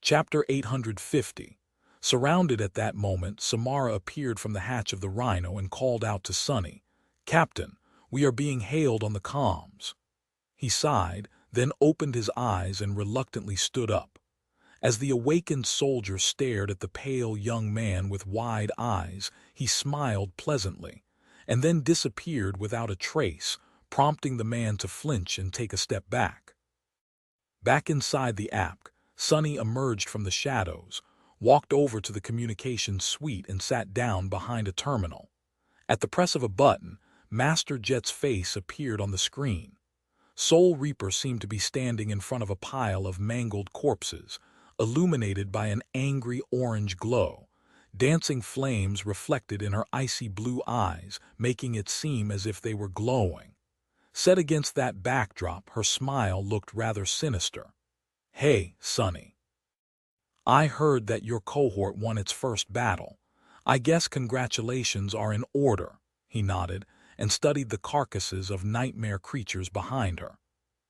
Chapter 850. Surrounded at that moment, Samara appeared from the hatch of the Rhino and called out to Sonny, "Captain, we are being hailed on the comms." He sighed, then opened his eyes and reluctantly stood up. As the awakened soldier stared at the pale young man with wide eyes, he smiled pleasantly, and then disappeared without a trace, prompting the man to flinch and take a step back. Back inside the app, Sonny emerged from the shadows, walked over to the communications suite and sat down behind a terminal. At the press of a button, Master Jet's face appeared on the screen. Soul Reaper seemed to be standing in front of a pile of mangled corpses, illuminated by an angry orange glow. Dancing flames reflected in her icy blue eyes, making it seem as if they were glowing. Set against that backdrop, her smile looked rather sinister. "Hey, Sonny. I heard that your cohort won its first battle. I guess congratulations are in order." He nodded and studied the carcasses of nightmare creatures behind her.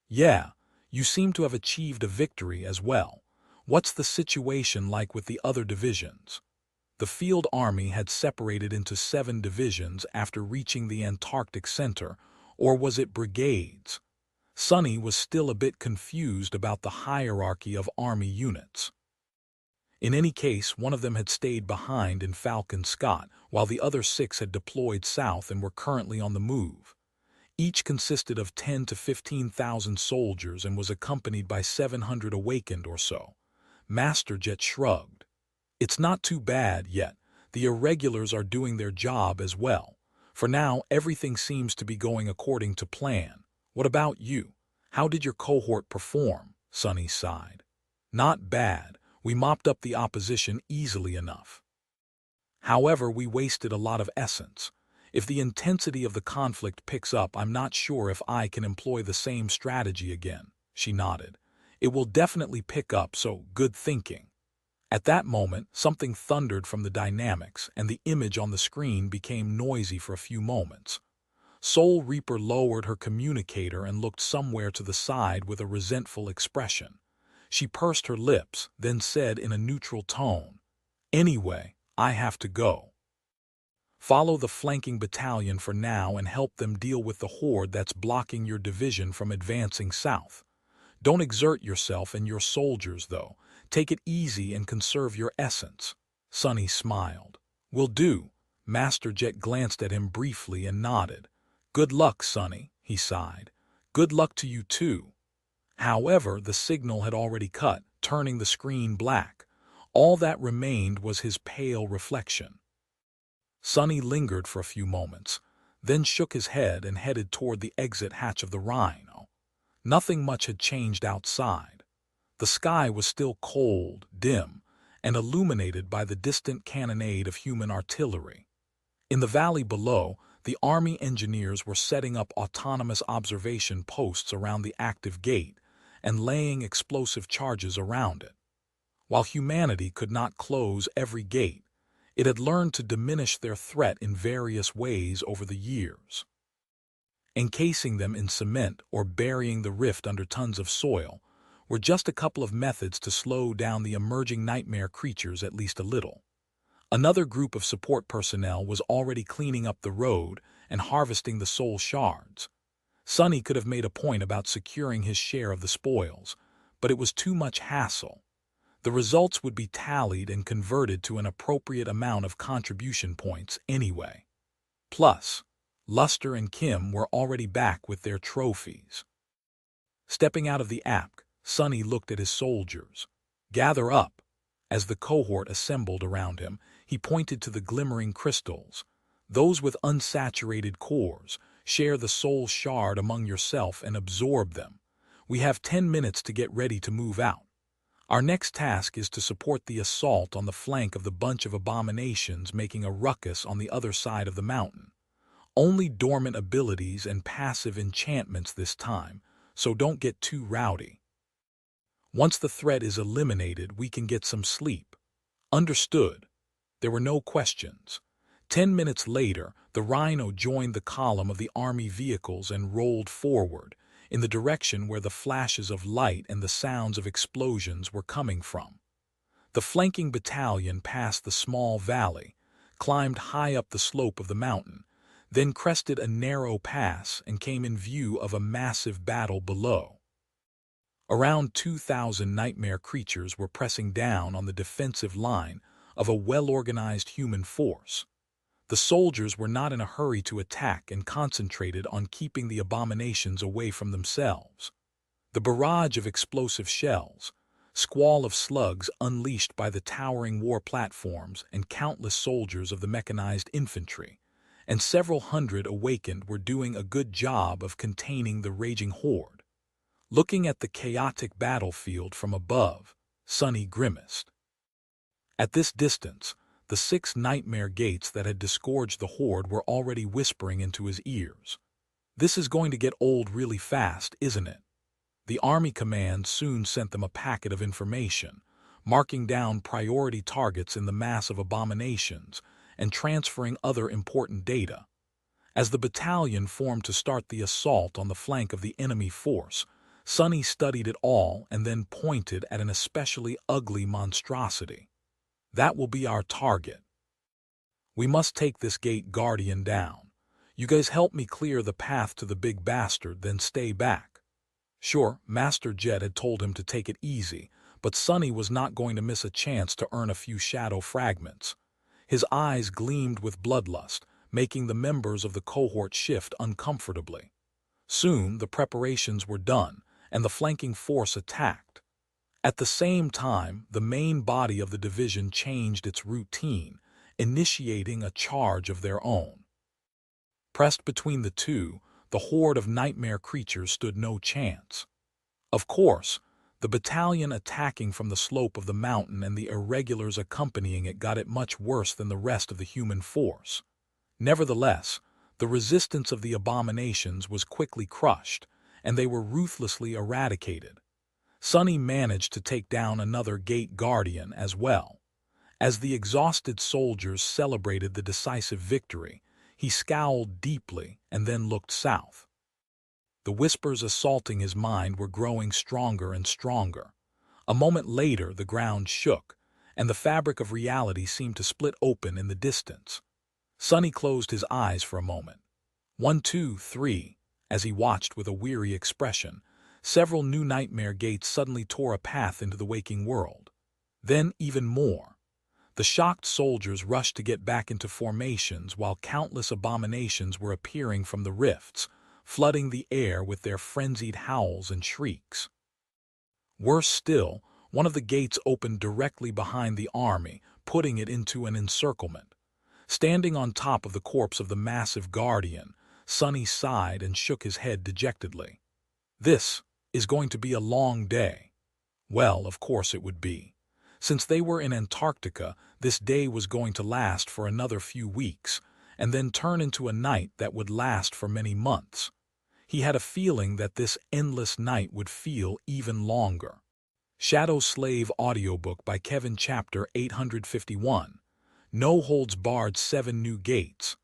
"Yeah, you seem to have achieved a victory as well. What's the situation like with the other divisions?" The field army had separated into 7 divisions after reaching the Antarctic Center, or was it brigades? Sonny was still a bit confused about the hierarchy of army units. In any case, one of them had stayed behind in Falcon Scott, while the other 6 had deployed south and were currently on the move. Each consisted of 10 to 15,000 soldiers and was accompanied by 700 awakened or so. Master Jet shrugged. "It's not too bad yet. The irregulars are doing their job as well. For now, everything seems to be going according to plan. What about you? How did your cohort perform?" Sonny sighed. "Not bad. We mopped up the opposition easily enough. However, we wasted a lot of essence. If the intensity of the conflict picks up, I'm not sure if I can employ the same strategy again." She nodded. "It will definitely pick up, so good thinking." At that moment, something thundered from the dynamics, and the image on the screen became noisy for a few moments. Soul Reaper lowered her communicator and looked somewhere to the side with a resentful expression. She pursed her lips, then said in a neutral tone, "Anyway, I have to go. Follow the flanking battalion for now and help them deal with the horde that's blocking your division from advancing south. Don't exert yourself and your soldiers, though. Take it easy and conserve your essence." Sonny smiled. "Will do." Master Jet glanced at him briefly and nodded. "Good luck, Sonny," he sighed. "Good luck to you too." However, the signal had already cut, turning the screen black. All that remained was his pale reflection. Sonny lingered for a few moments, then shook his head and headed toward the exit hatch of the Rhino. Nothing much had changed outside. The sky was still cold, dim, and illuminated by the distant cannonade of human artillery. In the valley below, the Army engineers were setting up autonomous observation posts around the active gate and laying explosive charges around it. While humanity could not close every gate, it had learned to diminish their threat in various ways over the years. Encasing them in cement or burying the rift under tons of soil were just a couple of methods to slow down the emerging nightmare creatures at least a little. Another group of support personnel was already cleaning up the road and harvesting the soul shards. Sonny could have made a point about securing his share of the spoils, but it was too much hassle. The results would be tallied and converted to an appropriate amount of contribution points anyway. Plus, Luster and Kim were already back with their trophies. Stepping out of the app, Sonny looked at his soldiers. "Gather up." As the cohort assembled around him, he pointed to the glimmering crystals. "Those with unsaturated cores, share the soul shard among yourself and absorb them. We have 10 minutes to get ready to move out. Our next task is to support the assault on the flank of the bunch of abominations making a ruckus on the other side of the mountain. Only dormant abilities and passive enchantments this time, so don't get too rowdy. Once the threat is eliminated, we can get some sleep." "Understood." There were no questions. 10 minutes later, the Rhino joined the column of the army vehicles and rolled forward, in the direction where the flashes of light and the sounds of explosions were coming from. The flanking battalion passed the small valley, climbed high up the slope of the mountain, then crested a narrow pass and came in view of a massive battle below. Around 2,000 nightmare creatures were pressing down on the defensive line of a well-organized human force. The soldiers were not in a hurry to attack and concentrated on keeping the abominations away from themselves. The barrage of explosive shells, squall of slugs unleashed by the towering war platforms and countless soldiers of the mechanized infantry, and several hundred awakened were doing a good job of containing the raging horde. Looking at the chaotic battlefield from above, Sunny grimaced. At this distance, the 6 nightmare gates that had disgorged the horde were already whispering into his ears. "This is going to get old really fast, isn't it?" The Army Command soon sent them a packet of information, marking down priority targets in the mass of abominations and transferring other important data. As the battalion formed to start the assault on the flank of the enemy force, Sunny studied it all and then pointed at an especially ugly monstrosity. "That will be our target. We must take this gate guardian down. You guys help me clear the path to the big bastard, then stay back." Sure, Master Jed had told him to take it easy, but Sunny was not going to miss a chance to earn a few shadow fragments. His eyes gleamed with bloodlust, making the members of the cohort shift uncomfortably. Soon the preparations were done, and the flanking force attacked. At the same time, the main body of the division changed its routine, initiating a charge of their own. Pressed between the two, the horde of nightmare creatures stood no chance. Of course, the battalion attacking from the slope of the mountain and the irregulars accompanying it got it much worse than the rest of the human force. Nevertheless, the resistance of the abominations was quickly crushed, and they were ruthlessly eradicated. Sunny managed to take down another gate guardian as well. As the exhausted soldiers celebrated the decisive victory, he scowled deeply and then looked south. The whispers assaulting his mind were growing stronger and stronger. A moment later, the ground shook, and the fabric of reality seemed to split open in the distance. Sunny closed his eyes for a moment. 1, 2, 3, as he watched with a weary expression, several new nightmare gates suddenly tore a path into the waking world. Then even more. The shocked soldiers rushed to get back into formations while countless abominations were appearing from the rifts, flooding the air with their frenzied howls and shrieks. Worse still, one of the gates opened directly behind the army, putting it into an encirclement. Standing on top of the corpse of the massive guardian, Sunny sighed and shook his head dejectedly. This is going to be a long day. Well, of course it would be. Since they were in Antarctica, this day was going to last for another few weeks, and then turn into a night that would last for many months. He had a feeling that this endless night would feel even longer. Shadow Slave Audiobook by Kevin, Chapter 851. No Holds Barred 7 New Gates.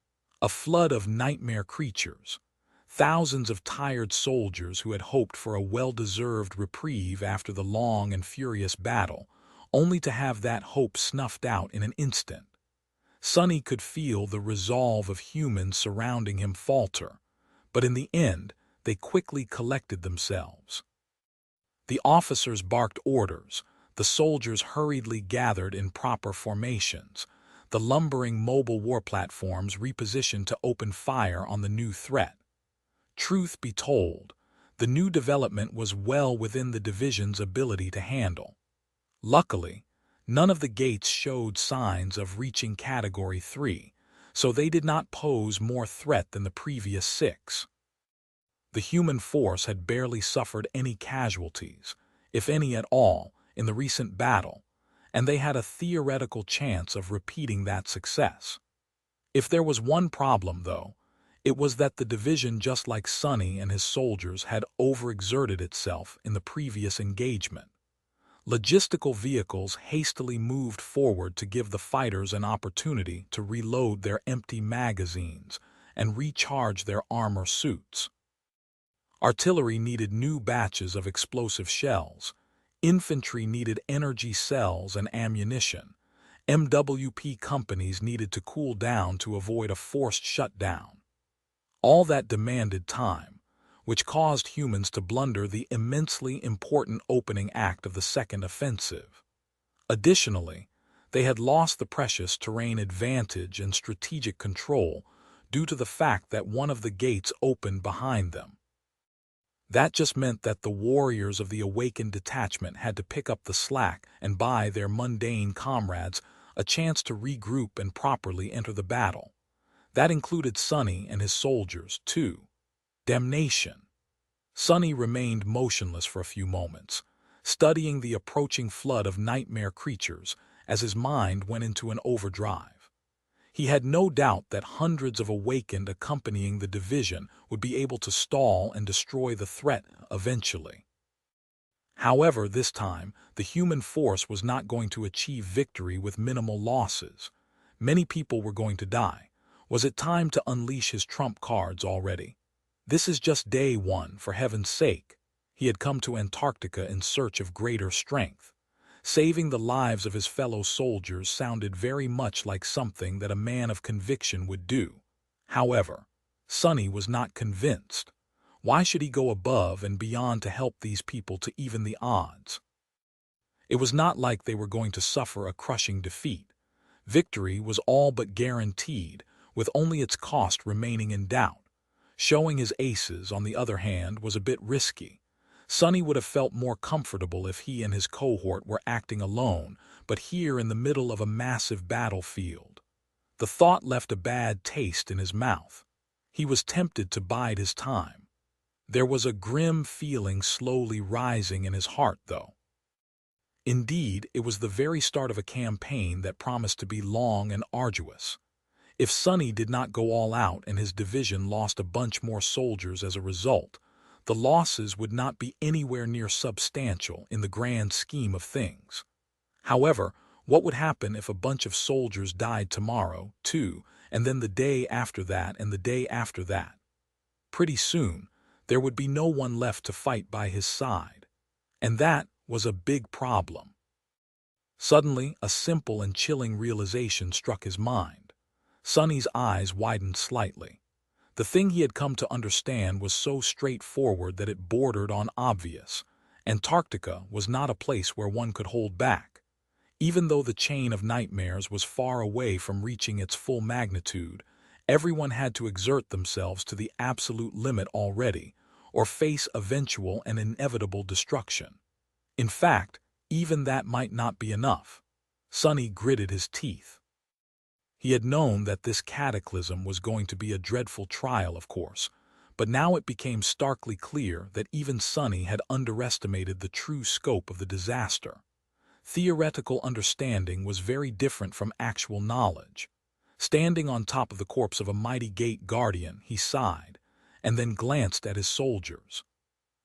A flood of nightmare creatures. Thousands of tired soldiers who had hoped for a well-deserved reprieve after the long and furious battle, only to have that hope snuffed out in an instant. Sunny could feel the resolve of humans surrounding him falter, but in the end, they quickly collected themselves. The officers barked orders, the soldiers hurriedly gathered in proper formations, the lumbering mobile war platforms repositioned to open fire on the new threat. Truth be told, the new development was well within the division's ability to handle. Luckily, none of the gates showed signs of reaching Category 3, so they did not pose more threat than the previous 6. The human force had barely suffered any casualties, if any at all, in the recent battle, and they had a theoretical chance of repeating that success. If there was one problem, though, it was that the division, just like Sunny and his soldiers, had overexerted itself in the previous engagement. Logistical vehicles hastily moved forward to give the fighters an opportunity to reload their empty magazines and recharge their armor suits. Artillery needed new batches of explosive shells. Infantry needed energy cells and ammunition. MWP companies needed to cool down to avoid a forced shutdown. All that demanded time, which caused humans to blunder the immensely important opening act of the second offensive. Additionally, they had lost the precious terrain advantage and strategic control due to the fact that one of the gates opened behind them. That just meant that the warriors of the awakened detachment had to pick up the slack and buy their mundane comrades a chance to regroup and properly enter the battle. That included Sonny and his soldiers, too. Damnation! Sonny remained motionless for a few moments, studying the approaching flood of nightmare creatures as his mind went into an overdrive. He had no doubt that hundreds of awakened accompanying the division would be able to stall and destroy the threat eventually. However, this time, the human force was not going to achieve victory with minimal losses. Many people were going to die. Was it time to unleash his trump cards already? This is just day one, for heaven's sake. He had come to Antarctica in search of greater strength. Saving the lives of his fellow soldiers sounded very much like something that a man of conviction would do. However, Sonny was not convinced. Why should he go above and beyond to help these people to even the odds? It was not like they were going to suffer a crushing defeat. Victory was all but guaranteed, with only its cost remaining in doubt. Showing his aces, on the other hand, was a bit risky. Sonny would have felt more comfortable if he and his cohort were acting alone, but here in the middle of a massive battlefield. The thought left a bad taste in his mouth. He was tempted to bide his time. There was a grim feeling slowly rising in his heart, though. Indeed, it was the very start of a campaign that promised to be long and arduous. If Sonny did not go all out and his division lost a bunch more soldiers as a result, the losses would not be anywhere near substantial in the grand scheme of things. However, what would happen if a bunch of soldiers died tomorrow, too, and then the day after that and the day after that? Pretty soon, there would be no one left to fight by his side. And that was a big problem. Suddenly, a simple and chilling realization struck his mind. Sonny's eyes widened slightly. The thing he had come to understand was so straightforward that it bordered on obvious. Antarctica was not a place where one could hold back. Even though the chain of nightmares was far away from reaching its full magnitude, everyone had to exert themselves to the absolute limit already, or face eventual and inevitable destruction. In fact, even that might not be enough. Sonny gritted his teeth. He had known that this cataclysm was going to be a dreadful trial, of course, but now it became starkly clear that even Sonny had underestimated the true scope of the disaster. Theoretical understanding was very different from actual knowledge. Standing on top of the corpse of a mighty gate guardian, he sighed, and then glanced at his soldiers.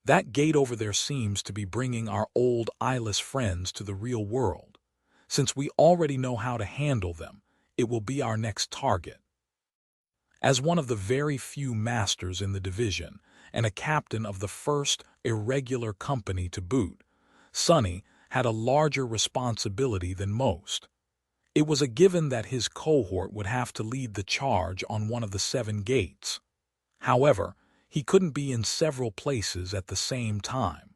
That gate over there seems to be bringing our old eyeless friends to the real world. Since we already know how to handle them, it will be our next target. As one of the very few masters in the division, and a captain of the first irregular company to boot, Sonny had a larger responsibility than most. It was a given that his cohort would have to lead the charge on one of the 7 gates. However, he couldn't be in several places at the same time.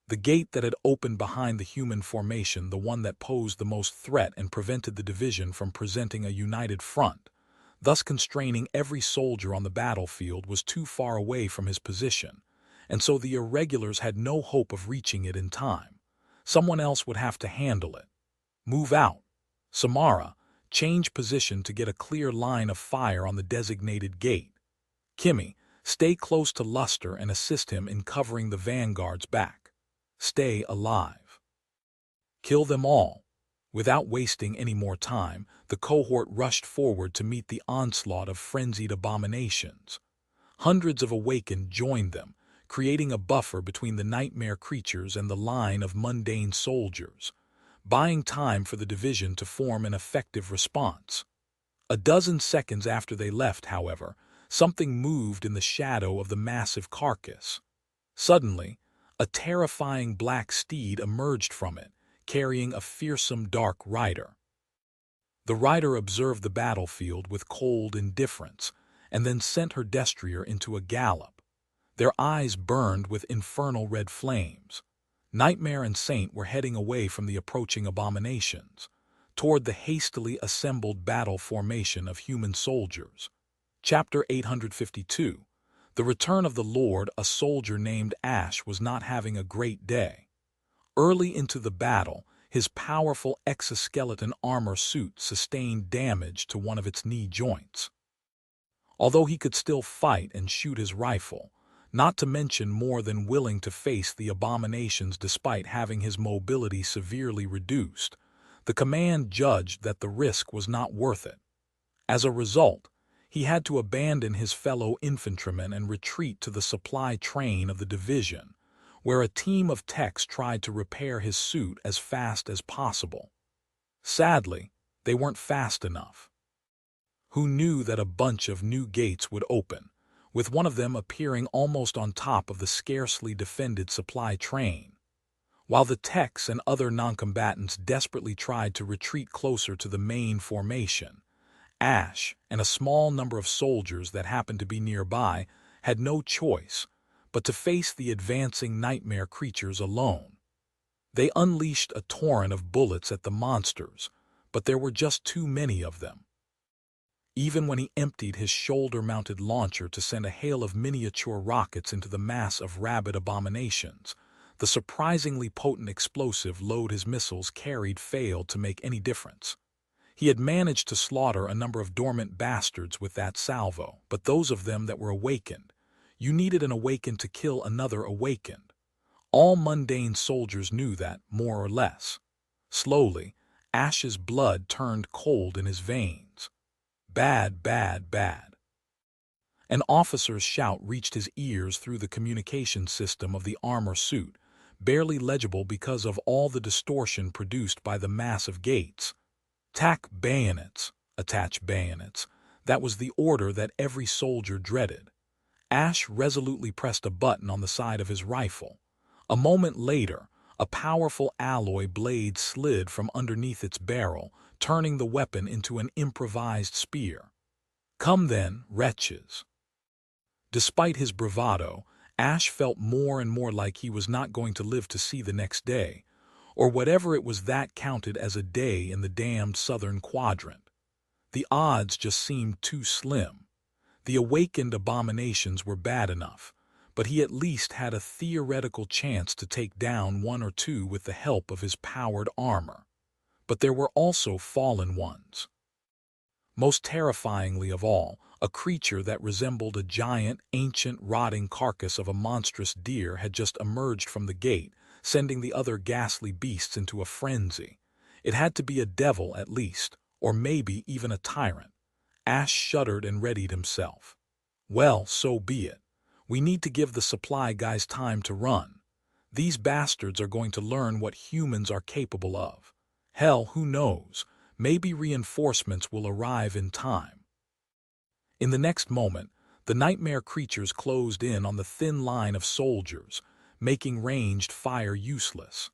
The gate that had opened behind the human formation, the one that posed the most threat and prevented the division from presenting a united front, thus constraining every soldier on the battlefield, was too far away from his position, and so the irregulars had no hope of reaching it in time. Someone else would have to handle it. Move out. Samara, change position to get a clear line of fire on the designated gate. Kimmy, stay close to Luster and assist him in covering the vanguard's back. Stay alive. Kill them all. Without wasting any more time, the cohort rushed forward to meet the onslaught of frenzied abominations. Hundreds of awakened joined them, creating a buffer between the nightmare creatures and the line of mundane soldiers, buying time for the division to form an effective response. A dozen seconds after they left, however, something moved in the shadow of the massive carcass. Suddenly, A terrifying black steed emerged from it, carrying a fearsome dark rider. The rider observed the battlefield with cold indifference, and then sent her destrier into a gallop. Their eyes burned with infernal red flames. Nightmare and Saint were heading away from the approaching abominations, toward the hastily assembled battle formation of human soldiers. Chapter 852. The return of the Lord. A soldier named Ash was not having a great day. Early into the battle, his powerful exoskeleton armor suit sustained damage to one of its knee joints. Although he could still fight and shoot his rifle, not to mention more than willing to face the abominations despite having his mobility severely reduced, the command judged that the risk was not worth it. As a result, he had to abandon his fellow infantrymen and retreat to the supply train of the division, where a team of techs tried to repair his suit as fast as possible. Sadly, they weren't fast enough. Who knew that a bunch of new gates would open, with one of them appearing almost on top of the scarcely defended supply train? While the techs and other noncombatants desperately tried to retreat closer to the main formation, Ash and a small number of soldiers that happened to be nearby had no choice but to face the advancing nightmare creatures alone. They unleashed a torrent of bullets at the monsters, but there were just too many of them. Even when he emptied his shoulder-mounted launcher to send a hail of miniature rockets into the mass of rabid abominations, the surprisingly potent explosive load his missiles carried failed to make any difference. He had managed to slaughter a number of dormant bastards with that salvo, but those of them that were awakened, you needed an awakened to kill another awakened. All mundane soldiers knew that, more or less. Slowly, Ash's blood turned cold in his veins. Bad, bad, bad. An officer's shout reached his ears through the communication system of the armor suit, barely legible because of all the distortion produced by the mass of gates. Tack bayonets, attach bayonets. That was the order that every soldier dreaded. Ash resolutely pressed a button on the side of his rifle. A moment later, a powerful alloy blade slid from underneath its barrel, turning the weapon into an improvised spear. Come then, wretches. Despite his bravado, Ash felt more and more like he was not going to live to see the next day, or whatever it was that counted as a day in the damned southern quadrant. The odds just seemed too slim. The awakened abominations were bad enough, but he at least had a theoretical chance to take down one or two with the help of his powered armor. But there were also fallen ones. Most terrifyingly of all, a creature that resembled a giant, ancient, rotting carcass of a monstrous deer had just emerged from the gate, sending the other ghastly beasts into a frenzy. It had to be a devil at least, or maybe even a tyrant. Ash shuddered and readied himself. Well, so be it. We need to give the supply guys time to run. These bastards are going to learn what humans are capable of. Hell, who knows? Maybe reinforcements will arrive in time. In the next moment, the nightmare creatures closed in on the thin line of soldiers, making ranged fire useless.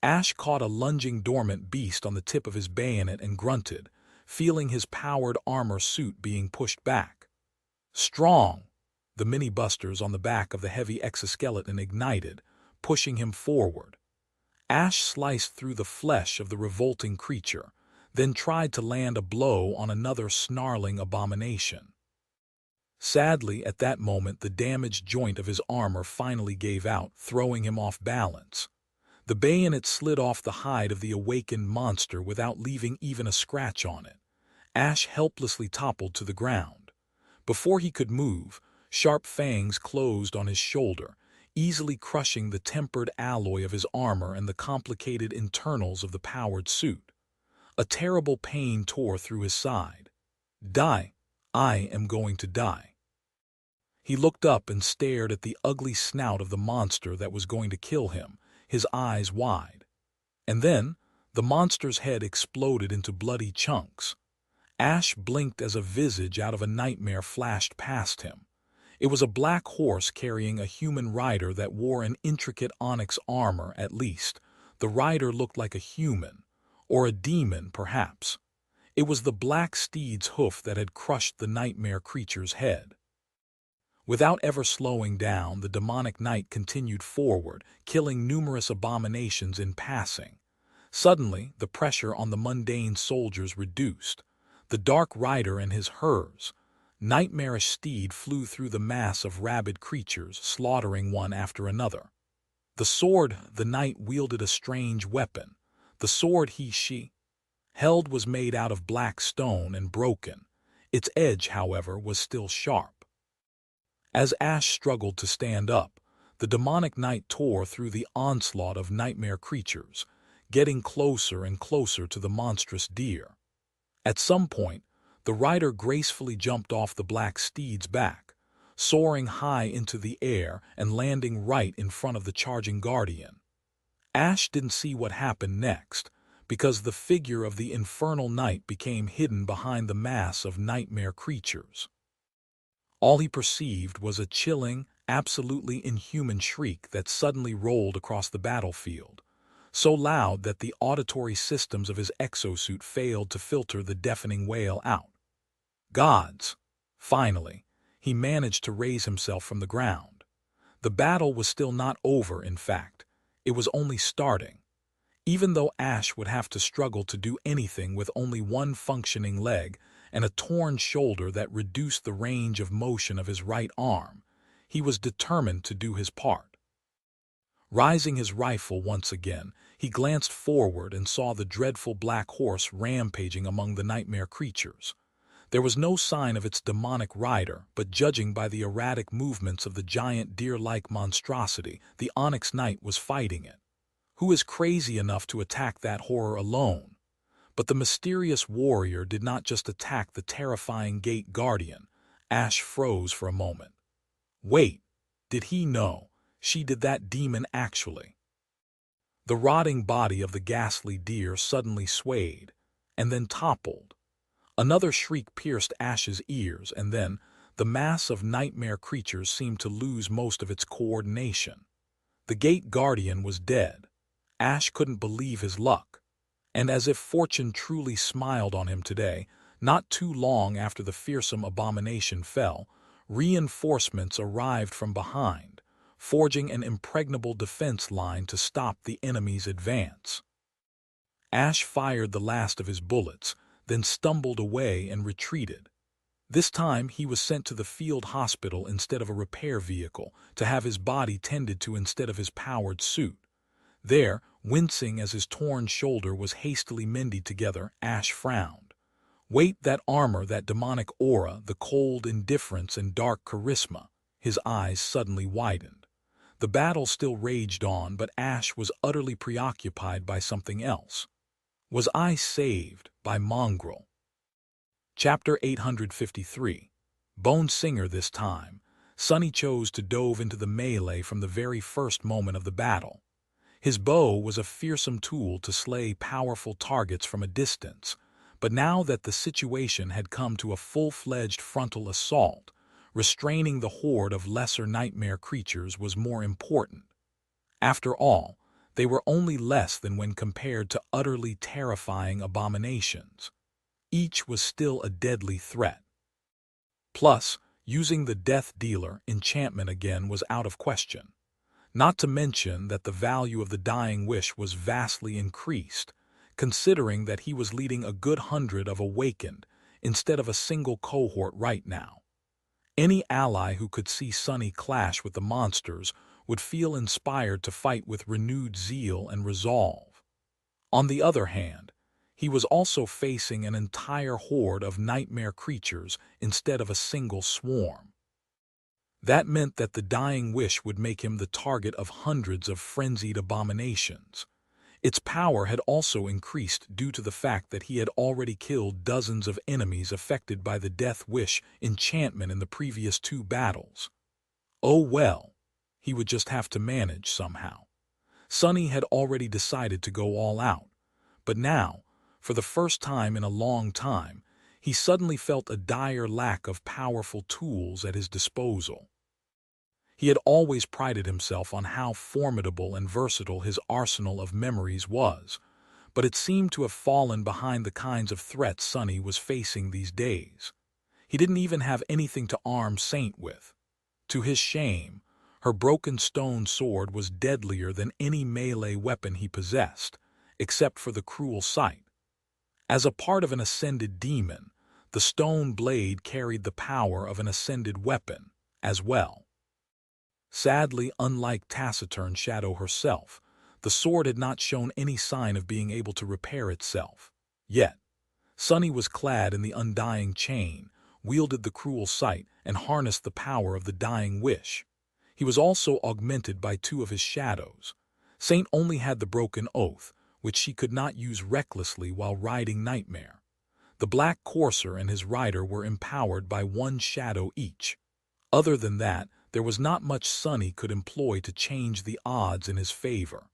Ash caught a lunging dormant beast on the tip of his bayonet and grunted, feeling his powered armor suit being pushed back. Strong! The mini-busters on the back of the heavy exoskeleton ignited, pushing him forward. Ash sliced through the flesh of the revolting creature, then tried to land a blow on another snarling abomination. Sadly, at that moment the damaged joint of his armor finally gave out, throwing him off balance. The bayonet slid off the hide of the awakened monster without leaving even a scratch on it. Ash helplessly toppled to the ground. Before he could move, sharp fangs closed on his shoulder, easily crushing the tempered alloy of his armor and the complicated internals of the powered suit. A terrible pain tore through his side. Die. I am going to die. He looked up and stared at the ugly snout of the monster that was going to kill him, his eyes wide. And then, the monster's head exploded into bloody chunks. Ash blinked as a visage out of a nightmare flashed past him. It was a black horse carrying a human rider that wore an intricate onyx armor at least. The rider looked like a human, or a demon perhaps. It was the black steed's hoof that had crushed the nightmare creature's head. Without ever slowing down, the demonic knight continued forward, killing numerous abominations in passing. Suddenly, the pressure on the mundane soldiers reduced. The dark rider and his nightmarish steed flew through the mass of rabid creatures, slaughtering one after another. The knight wielded a strange weapon. The sword she held was made out of black stone and broken. Its edge, however, was still sharp. As Ash struggled to stand up, the demonic knight tore through the onslaught of nightmare creatures, getting closer and closer to the monstrous deer. At some point, the rider gracefully jumped off the black steed's back, soaring high into the air and landing right in front of the charging guardian. Ash didn't see what happened next, because the figure of the infernal knight became hidden behind the mass of nightmare creatures. All he perceived was a chilling, absolutely inhuman shriek that suddenly rolled across the battlefield, so loud that the auditory systems of his exosuit failed to filter the deafening wail out. Gods! Finally, he managed to raise himself from the ground. The battle was still not over, in fact. It was only starting. Even though Ash would have to struggle to do anything with only one functioning leg and a torn shoulder that reduced the range of motion of his right arm, he was determined to do his part. Raising his rifle once again, he glanced forward and saw the dreadful black horse rampaging among the nightmare creatures. There was no sign of its demonic rider, but judging by the erratic movements of the giant deer-like monstrosity, the Onyx Knight was fighting it. Who is crazy enough to attack that horror alone? But the mysterious warrior did not just attack the terrifying gate guardian. Ash froze for a moment. Wait, did he know? She did that demon actually. The rotting body of the ghastly deer suddenly swayed, and then toppled. Another shriek pierced Ash's ears, and then the mass of nightmare creatures seemed to lose most of its coordination. The gate guardian was dead. Ash couldn't believe his luck. And as if fortune truly smiled on him today, not too long after the fearsome abomination fell, reinforcements arrived from behind, forging an impregnable defense line to stop the enemy's advance. Ash fired the last of his bullets, then stumbled away and retreated. This time he was sent to the field hospital instead of a repair vehicle, to have his body tended to instead of his powered suit. There, wincing as his torn shoulder was hastily mended together, Ash frowned. Wait, that armor, that demonic aura, the cold indifference and dark charisma. His eyes suddenly widened. The battle still raged on, but Ash was utterly preoccupied by something else. Was I saved by Mongrel? Chapter 853. Bone Singer. This time, Sonny chose to dove into the melee from the very first moment of the battle. His bow was a fearsome tool to slay powerful targets from a distance, but now that the situation had come to a full-fledged frontal assault, restraining the horde of lesser nightmare creatures was more important. After all, they were only less than when compared to utterly terrifying abominations. Each was still a deadly threat. Plus, using the Death Dealer enchantment again was out of question. Not to mention that the value of the Dying Wish was vastly increased, considering that he was leading a good 100 of Awakened instead of a single cohort right now. Any ally who could see Sonny clash with the monsters would feel inspired to fight with renewed zeal and resolve. On the other hand, he was also facing an entire horde of nightmare creatures instead of a single swarm. That meant that the Dying Wish would make him the target of hundreds of frenzied abominations. Its power had also increased due to the fact that he had already killed dozens of enemies affected by the Death Wish enchantment in the previous 2 battles. Oh well, he would just have to manage somehow. Sonny had already decided to go all out, but now, for the first time in a long time, he suddenly felt a dire lack of powerful tools at his disposal. He had always prided himself on how formidable and versatile his arsenal of memories was, but it seemed to have fallen behind the kinds of threats Sunny was facing these days. He didn't even have anything to arm Saint with. To his shame, her broken stone sword was deadlier than any melee weapon he possessed, except for the cruel sight. As a part of an ascended demon, the stone blade carried the power of an ascended weapon as well. Sadly, unlike taciturn Shadow herself, the sword had not shown any sign of being able to repair itself. Yet, Sunny was clad in the undying chain, wielded the cruel sight, and harnessed the power of the dying wish. He was also augmented by two of his shadows. Saint only had the broken oath, which she could not use recklessly while riding Nightmare. The Black Courser and his rider were empowered by one shadow each. Other than that, there was not much Sunny could employ to change the odds in his favor.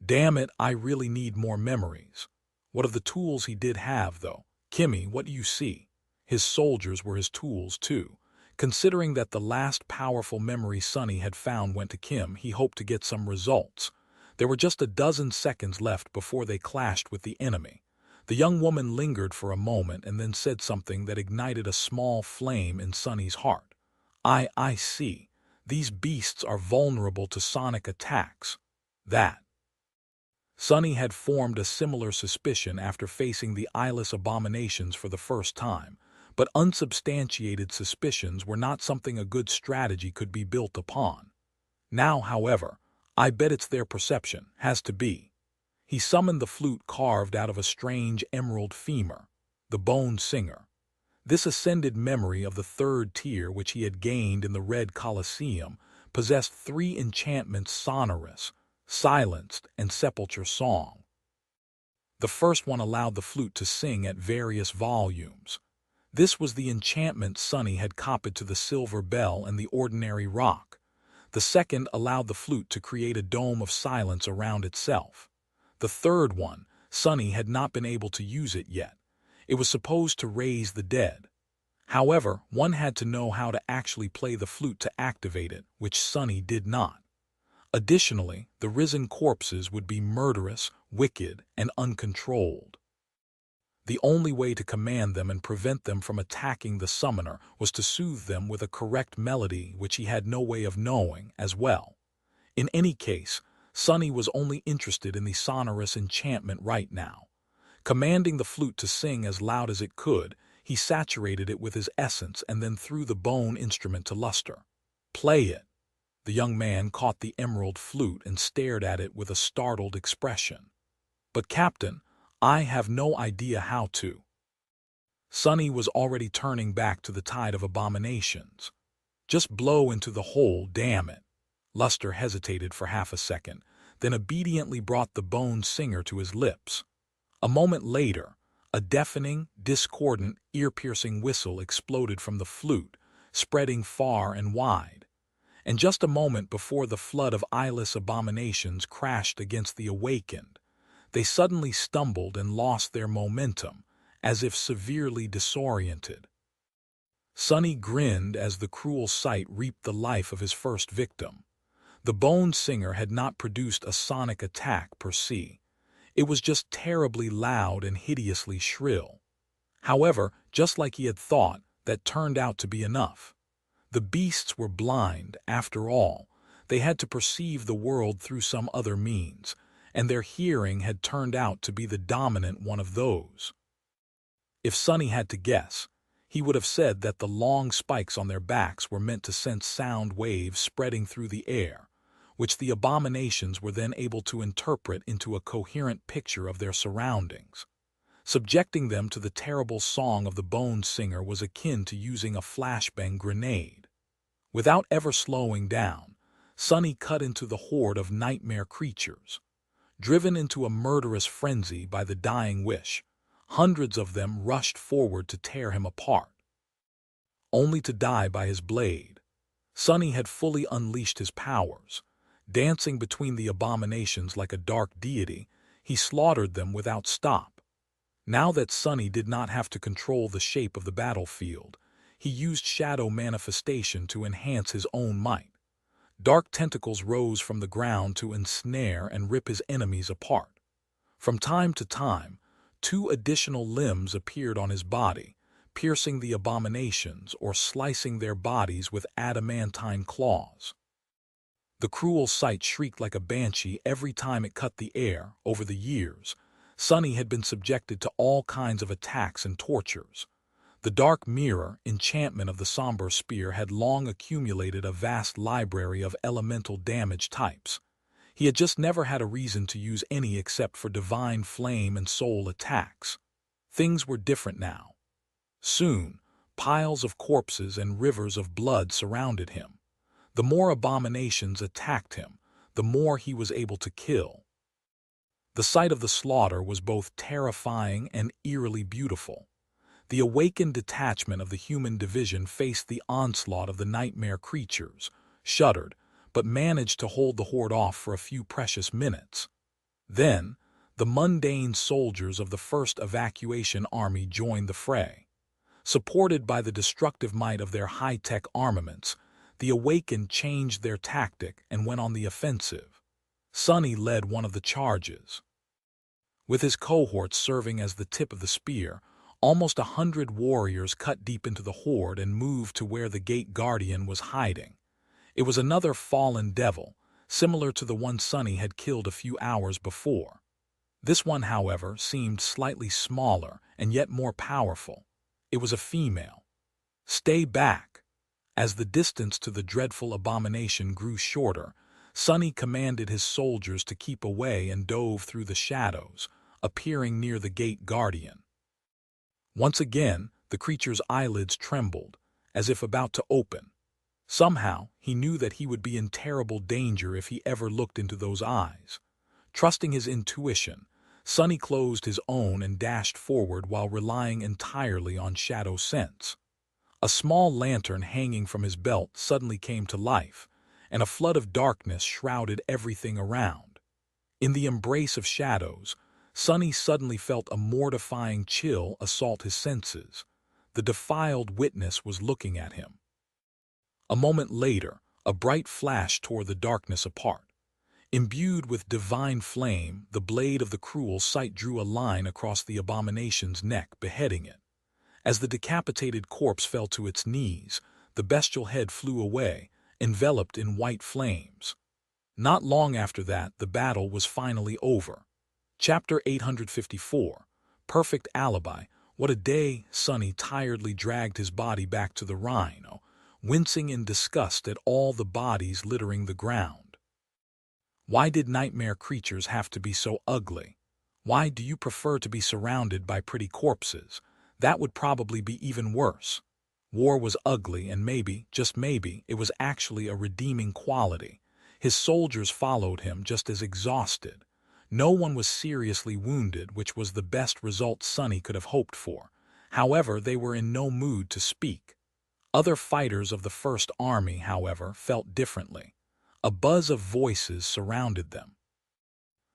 Damn it, I really need more memories. What of the tools he did have, though? Kimmy, what do you see? His soldiers were his tools, too. Considering that the last powerful memory Sunny had found went to Kim, he hoped to get some results. There were just a dozen seconds left before they clashed with the enemy. The young woman lingered for a moment and then said something that ignited a small flame in Sunny's heart. I see. These beasts are vulnerable to sonic attacks. That. Sunny had formed a similar suspicion after facing the eyeless abominations for the first time, but unsubstantiated suspicions were not something a good strategy could be built upon. Now, however, I bet it's their perception, has to be. He summoned the flute carved out of a strange emerald femur, the Bone Singer. This ascended memory of the third tier which he had gained in the Red Colosseum possessed 3 enchantments: Sonorous, Silenced, and Sepulture Song. The first one allowed the flute to sing at various volumes. This was the enchantment Sunny had copied to the silver bell and the ordinary rock. The second allowed the flute to create a dome of silence around itself. The third one, Sunny had not been able to use it yet. It was supposed to raise the dead. However, one had to know how to actually play the flute to activate it, which Sunny did not. Additionally, the risen corpses would be murderous, wicked, and uncontrolled. The only way to command them and prevent them from attacking the summoner was to soothe them with a correct melody which he had no way of knowing as well. In any case, Sunny was only interested in the sonorous enchantment right now. Commanding the flute to sing as loud as it could, he saturated it with his essence and then threw the bone instrument to luster. "Play it." The young man caught the emerald flute and stared at it with a startled expression. "But Captain, I have no idea how to." Sunny was already turning back to the tide of abominations. "Just blow into the hole, damn it." Luster hesitated for half a second, then obediently brought the Bone Singer to his lips. A moment later, a deafening, discordant, ear-piercing whistle exploded from the flute, spreading far and wide. And just a moment before the flood of eyeless abominations crashed against the awakened, they suddenly stumbled and lost their momentum, as if severely disoriented. Sunny grinned as the cruel sight reaped the life of his first victim. The Bone Singer had not produced a sonic attack per se. It was just terribly loud and hideously shrill. However, just like he had thought, that turned out to be enough. The beasts were blind, after all. They had to perceive the world through some other means, and their hearing had turned out to be the dominant one of those. If Sunny had to guess, he would have said that the long spikes on their backs were meant to sense sound waves spreading through the air, which the abominations were then able to interpret into a coherent picture of their surroundings. Subjecting them to the terrible song of the Bone Singer was akin to using a flashbang grenade. Without ever slowing down, Sunny cut into the horde of nightmare creatures. Driven into a murderous frenzy by the dying wish, hundreds of them rushed forward to tear him apart, only to die by his blade. Sunny had fully unleashed his powers. Dancing between the abominations like a dark deity, he slaughtered them without stop. Now that Sunny did not have to control the shape of the battlefield, he used shadow manifestation to enhance his own might. Dark tentacles rose from the ground to ensnare and rip his enemies apart. From time to time, 2 additional limbs appeared on his body, piercing the abominations or slicing their bodies with adamantine claws. The cruel sight shrieked like a banshee every time it cut the air. Over the years, Sunny had been subjected to all kinds of attacks and tortures. The dark mirror enchantment of the somber spear had long accumulated a vast library of elemental damage types. He had just never had a reason to use any except for divine flame and soul attacks. Things were different now. Soon, piles of corpses and rivers of blood surrounded him. The more abominations attacked him, the more he was able to kill. The sight of the slaughter was both terrifying and eerily beautiful. The awakened detachment of the human division faced the onslaught of the nightmare creatures, shuddered, but managed to hold the horde off for a few precious minutes. Then, the mundane soldiers of the first evacuation army joined the fray. Supported by the destructive might of their high-tech armaments, the awakened changed their tactic and went on the offensive. Sunny led one of the charges. With his cohorts serving as the tip of the spear, almost 100 warriors cut deep into the horde and moved to where the gate guardian was hiding. It was another fallen devil, similar to the one Sunny had killed a few hours before. This one, however, seemed slightly smaller and yet more powerful. It was a female. "Stay back!" As the distance to the dreadful abomination grew shorter, Sunny commanded his soldiers to keep away and dove through the shadows, appearing near the gate guardian. Once again, the creature's eyelids trembled, as if about to open. Somehow, he knew that he would be in terrible danger if he ever looked into those eyes. Trusting his intuition, Sunny closed his own and dashed forward while relying entirely on shadow sense. A small lantern hanging from his belt suddenly came to life, and a flood of darkness shrouded everything around. In the embrace of shadows, Sunny suddenly felt a mortifying chill assault his senses. The defiled witness was looking at him. A moment later, a bright flash tore the darkness apart. Imbued with divine flame, the blade of the cruel sight drew a line across the abomination's neck, beheading it. As the decapitated corpse fell to its knees, the bestial head flew away, enveloped in white flames. Not long after that, the battle was finally over. Chapter 854, Perfect Alibi. What a day! Sunny tiredly dragged his body back to the rhino, wincing in disgust at all the bodies littering the ground. Why did nightmare creatures have to be so ugly? Why do you prefer to be surrounded by pretty corpses? That would probably be even worse. War was ugly, and maybe, just maybe, it was actually a redeeming quality. His soldiers followed him just as exhausted. No one was seriously wounded, which was the best result Sunny could have hoped for. However, they were in no mood to speak. Other fighters of the First Army, however, felt differently. A buzz of voices surrounded them.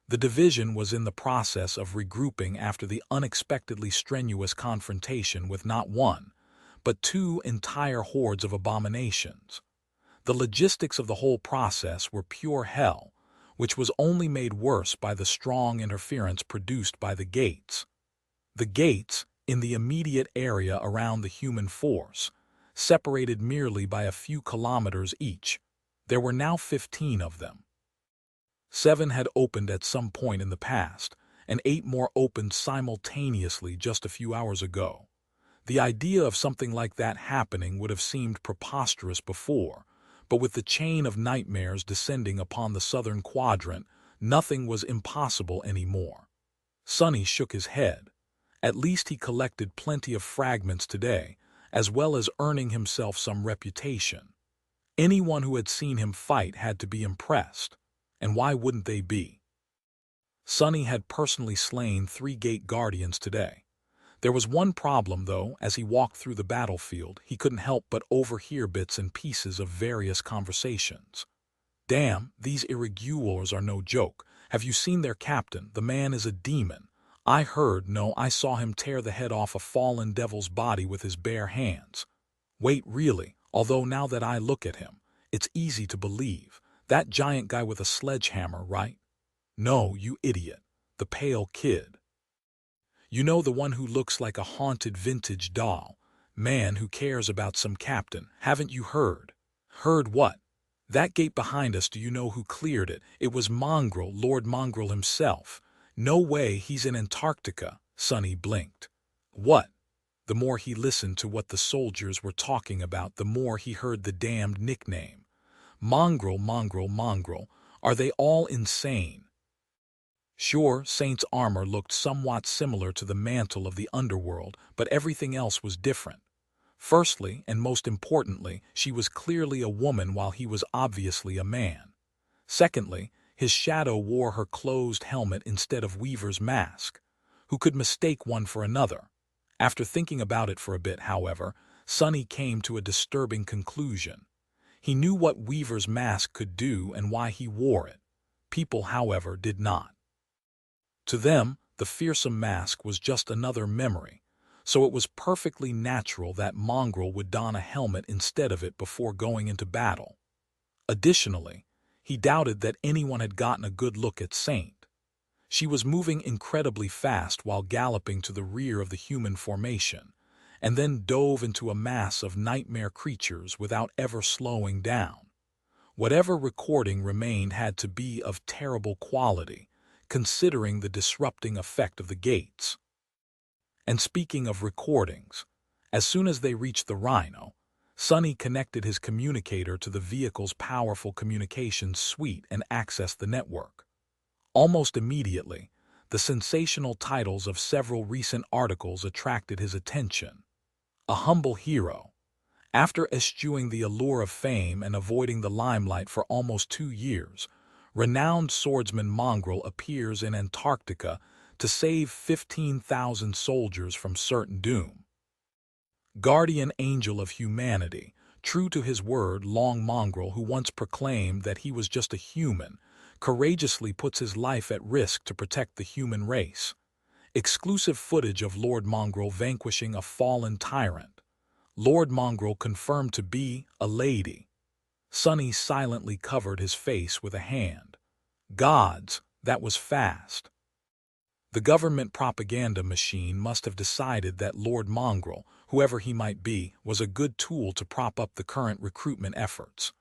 The division was in the process of regrouping after the unexpectedly strenuous confrontation with not one, but 2 entire hordes of abominations. The logistics of the whole process were pure hell, which was only made worse by the strong interference produced by the gates. The gates, in the immediate area around the human force, separated merely by a few kilometers each. There were now 15 of them. 7 had opened at some point in the past, and 8 more opened simultaneously just a few hours ago. The idea of something like that happening would have seemed preposterous before, but with the chain of nightmares descending upon the southern quadrant, nothing was impossible anymore. Sunny shook his head. At least he collected plenty of fragments today, as well as earning himself some reputation. Anyone who had seen him fight had to be impressed, and why wouldn't they be? Sunny had personally slain 3 gate guardians today. There was one problem, though. As he walked through the battlefield, he couldn't help but overhear bits and pieces of various conversations. "Damn, these irregulars are no joke. Have you seen their captain? The man is a demon. I saw him tear the head off a fallen devil's body with his bare hands. Wait, really? Although now that I look at him, it's easy to believe. That giant guy with a sledgehammer, right? No, you idiot. The pale kid. You know, the one who looks like a haunted vintage doll. Man who cares about some captain. Haven't you heard? Heard what? That gate behind us, do you know who cleared it? It was Mongrel, Lord Mongrel himself. No way, he's in Antarctica. Sonny blinked. What? The more he listened to what the soldiers were talking about, the more he heard the damned nickname. Mongrel, Mongrel, Mongrel. Are they all insane? Sure, Saint's armor looked somewhat similar to the mantle of the underworld, but everything else was different. Firstly, and most importantly, she was clearly a woman while he was obviously a man. Secondly, his shadow wore her closed helmet instead of Weaver's mask. Who could mistake one for another? After thinking about it for a bit, however, Sonny came to a disturbing conclusion. He knew what Weaver's mask could do and why he wore it. People, however, did not. To them, the fearsome mask was just another memory, so it was perfectly natural that Mongrel would don a helmet instead of it before going into battle. Additionally, he doubted that anyone had gotten a good look at Saint. She was moving incredibly fast while galloping to the rear of the human formation, and then dove into a mass of nightmare creatures without ever slowing down. Whatever recording remained had to be of terrible quality, considering the disrupting effect of the gates. And speaking of recordings, as soon as they reached the Rhino, Sonny connected his communicator to the vehicle's powerful communications suite and accessed the network. Almost immediately, the sensational titles of several recent articles attracted his attention. A humble hero. After eschewing the allure of fame and avoiding the limelight for almost 2 years, renowned swordsman Mongrel appears in Antarctica to save 15,000 soldiers from certain doom. Guardian angel of humanity, true to his word, Long Mongrel, who once proclaimed that he was just a human, courageously puts his life at risk to protect the human race. Exclusive footage of Lord Mongrel vanquishing a fallen tyrant. Lord Mongrel confirmed to be a lady. Sonny silently covered his face with a hand. Gods, that was fast. The government propaganda machine must have decided that Lord Mongrel, whoever he might be, was a good tool to prop up the current recruitment efforts.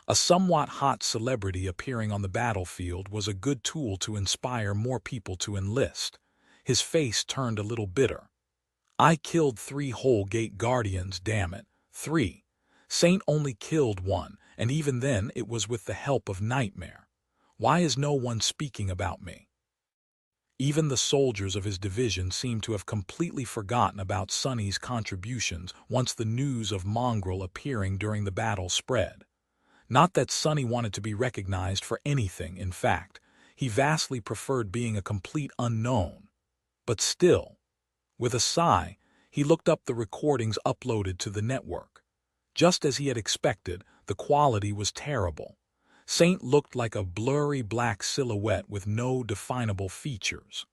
A somewhat hot celebrity appearing on the battlefield was a good tool to inspire more people to enlist. His face turned a little bitter. I killed 3 whole gate guardians, damn it. 3. Saint only killed 1, and even then it was with the help of Nightmare. Why is no one speaking about me? Even the soldiers of his division seemed to have completely forgotten about Sonny's contributions once the news of Mongrel appearing during the battle spread. Not that Sonny wanted to be recognized for anything, in fact, he vastly preferred being a complete unknown. But still, with a sigh, he looked up the recordings uploaded to the network. Just as he had expected, the quality was terrible. Saint looked like a blurry black silhouette with no definable features.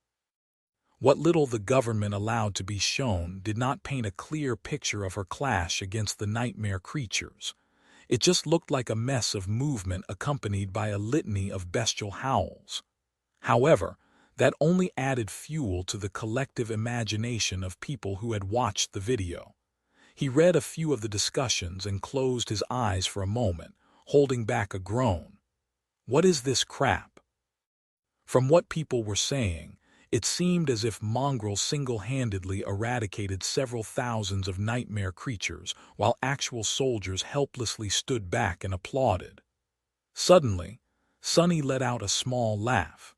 What little the government allowed to be shown did not paint a clear picture of her clash against the nightmare creatures. It just looked like a mess of movement accompanied by a litany of bestial howls. However, that only added fuel to the collective imagination of people who had watched the video. He read a few of the discussions and closed his eyes for a moment, holding back a groan. What is this crap? From what people were saying, it seemed as if Mongrel single-handedly eradicated several thousands of nightmare creatures, while actual soldiers helplessly stood back and applauded. Suddenly, Sonny let out a small laugh.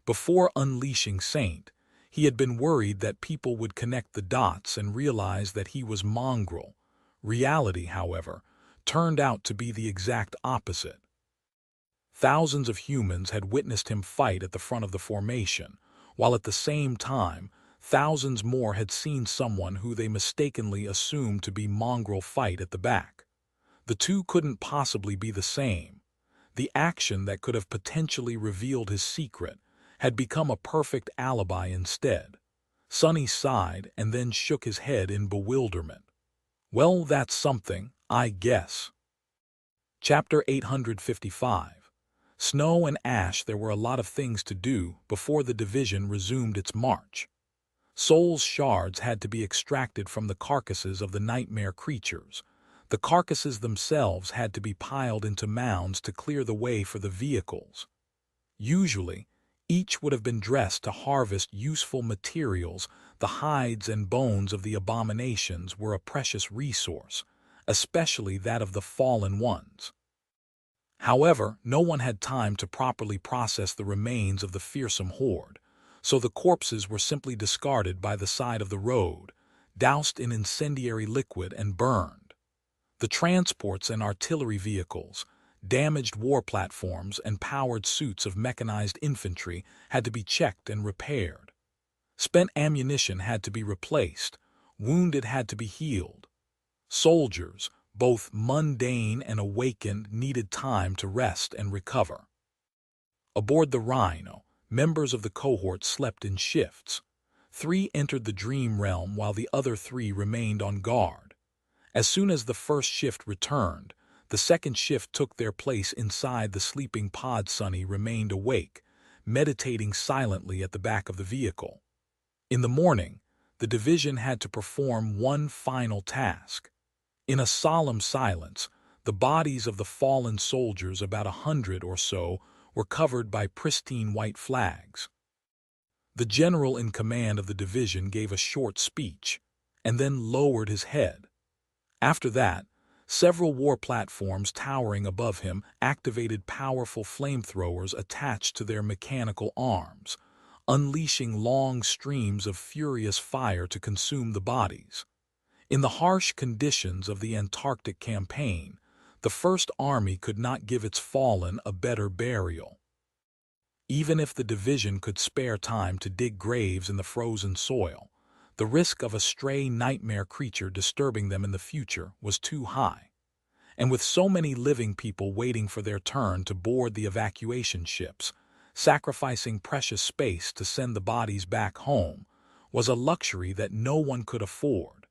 Before unleashing Saint, he had been worried that people would connect the dots and realize that he was Mongrel. Reality, however, turned out to be the exact opposite. Thousands of humans had witnessed him fight at the front of the formation, while at the same time, thousands more had seen someone who they mistakenly assumed to be Mongrel fight at the back. The two couldn't possibly be the same. The action that could have potentially revealed his secret had become a perfect alibi instead. Sonny sighed and then shook his head in bewilderment. Well, that's something, I guess. Chapter 855. Snow and ash. There were a lot of things to do before the division resumed its march. Soul's shards had to be extracted from the carcasses of the nightmare creatures. The carcasses themselves had to be piled into mounds to clear the way for the vehicles. Usually, each would have been dressed to harvest useful materials. The hides and bones of the abominations were a precious resource, especially that of the fallen ones. However, no one had time to properly process the remains of the fearsome horde, so the corpses were simply discarded by the side of the road, doused in incendiary liquid and burned. The transports and artillery vehicles, damaged war platforms, and powered suits of mechanized infantry had to be checked and repaired. Spent ammunition had to be replaced, wounded had to be healed. Soldiers, both mundane and awakened, needed time to rest and recover. Aboard the Rhino, members of the cohort slept in shifts. 3 entered the dream realm while the other 3 remained on guard. As soon as the first shift returned, the second shift took their place inside the sleeping pod. Sonny remained awake, meditating silently at the back of the vehicle. In the morning, the division had to perform one final task. In a solemn silence, the bodies of the fallen soldiers, about 100 or so, were covered by pristine white flags. The general in command of the division gave a short speech, and then lowered his head. After that, several war platforms towering above him activated powerful flamethrowers attached to their mechanical arms, unleashing long streams of furious fire to consume the bodies. In the harsh conditions of the Antarctic campaign, the First Army could not give its fallen a better burial. Even if the division could spare time to dig graves in the frozen soil, the risk of a stray nightmare creature disturbing them in the future was too high. And with so many living people waiting for their turn to board the evacuation ships, sacrificing precious space to send the bodies back home was a luxury that no one could afford.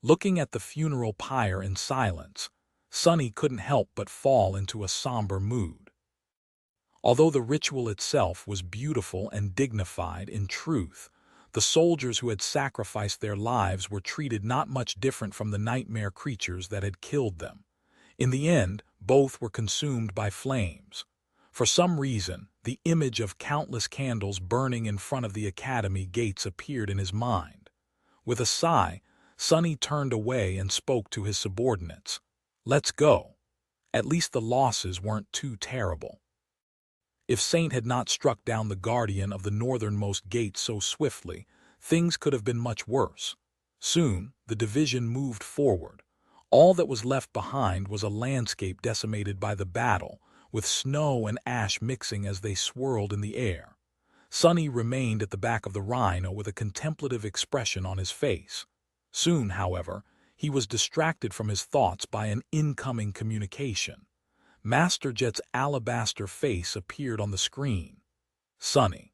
Looking at the funeral pyre in silence, Sonny couldn't help but fall into a somber mood. Although the ritual itself was beautiful and dignified, in truth, the soldiers who had sacrificed their lives were treated not much different from the nightmare creatures that had killed them. In the end, both were consumed by flames. For some reason, the image of countless candles burning in front of the academy gates appeared in his mind. With a sigh, Sonny turned away and spoke to his subordinates. "Let's go. At least the losses weren't too terrible." If Saint had not struck down the guardian of the northernmost gate so swiftly, things could have been much worse. Soon, the division moved forward. All that was left behind was a landscape decimated by the battle, with snow and ash mixing as they swirled in the air. Sonny remained at the back of the Rhino with a contemplative expression on his face. Soon, however, he was distracted from his thoughts by an incoming communication. Master Jet's alabaster face appeared on the screen. "Sonny,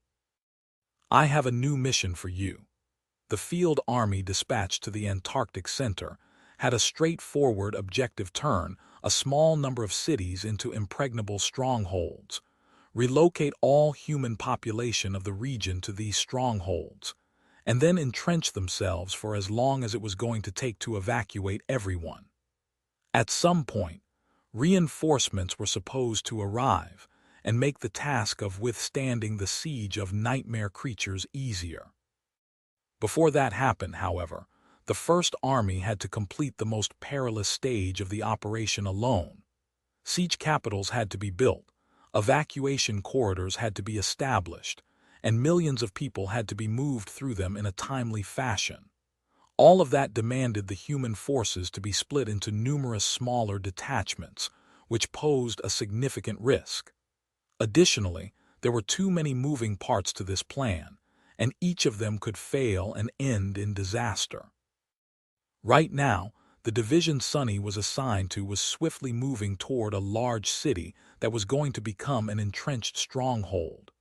I have a new mission for you." The field army dispatched to the Antarctic Center had a straightforward objective: turn a small number of cities into impregnable strongholds. Relocate all human population of the region to these strongholds, and then entrench themselves for as long as it was going to take to evacuate everyone. At some point, reinforcements were supposed to arrive and make the task of withstanding the siege of nightmare creatures easier. Before that happened, however, the First Army had to complete the most perilous stage of the operation alone. Siege capitals had to be built, evacuation corridors had to be established, and millions of people had to be moved through them in a timely fashion. All of that demanded the human forces to be split into numerous smaller detachments, which posed a significant risk. Additionally, there were too many moving parts to this plan, and each of them could fail and end in disaster. Right now, the division Sonny was assigned to was swiftly moving toward a large city that was going to become an entrenched stronghold.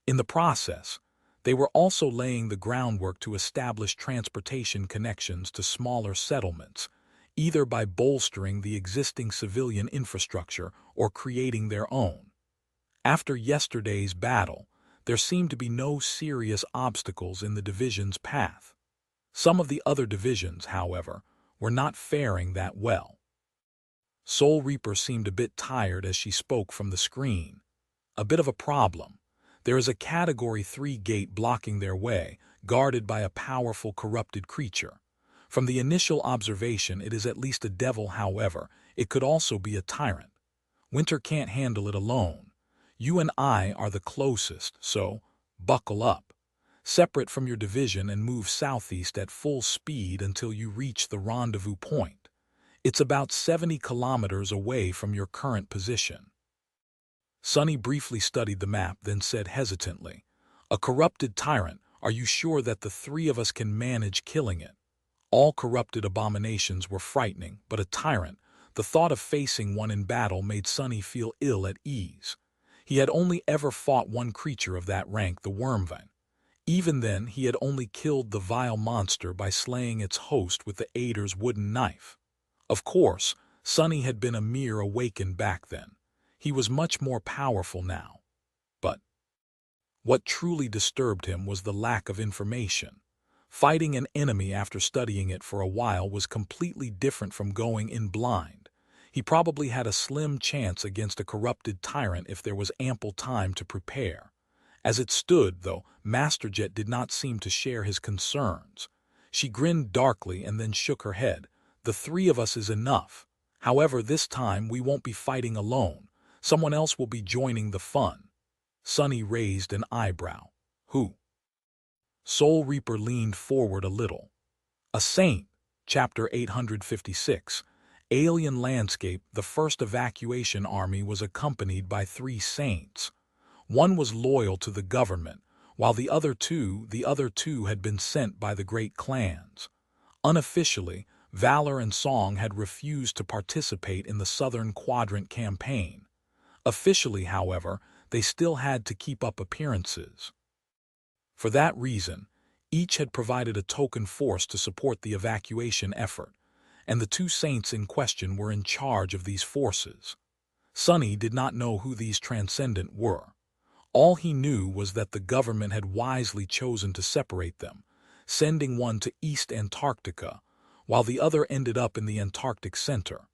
In the process, they were also laying the groundwork to establish transportation connections to smaller settlements, either by bolstering the existing civilian infrastructure or creating their own. After yesterday's battle, there seemed to be no serious obstacles in the division's path. Some of the other divisions, however, were not faring that well. Soul Reaper seemed a bit tired as she spoke from the screen. A bit of a problem. There is a Category 3 gate blocking their way, guarded by a powerful corrupted creature. From the initial observation, it is at least a devil, however, it could also be a tyrant. Winter can't handle it alone. You and I are the closest, so buckle up. Separate from your division and move southeast at full speed until you reach the rendezvous point. It's about 70 kilometers away from your current position. Sunny briefly studied the map, then said hesitantly, "A corrupted tyrant, are you sure that the three of us can manage killing it?" All corrupted abominations were frightening, but a tyrant, the thought of facing one in battle made Sunny feel ill at ease. He had only ever fought one creature of that rank, the Wormvine. Even then, he had only killed the vile monster by slaying its host with the Aider's wooden knife. Of course, Sunny had been a mere awakened back then. He was much more powerful now. But what truly disturbed him was the lack of information. Fighting an enemy after studying it for a while was completely different from going in blind. He probably had a slim chance against a corrupted tyrant if there was ample time to prepare. As it stood, though, Master Jet did not seem to share his concerns. She grinned darkly and then shook her head. "The three of us is enough. However, this time we won't be fighting alone. Someone else will be joining the fun." Sunny raised an eyebrow. "Who?" Soul Reaper leaned forward a little. "A saint." Chapter 856. Alien Landscape. The first evacuation army was accompanied by 3 saints. One was loyal to the government, while the other two had been sent by the great clans. Unofficially, Valor and Song had refused to participate in the Southern Quadrant campaign. Officially, however, they still had to keep up appearances. For that reason, each had provided a token force to support the evacuation effort, and the 2 saints in question were in charge of these forces. Sunny did not know who these transcendent were. All he knew was that the government had wisely chosen to separate them, sending one to East Antarctica, while the other ended up in the Antarctic Center.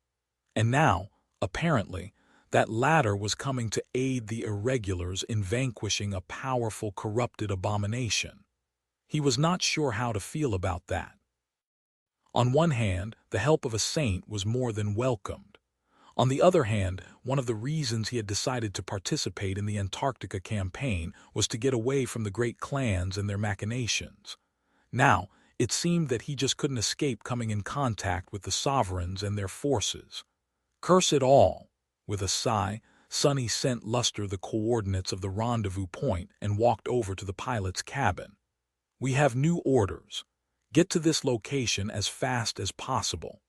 And now, apparently, that latter was coming to aid the irregulars in vanquishing a powerful corrupted abomination. He was not sure how to feel about that. On one hand, the help of a saint was more than welcomed. On the other hand, one of the reasons he had decided to participate in the Antarctica campaign was to get away from the great clans and their machinations. Now, it seemed that he just couldn't escape coming in contact with the sovereigns and their forces. Curse it all! With a sigh, Sunny sent Luster the coordinates of the rendezvous point and walked over to the pilot's cabin. "We have new orders. Get to this location as fast as possible."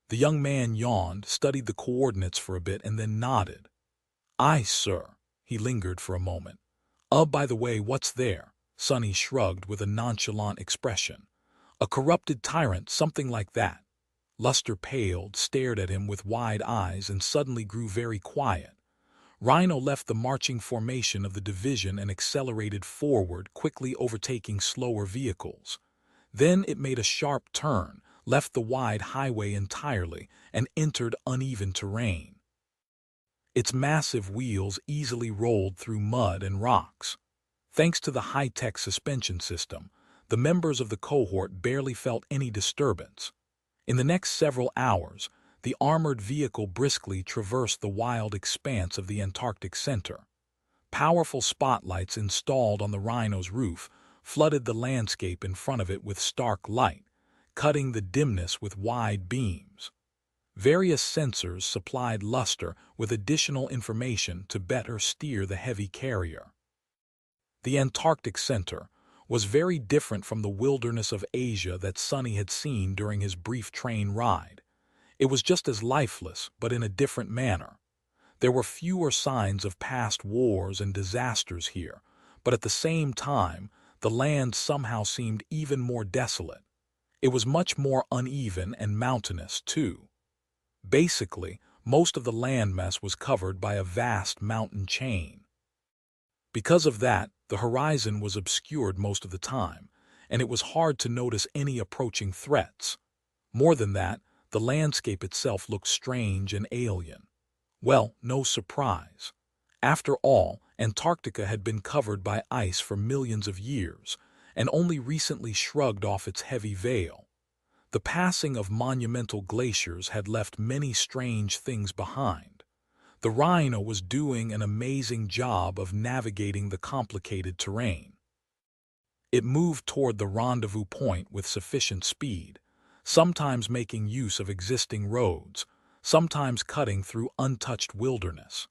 The young man yawned, studied the coordinates for a bit, and then nodded. "Aye, sir." He lingered for a moment. By the way, what's there?" Sunny shrugged with a nonchalant expression. "A corrupted tyrant, something like that." Luster paled, stared at him with wide eyes, and suddenly grew very quiet. Rhino left the marching formation of the division and accelerated forward, quickly overtaking slower vehicles. Then it made a sharp turn, left the wide highway entirely, and entered uneven terrain. Its massive wheels easily rolled through mud and rocks. Thanks to the high-tech suspension system, the members of the cohort barely felt any disturbance. In the next several hours, the armored vehicle briskly traversed the wild expanse of the Antarctic Center. Powerful spotlights installed on the Rhino's roof flooded the landscape in front of it with stark light, cutting the dimness with wide beams. Various sensors supplied Luster with additional information to better steer the heavy carrier. The Antarctic Center was very different from the wilderness of Asia that Sunny had seen during his brief train ride. It was just as lifeless, but in a different manner. There were fewer signs of past wars and disasters here, but at the same time, the land somehow seemed even more desolate. It was much more uneven and mountainous, too. Basically, most of the landmass was covered by a vast mountain chain. Because of that, the horizon was obscured most of the time, and it was hard to notice any approaching threats. More than that, the landscape itself looked strange and alien. Well, no surprise. After all, Antarctica had been covered by ice for millions of years, and only recently shrugged off its heavy veil. The passing of monumental glaciers had left many strange things behind. The rhino was doing an amazing job of navigating the complicated terrain. It moved toward the rendezvous point with sufficient speed, sometimes making use of existing roads, sometimes cutting through untouched wilderness.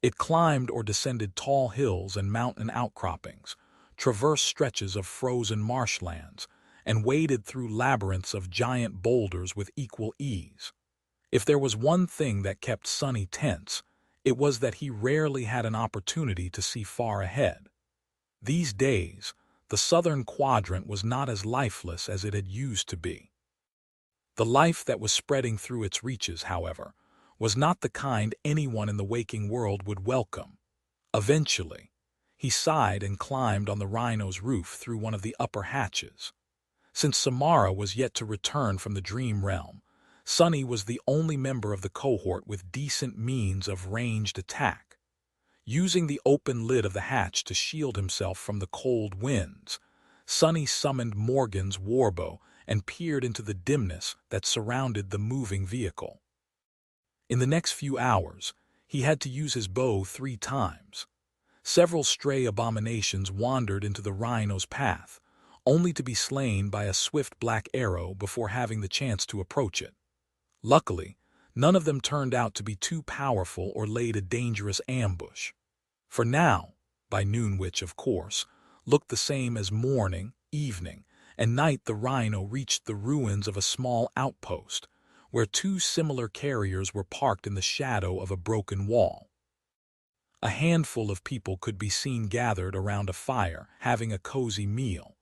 It climbed or descended tall hills and mountain outcroppings, traversed stretches of frozen marshlands, and waded through labyrinths of giant boulders with equal ease. If there was one thing that kept Sonny tense, it was that he rarely had an opportunity to see far ahead. These days, the southern quadrant was not as lifeless as it had used to be. The life that was spreading through its reaches, however, was not the kind anyone in the waking world would welcome. Eventually, he sighed and climbed on the rhino's roof through one of the upper hatches. Since Samara was yet to return from the dream realm, Sonny was the only member of the cohort with decent means of ranged attack. Using the open lid of the hatch to shield himself from the cold winds, Sonny summoned Morgan's warbow and peered into the dimness that surrounded the moving vehicle. In the next few hours, he had to use his bow 3 times. Several stray abominations wandered into the rhino's path, only to be slain by a swift black arrow before having the chance to approach it. Luckily, none of them turned out to be too powerful or laid a dangerous ambush. For now, by noon which, of course, looked the same as morning, evening, and night, the rhino reached the ruins of a small outpost, where 2 similar carriers were parked in the shadow of a broken wall. A handful of people could be seen gathered around a fire, having a cozy meal.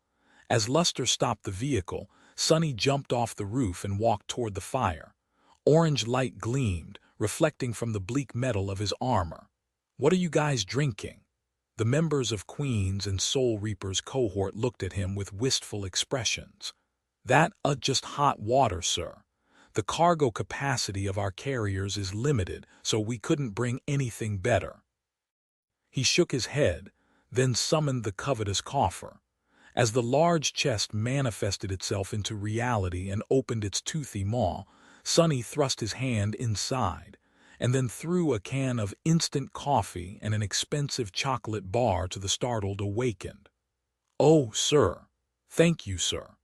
As Luster stopped the vehicle, Sonny jumped off the roof and walked toward the fire. Orange light gleamed, reflecting from the bleak metal of his armor. "What are you guys drinking?" The members of Queen's and Soul Reaper's cohort looked at him with wistful expressions. "That, just hot water, sir. The cargo capacity of our carriers is limited, so we couldn't bring anything better." He shook his head, then summoned the covetous coffer. As the large chest manifested itself into reality and opened its toothy maw, Sonny thrust his hand inside, and then threw a can of instant coffee and an expensive chocolate bar to the startled awakened. "Oh, sir. Thank you, sir."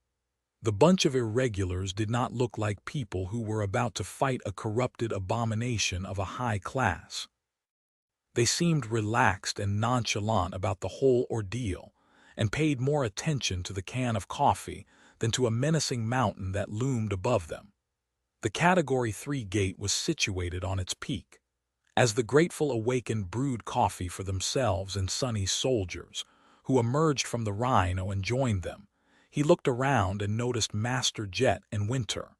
The bunch of irregulars did not look like people who were about to fight a corrupted abomination of a high class. They seemed relaxed and nonchalant about the whole ordeal, and paid more attention to the can of coffee than to a menacing mountain that loomed above them. The Category 3 gate was situated on its peak. As the grateful awakened brewed coffee for themselves and Sonny's soldiers, who emerged from the rhino and joined them, he looked around and noticed Master Jet and Winter.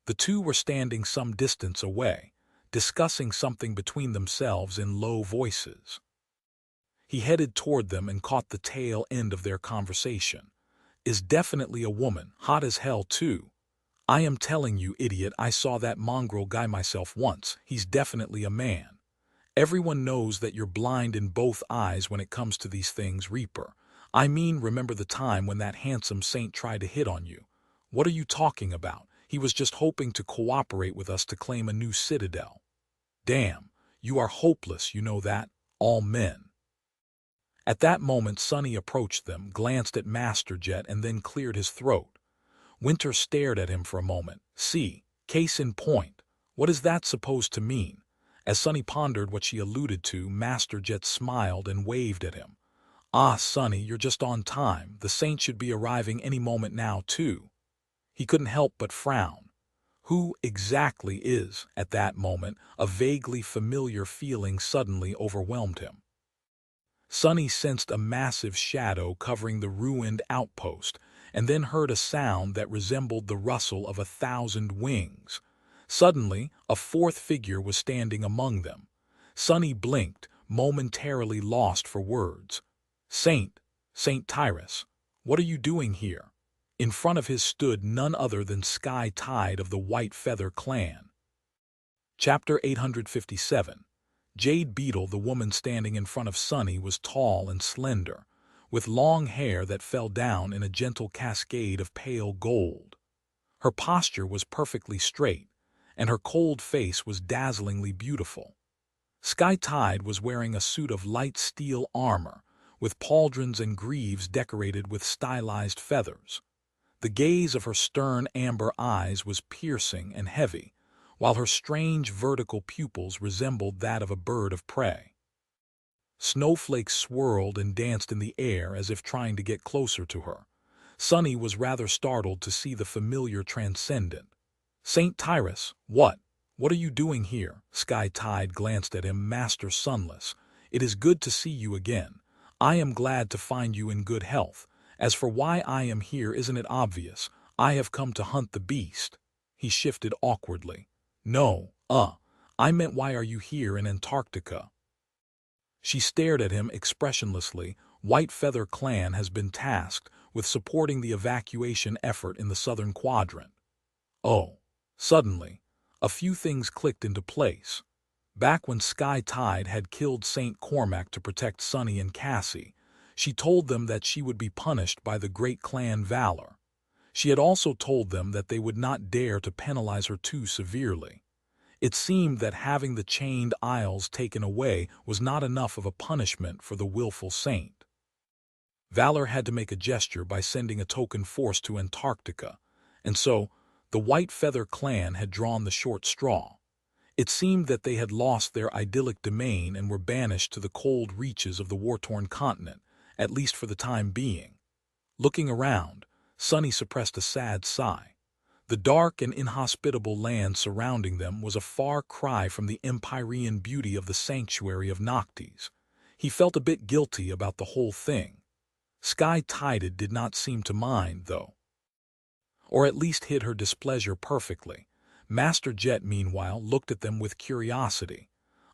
The 2 were standing some distance away, discussing something between themselves in low voices. He headed toward them and caught the tail end of their conversation. "Is definitely a woman, hot as hell too. I am telling you, idiot, I saw that mongrel guy myself once. He's definitely a man. Everyone knows that you're blind in both eyes when it comes to these things, Reaper. I mean, remember the time when that handsome saint tried to hit on you? What are you talking about? He was just hoping to cooperate with us to claim a new citadel. Damn, you are hopeless, you know that, all men." At that moment, Sonny approached them, glanced at Master Jet, and then cleared his throat. Winter stared at him for a moment. "See, case in point. What is that supposed to mean?" As Sonny pondered what she alluded to, Master Jet smiled and waved at him. "Ah, Sonny, you're just on time. The saint should be arriving any moment now, too." He couldn't help but frown. Who exactly is, at that moment, a vaguely familiar feeling suddenly overwhelmed him. Sunny sensed a massive shadow covering the ruined outpost, and then heard a sound that resembled the rustle of 1,000 wings. Suddenly, a fourth figure was standing among them. Sunny blinked, momentarily lost for words. Saint Tyrus, what are you doing here?" In front of his stood none other than Sky Tide of the White Feather Clan. Chapter 857. Jade. Beetle, the woman standing in front of Sunny, was tall and slender, with long hair that fell down in a gentle cascade of pale gold. Her posture was perfectly straight, and her cold face was dazzlingly beautiful. Sky Tide was wearing a suit of light steel armor, with pauldrons and greaves decorated with stylized feathers. The gaze of her stern amber eyes was piercing and heavy, while her strange vertical pupils resembled that of a bird of prey. Snowflakes swirled and danced in the air as if trying to get closer to her. Sunny was rather startled to see the familiar transcendent. "Saint Tyrus, what are you doing here?" Sky Tide glanced at him, Master Sunless. "It is good to see you again. I am glad to find you in good health. As for why I am here, isn't it obvious? I have come to hunt the beast." He shifted awkwardly. "No, I meant why are you here in Antarctica?" She stared at him expressionlessly. "White Feather Clan has been tasked with supporting the evacuation effort in the southern quadrant." Oh. Suddenly, a few things clicked into place. Back when Sky Tide had killed Saint Cormac to protect Sunny and Cassie, she told them that she would be punished by the great clan Valor. She had also told them that they would not dare to penalize her too severely. It seemed that having the chained isles taken away was not enough of a punishment for the willful saint. Valor had to make a gesture by sending a token force to Antarctica, and so the White Feather Clan had drawn the short straw. It seemed that they had lost their idyllic domain and were banished to the cold reaches of the war-torn continent, at least for the time being. Looking around, Sunny suppressed a sad sigh. The dark and inhospitable land surrounding them was a far cry from the Empyrean beauty of the sanctuary of Noctis. He felt a bit guilty about the whole thing. Sky Tide did not seem to mind, though, or at least hid her displeasure perfectly. Master Jet, meanwhile, looked at them with curiosity.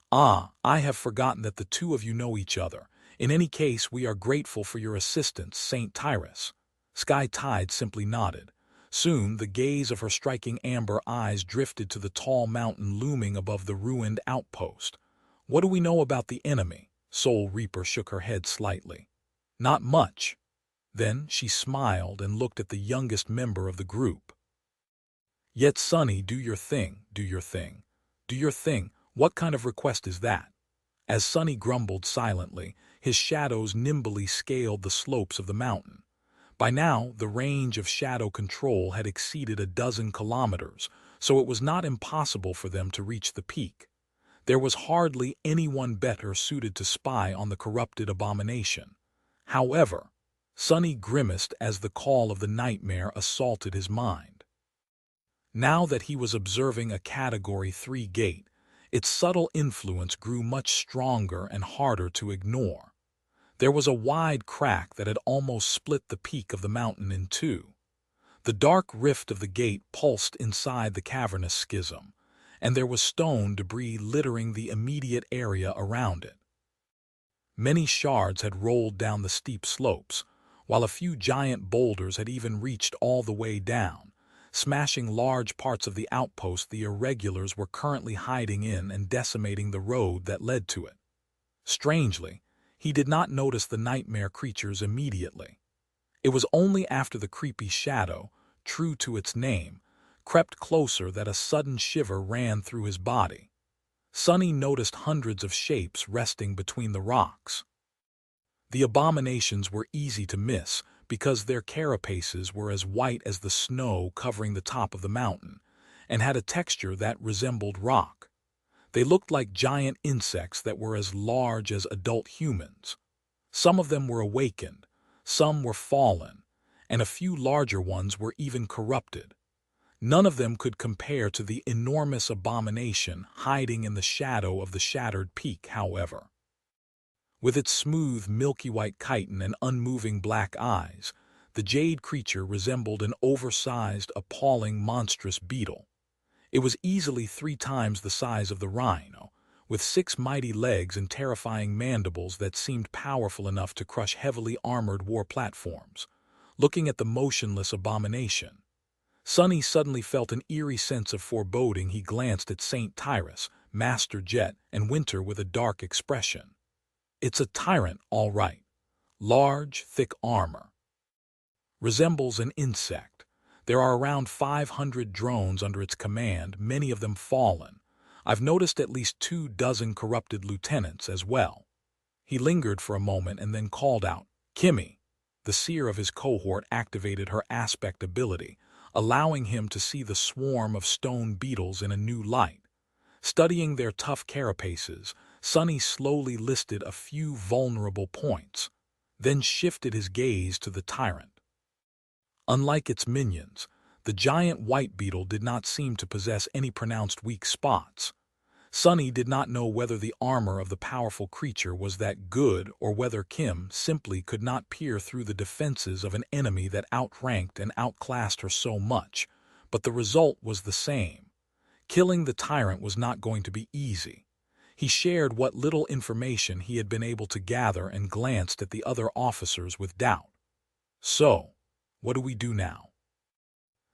"Ah, I have forgotten that the two of you know each other. In any case, we are grateful for your assistance, Saint Tyrus." Sky Tide simply nodded. Soon, the gaze of her striking amber eyes drifted to the tall mountain looming above the ruined outpost. "What do we know about the enemy?" Soul Reaper shook her head slightly. "Not much." Then she smiled and looked at the youngest member of the group. "Yet, Sunny, do your thing, do your thing, do your thing. What kind of request is that?" As Sunny grumbled silently, his shadows nimbly scaled the slopes of the mountain. By now, the range of shadow control had exceeded 12 kilometers, so it was not impossible for them to reach the peak. There was hardly anyone better suited to spy on the corrupted abomination. However, Sunny grimaced as the call of the nightmare assaulted his mind. Now that he was observing a Category 3 gate, its subtle influence grew much stronger and harder to ignore. There was a wide crack that had almost split the peak of the mountain in two. The dark rift of the gate pulsed inside the cavernous schism, and there was stone debris littering the immediate area around it. Many shards had rolled down the steep slopes, while a few giant boulders had even reached all the way down, smashing large parts of the outpost the irregulars were currently hiding in and decimating the road that led to it. Strangely, he did not notice the nightmare creatures immediately. It was only after the creepy shadow, true to its name, crept closer that a sudden shiver ran through his body. Sunny noticed hundreds of shapes resting between the rocks. The abominations were easy to miss because their carapaces were as white as the snow covering the top of the mountain, and had a texture that resembled rock. They looked like giant insects that were as large as adult humans. Some of them were awakened, some were fallen, and a few larger ones were even corrupted. None of them could compare to the enormous abomination hiding in the shadow of the shattered peak, however. With its smooth, milky white chitin and unmoving black eyes, the jade creature resembled an oversized, appalling, monstrous beetle. It was easily 3 times the size of the rhino, with 6 mighty legs and terrifying mandibles that seemed powerful enough to crush heavily armored war platforms. Looking at the motionless abomination, Sonny suddenly felt an eerie sense of foreboding. He glanced at St. Tyrus, Master Jet, and Winter with a dark expression. It's a tyrant, all right. Large, thick armor. Resembles an insect. There are around 500 drones under its command, many of them fallen. I've noticed at least 24 corrupted lieutenants as well. He lingered for a moment and then called out, Kimmy. The seer of his cohort activated her aspect ability, allowing him to see the swarm of stone beetles in a new light. Studying their tough carapaces, Sonny slowly listed a few vulnerable points, then shifted his gaze to the tyrant. Unlike its minions, the giant white beetle did not seem to possess any pronounced weak spots. Sonny did not know whether the armor of the powerful creature was that good or whether Kim simply could not peer through the defenses of an enemy that outranked and outclassed her so much, but the result was the same. Killing the tyrant was not going to be easy. He shared what little information he had been able to gather and glanced at the other officers with doubt. So, what do we do now?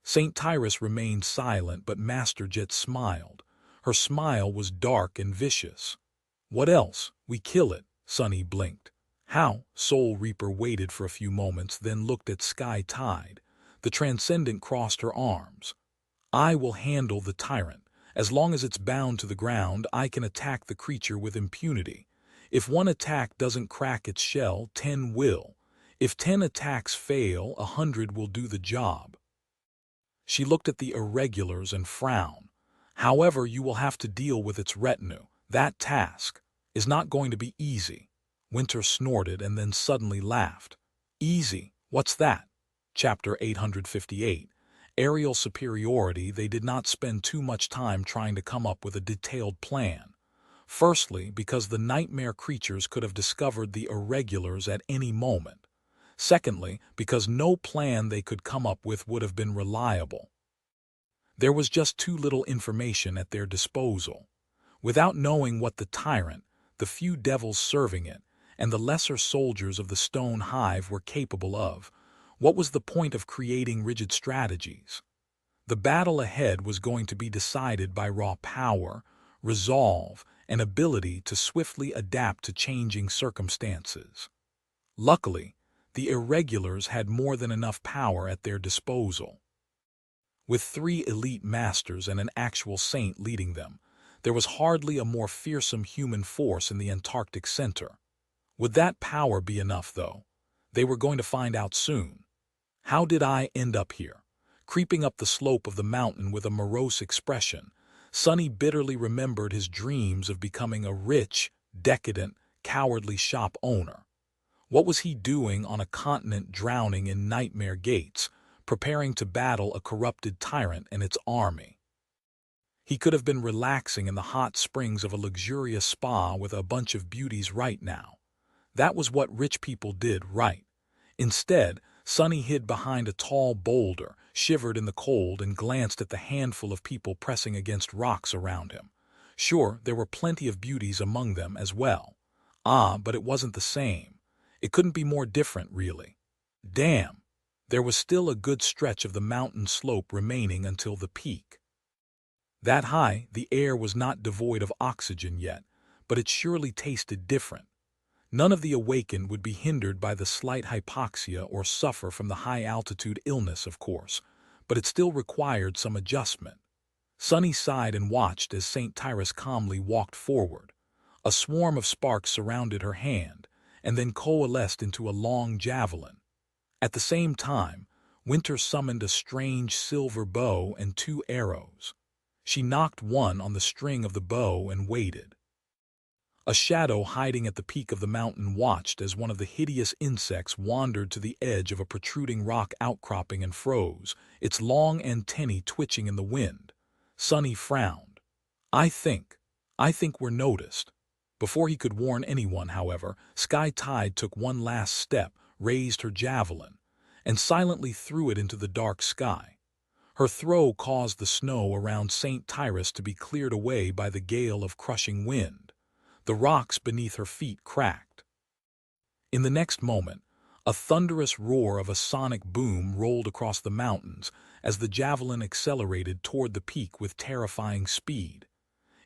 St. Tyrus remained silent, but Master Jet smiled. Her smile was dark and vicious. What else? We kill it, Sonny blinked. How? Soul Reaper waited for a few moments, then looked at Sky Tide. The Transcendent crossed her arms. I will handle the tyrant. As long as it's bound to the ground, I can attack the creature with impunity. If one attack doesn't crack its shell, 10 will. If 10 attacks fail, 100 will do the job. She looked at the irregulars and frowned. However, you will have to deal with its retinue. That task is not going to be easy. Winter snorted and then suddenly laughed. Easy? What's that? Chapter 858. Aerial Superiority. They did not spend too much time trying to come up with a detailed plan. Firstly, because the nightmare creatures could have discovered the irregulars at any moment. Secondly, because no plan they could come up with would have been reliable. There was just too little information at their disposal. Without knowing what the tyrant, the few devils serving it, and the lesser soldiers of the stone hive were capable of, what was the point of creating rigid strategies? The battle ahead was going to be decided by raw power, resolve, and ability to swiftly adapt to changing circumstances. Luckily, the irregulars had more than enough power at their disposal. With 3 elite masters and an actual saint leading them, there was hardly a more fearsome human force in the Antarctic center. Would that power be enough, though? They were going to find out soon. How did I end up here? Creeping up the slope of the mountain with a morose expression, Sonny bitterly remembered his dreams of becoming a rich, decadent, cowardly shop owner. What was he doing on a continent drowning in nightmare gates, preparing to battle a corrupted tyrant and its army? He could have been relaxing in the hot springs of a luxurious spa with a bunch of beauties right now. That was what rich people did, right? Instead, Sonny hid behind a tall boulder, shivered in the cold, and glanced at the handful of people pressing against rocks around him. Sure, there were plenty of beauties among them as well. But it wasn't the same. It couldn't be more different, really. Damn! There was still a good stretch of the mountain slope remaining until the peak. That high, the air was not devoid of oxygen yet, but it surely tasted different. None of the awakened would be hindered by the slight hypoxia or suffer from the high-altitude illness, of course, but it still required some adjustment. Sonny sighed and watched as St. Tyrus calmly walked forward. A swarm of sparks surrounded her hand, and then coalesced into a long javelin. At the same time, Winter summoned a strange silver bow and 2 arrows. She knocked one on the string of the bow and waited. A shadow hiding at the peak of the mountain watched as one of the hideous insects wandered to the edge of a protruding rock outcropping and froze, its long antennae twitching in the wind. Sonny frowned. I think we're noticed. Before he could warn anyone, however, Sky Tide took one last step, raised her javelin, and silently threw it into the dark sky. Her throw caused the snow around St. Tyrus to be cleared away by the gale of crushing wind. The rocks beneath her feet cracked. In the next moment, a thunderous roar of a sonic boom rolled across the mountains as the javelin accelerated toward the peak with terrifying speed.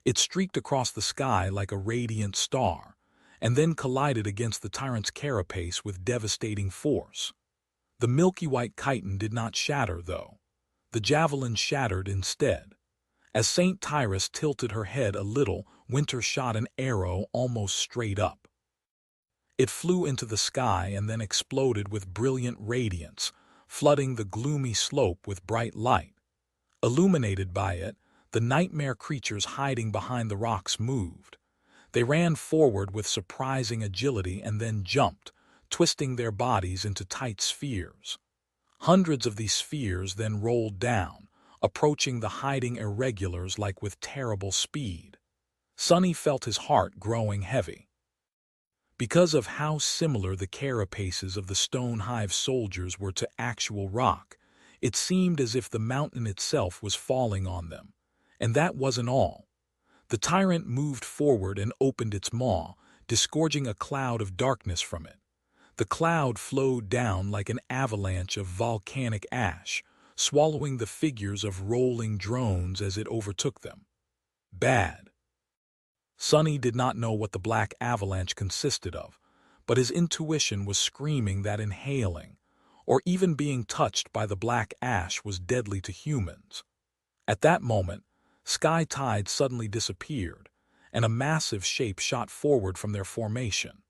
It streaked across the sky like a radiant star, and then collided against the tyrant's carapace with devastating force. The milky white chitin did not shatter, though. The javelin shattered instead. As St. Tyrus tilted her head a little, Winter shot an arrow almost straight up. It flew into the sky and then exploded with brilliant radiance, flooding the gloomy slope with bright light. Illuminated by it, the nightmare creatures hiding behind the rocks moved. They ran forward with surprising agility and then jumped, twisting their bodies into tight spheres. Hundreds of these spheres then rolled down, approaching the hiding irregulars like with terrible speed. Sonny felt his heart growing heavy. Because of how similar the carapaces of the stone Hive soldiers were to actual rock, it seemed as if the mountain itself was falling on them. And that wasn't all. The tyrant moved forward and opened its maw, disgorging a cloud of darkness from it. The cloud flowed down like an avalanche of volcanic ash, swallowing the figures of rolling drones as it overtook them. Bad. Sonny did not know what the black avalanche consisted of, but his intuition was screaming that inhaling, or even being touched by the black ash, was deadly to humans. At that moment, Sky Tide suddenly disappeared, and a massive shape shot forward from their formation.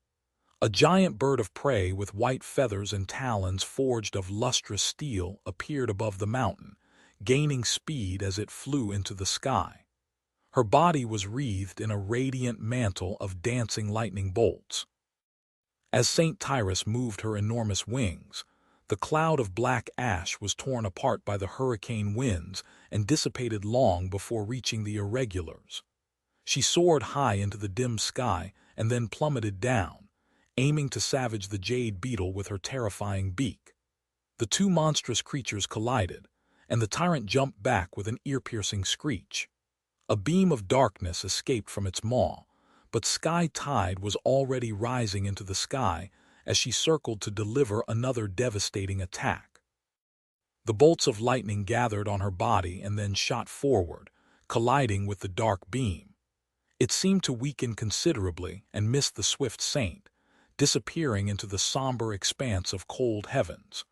A giant bird of prey with white feathers and talons forged of lustrous steel appeared above the mountain, gaining speed as it flew into the sky. Her body was wreathed in a radiant mantle of dancing lightning bolts. As St. Tyrus moved her enormous wings, the cloud of black ash was torn apart by the hurricane winds and dissipated long before reaching the irregulars. She soared high into the dim sky and then plummeted down, aiming to savage the Jade Beetle with her terrifying beak. The two monstrous creatures collided, and the tyrant jumped back with an ear-piercing screech. A beam of darkness escaped from its maw, but Sky Tide was already rising into the sky as she circled to deliver another devastating attack. The bolts of lightning gathered on her body and then shot forward, colliding with the dark beam. It seemed to weaken considerably and missed the swift saint, disappearing into the somber expanse of cold heavens.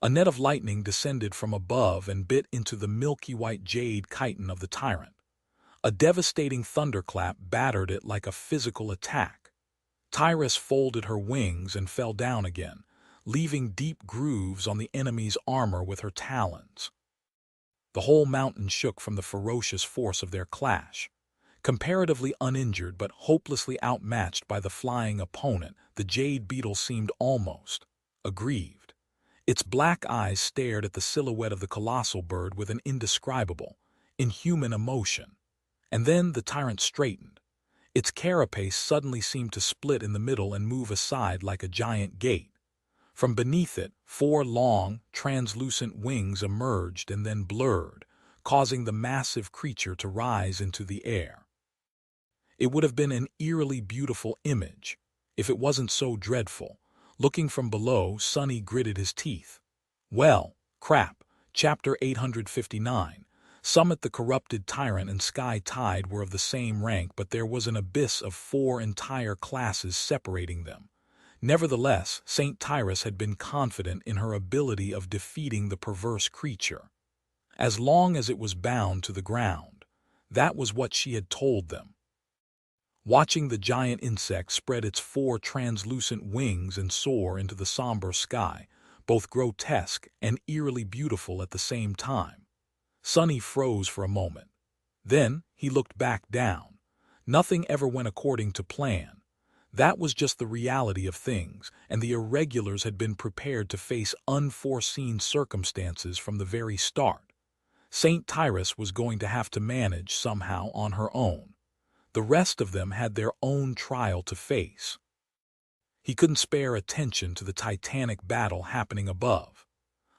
A net of lightning descended from above and bit into the milky white jade chitin of the tyrant. A devastating thunderclap battered it like a physical attack. Tyrus folded her wings and fell down again, leaving deep grooves on the enemy's armor with her talons. The whole mountain shook from the ferocious force of their clash. Comparatively uninjured but hopelessly outmatched by the flying opponent, the Jade Beetle seemed almost aggrieved. Its black eyes stared at the silhouette of the colossal bird with an indescribable, inhuman emotion. And then the tyrant straightened. Its carapace suddenly seemed to split in the middle and move aside like a giant gate. From beneath it, 4 long, translucent wings emerged and then blurred, causing the massive creature to rise into the air. It would have been an eerily beautiful image, if it wasn't so dreadful. Looking from below, Sonny gritted his teeth. Well, crap. Chapter 859. Summit the corrupted tyrant and Sky Tide were of the same rank, but there was an abyss of 4 entire classes separating them. Nevertheless, St. Tyrus had been confident in her ability of defeating the perverse creature. As long as it was bound to the ground, that was what she had told them. Watching the giant insect spread its 4 translucent wings and soar into the somber sky, both grotesque and eerily beautiful at the same time, Sonny froze for a moment. Then he looked back down. Nothing ever went according to plan. That was just the reality of things, and the irregulars had been prepared to face unforeseen circumstances from the very start. St. Tyrus was going to have to manage somehow on her own. The rest of them had their own trial to face. He couldn't spare attention to the titanic battle happening above.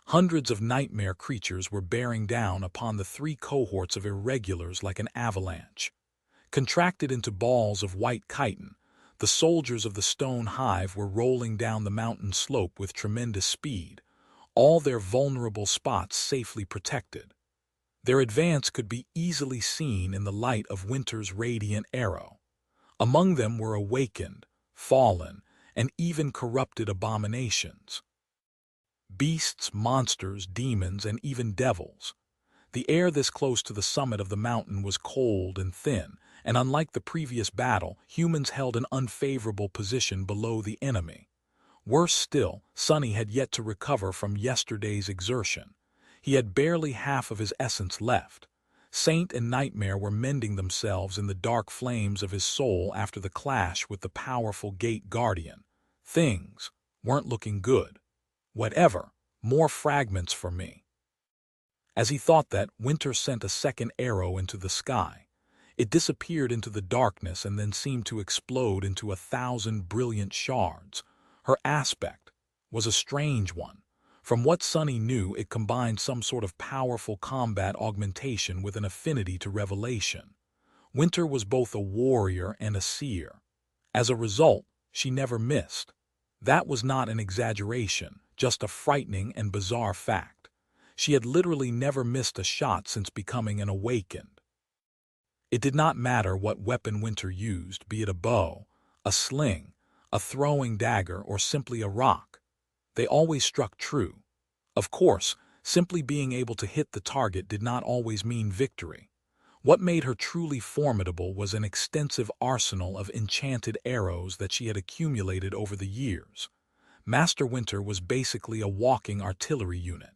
Hundreds of nightmare creatures were bearing down upon the three cohorts of irregulars like an avalanche. Contracted into balls of white chitin, the soldiers of the stone hive were rolling down the mountain slope with tremendous speed, all their vulnerable spots safely protected. Their advance could be easily seen in the light of winter's radiant arrow. Among them were awakened, fallen, and even corrupted abominations. Beasts, monsters, demons, and even devils. The air this close to the summit of the mountain was cold and thin, and unlike the previous battle, humans held an unfavorable position below the enemy. Worse still, Sunny had yet to recover from yesterday's exertion. He had barely half of his essence left. Saint and Nightmare were mending themselves in the dark flames of his soul after the clash with the powerful Gate Guardian. Things weren't looking good. Whatever, more fragments for me. As he thought that, Winter sent a second arrow into the sky. It disappeared into the darkness and then seemed to explode into 1,000 brilliant shards. Her aspect was a strange one. From what Sunny knew, it combined some sort of powerful combat augmentation with an affinity to revelation. Winter was both a warrior and a seer. As a result, she never missed. That was not an exaggeration, just a frightening and bizarre fact. She had literally never missed a shot since becoming an awakened. It did not matter what weapon Winter used, be it a bow, a sling, a throwing dagger, or simply a rock. They always struck true. Of course, simply being able to hit the target did not always mean victory. What made her truly formidable was an extensive arsenal of enchanted arrows that she had accumulated over the years. Master Winter was basically a walking artillery unit.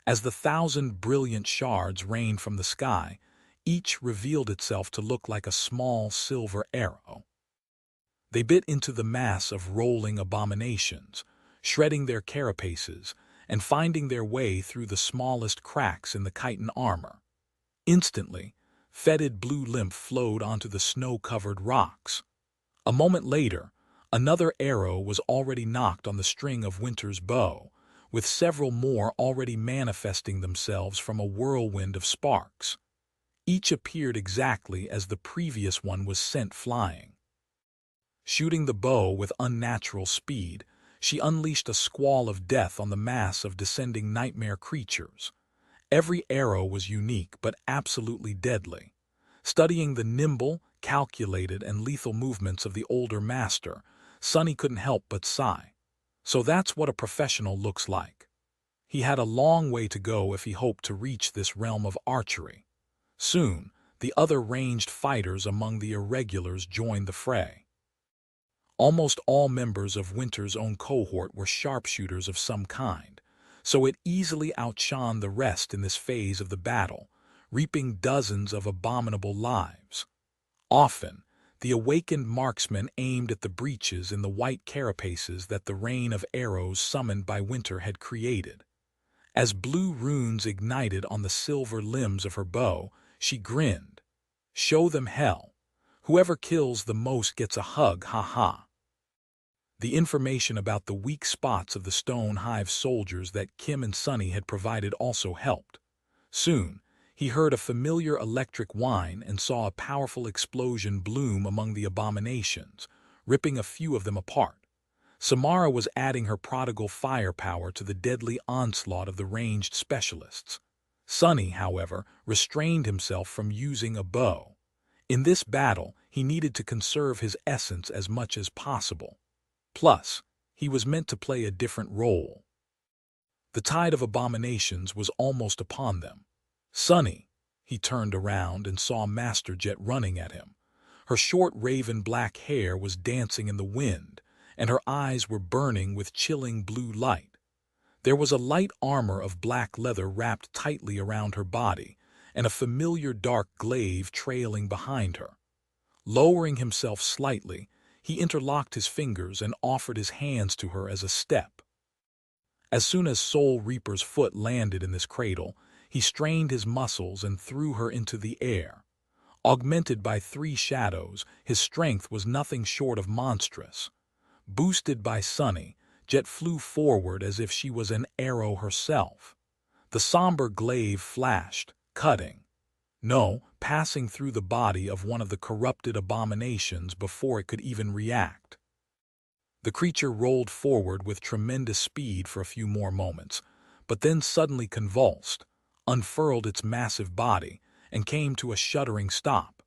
As the 1,000 brilliant shards rained from the sky, each revealed itself to look like a small silver arrow. They bit into the mass of rolling abominations, shredding their carapaces, and finding their way through the smallest cracks in the chitin armor. Instantly, fetid blue lymph flowed onto the snow-covered rocks. A moment later, another arrow was already knocked on the string of Winter's bow, with several more already manifesting themselves from a whirlwind of sparks. Each appeared exactly as the previous one was sent flying. Shooting the bow with unnatural speed, she unleashed a squall of death on the mass of descending nightmare creatures. Every arrow was unique but absolutely deadly. Studying the nimble, calculated, and lethal movements of the older master, Sunny couldn't help but sigh. So that's what a professional looks like. He had a long way to go if he hoped to reach this realm of archery. Soon, the other ranged fighters among the irregulars joined the fray. Almost all members of Winter's own cohort were sharpshooters of some kind, so it easily outshone the rest in this phase of the battle, reaping dozens of abominable lives. Often, the awakened marksmen aimed at the breaches in the white carapaces that the rain of arrows summoned by Winter had created. As blue runes ignited on the silver limbs of her bow, she grinned. "Show them hell. Whoever kills the most gets a hug, ha-ha." The information about the weak spots of the Stone Hive soldiers that Kim and Sunny had provided also helped. Soon, he heard a familiar electric whine and saw a powerful explosion bloom among the abominations, ripping a few of them apart. Samara was adding her prodigal firepower to the deadly onslaught of the ranged specialists. Sunny, however, restrained himself from using a bow. In this battle, he needed to conserve his essence as much as possible. Plus, he was meant to play a different role. The tide of abominations was almost upon them. "Sunny," he turned around and saw Master Jet running at him. Her short raven black hair was dancing in the wind, and her eyes were burning with chilling blue light. There was a light armor of black leather wrapped tightly around her body, and a familiar dark glaive trailing behind her. Lowering himself slightly, he interlocked his fingers and offered his hands to her as a step. As soon as Soul Reaper's foot landed in this cradle, he strained his muscles and threw her into the air. Augmented by 3 shadows, his strength was nothing short of monstrous. Boosted by Sunny, Jet flew forward as if she was an arrow herself. The somber glaive flashed, cutting. No, passing through the body of one of the corrupted abominations before it could even react. The creature rolled forward with tremendous speed for a few more moments, but then suddenly convulsed, unfurled its massive body, and came to a shuddering stop.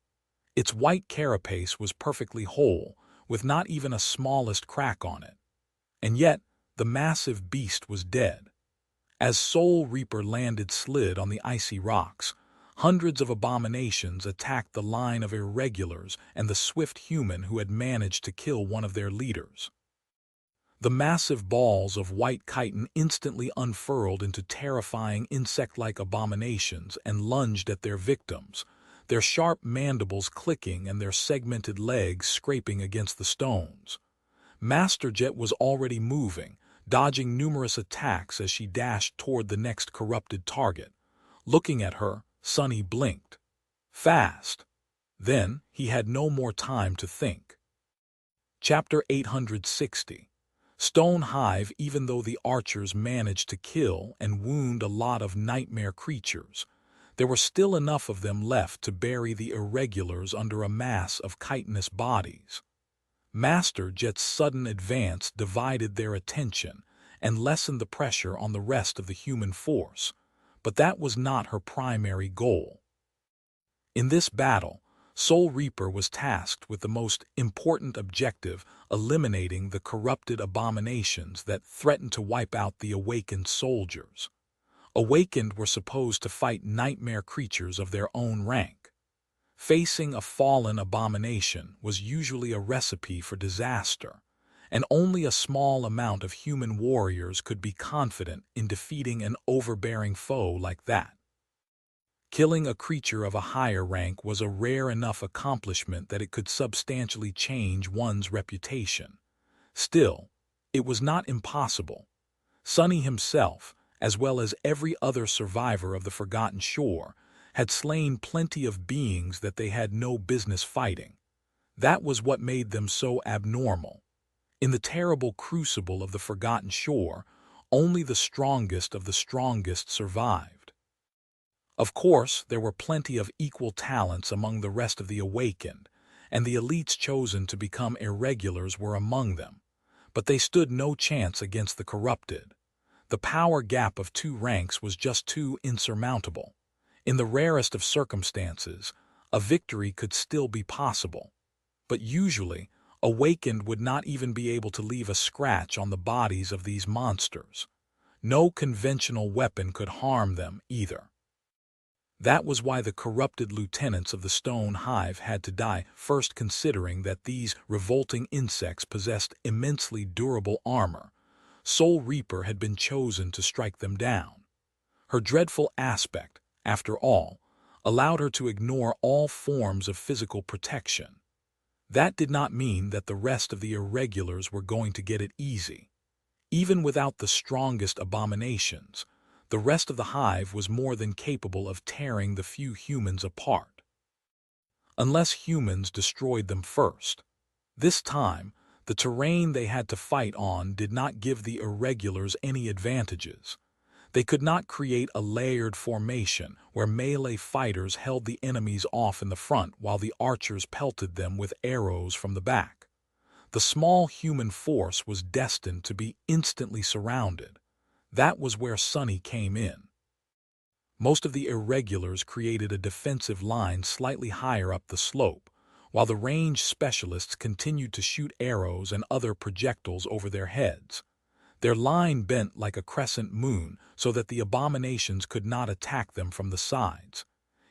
Its white carapace was perfectly whole, with not even a smallest crack on it. And yet, the massive beast was dead. As Soul Reaper landed slid on the icy rocks, hundreds of abominations attacked the line of irregulars and the swift human who had managed to kill one of their leaders. The massive balls of white chitin instantly unfurled into terrifying insect-like abominations and lunged at their victims, their sharp mandibles clicking and their segmented legs scraping against the stones. Master Jet was already moving, dodging numerous attacks as she dashed toward the next corrupted target. Looking at her, Sunny blinked. Fast. Then, he had no more time to think. Chapter 860. Stone Hive. Even though the archers managed to kill and wound a lot of nightmare creatures, there were still enough of them left to bury the irregulars under a mass of chitinous bodies. Master Jet's sudden advance divided their attention and lessened the pressure on the rest of the human force, but that was not her primary goal. In this battle, Soul Reaper was tasked with the most important objective, eliminating the corrupted abominations that threatened to wipe out the awakened soldiers. Awakened were supposed to fight nightmare creatures of their own rank. Facing a fallen abomination was usually a recipe for disaster, and only a small amount of human warriors could be confident in defeating an overbearing foe like that. Killing a creature of a higher rank was a rare enough accomplishment that it could substantially change one's reputation. Still, it was not impossible. Sunny himself, as well as every other survivor of the Forgotten Shore, had slain plenty of beings that they had no business fighting. That was what made them so abnormal. In the terrible crucible of the Forgotten Shore, only the strongest of the strongest survived. Of course, there were plenty of equal talents among the rest of the awakened, and the elites chosen to become irregulars were among them, but they stood no chance against the corrupted. The power gap of 2 ranks was just too insurmountable. In the rarest of circumstances, a victory could still be possible, but usually, awakened would not even be able to leave a scratch on the bodies of these monsters. No conventional weapon could harm them either. That was why the corrupted lieutenants of the Stone Hive had to die first, considering that these revolting insects possessed immensely durable armor. Soul Reaper had been chosen to strike them down. Her dreadful aspect, after all, allowed her to ignore all forms of physical protection. That did not mean that the rest of the irregulars were going to get it easy. Even without the strongest abominations, the rest of the Hive was more than capable of tearing the few humans apart. Unless humans destroyed them first. This time, the terrain they had to fight on did not give the irregulars any advantages. They could not create a layered formation where melee fighters held the enemies off in the front while the archers pelted them with arrows from the back. The small human force was destined to be instantly surrounded. That was where Sunny came in. Most of the irregulars created a defensive line slightly higher up the slope, while the range specialists continued to shoot arrows and other projectiles over their heads. Their line bent like a crescent moon so that the abominations could not attack them from the sides.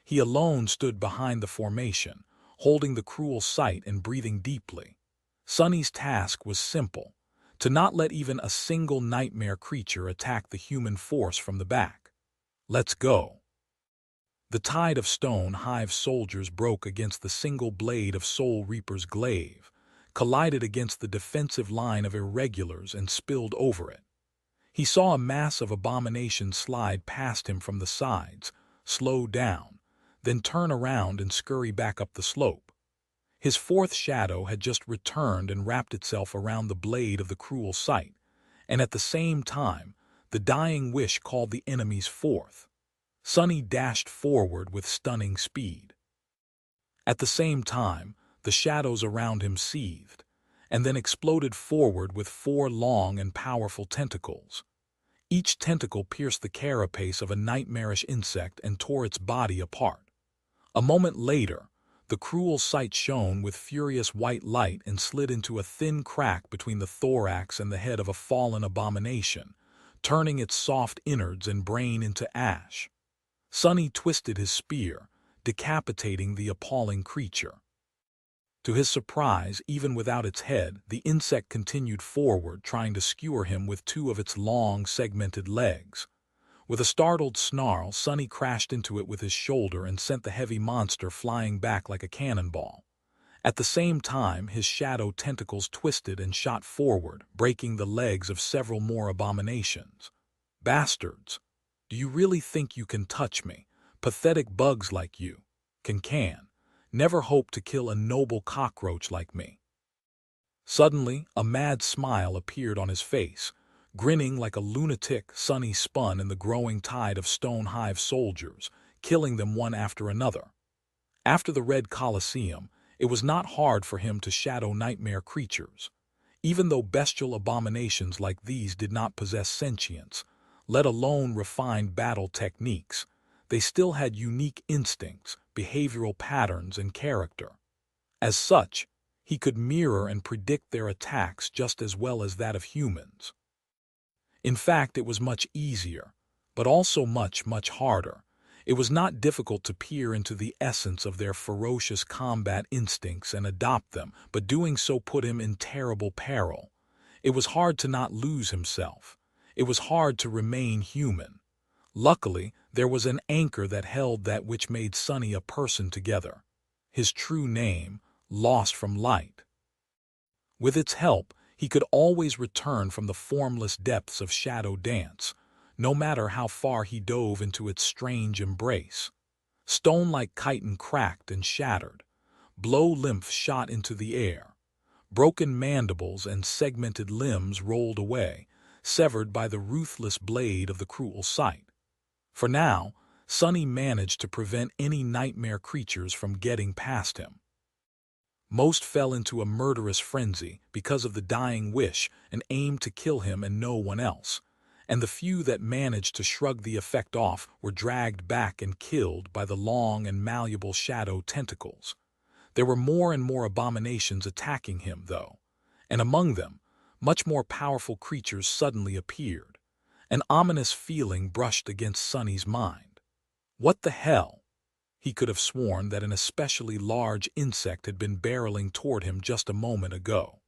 He alone stood behind the formation, holding the cruel sight and breathing deeply. Sunny's task was simple: to not let even a single nightmare creature attack the human force from the back. Let's go. The tide of Stone Hive soldiers broke against the single blade of Soul Reaper's glaive, collided against the defensive line of irregulars and spilled over it. He saw a mass of abominations slide past him from the sides, slow down, then turn around and scurry back up the slope. His fourth shadow had just returned and wrapped itself around the blade of the cruel sight, and at the same time, the dying wish called the enemy's fourth. Sunny dashed forward with stunning speed. At the same time, the shadows around him seethed, and then exploded forward with four long and powerful tentacles. Each tentacle pierced the carapace of a nightmarish insect and tore its body apart. A moment later, the cruel sight shone with furious white light and slid into a thin crack between the thorax and the head of a fallen abomination, turning its soft innards and brain into ash. Sunny twisted his spear, decapitating the appalling creature. To his surprise, even without its head, the insect continued forward, trying to skewer him with two of its long, segmented legs. With a startled snarl, Sunny crashed into it with his shoulder and sent the heavy monster flying back like a cannonball. At the same time, his shadow tentacles twisted and shot forward, breaking the legs of several more abominations. Bastards! Do you really think you can touch me? Pathetic bugs like you can never hope to kill a noble cockroach like me. Suddenly, a mad smile appeared on his face. Grinning like a lunatic, Sunny spun in the growing tide of stone Hive soldiers, killing them one after another. After the Red Colosseum, it was not hard for him to shadow nightmare creatures. Even though bestial abominations like these did not possess sentience, let alone refined battle techniques, they still had unique instincts, behavioral patterns, and character. As such, he could mirror and predict their attacks just as well as that of humans. In fact, it was much easier, but also much harder. It was not difficult to peer into the essence of their ferocious combat instincts and adopt them, but doing so put him in terrible peril. It was hard to not lose himself. It was hard to remain human. Luckily, there was an anchor that held that which made Sunny a person together. His true name, lost from light. With its help, he could always return from the formless depths of shadow dance, no matter how far he dove into its strange embrace. Stone like chitin cracked and shattered. Blow lymph shot into the air. Broken mandibles and segmented limbs rolled away, severed by the ruthless blade of the cruel sight. For now, Sunny managed to prevent any nightmare creatures from getting past him. Most fell into a murderous frenzy because of the dying wish and aimed to kill him and no one else, and the few that managed to shrug the effect off were dragged back and killed by the long and malleable shadow tentacles. There were more and more abominations attacking him, though, and among them, much more powerful creatures suddenly appeared. An ominous feeling brushed against Sunny's mind. What the hell? He could have sworn that an especially large insect had been barreling toward him just a moment ago.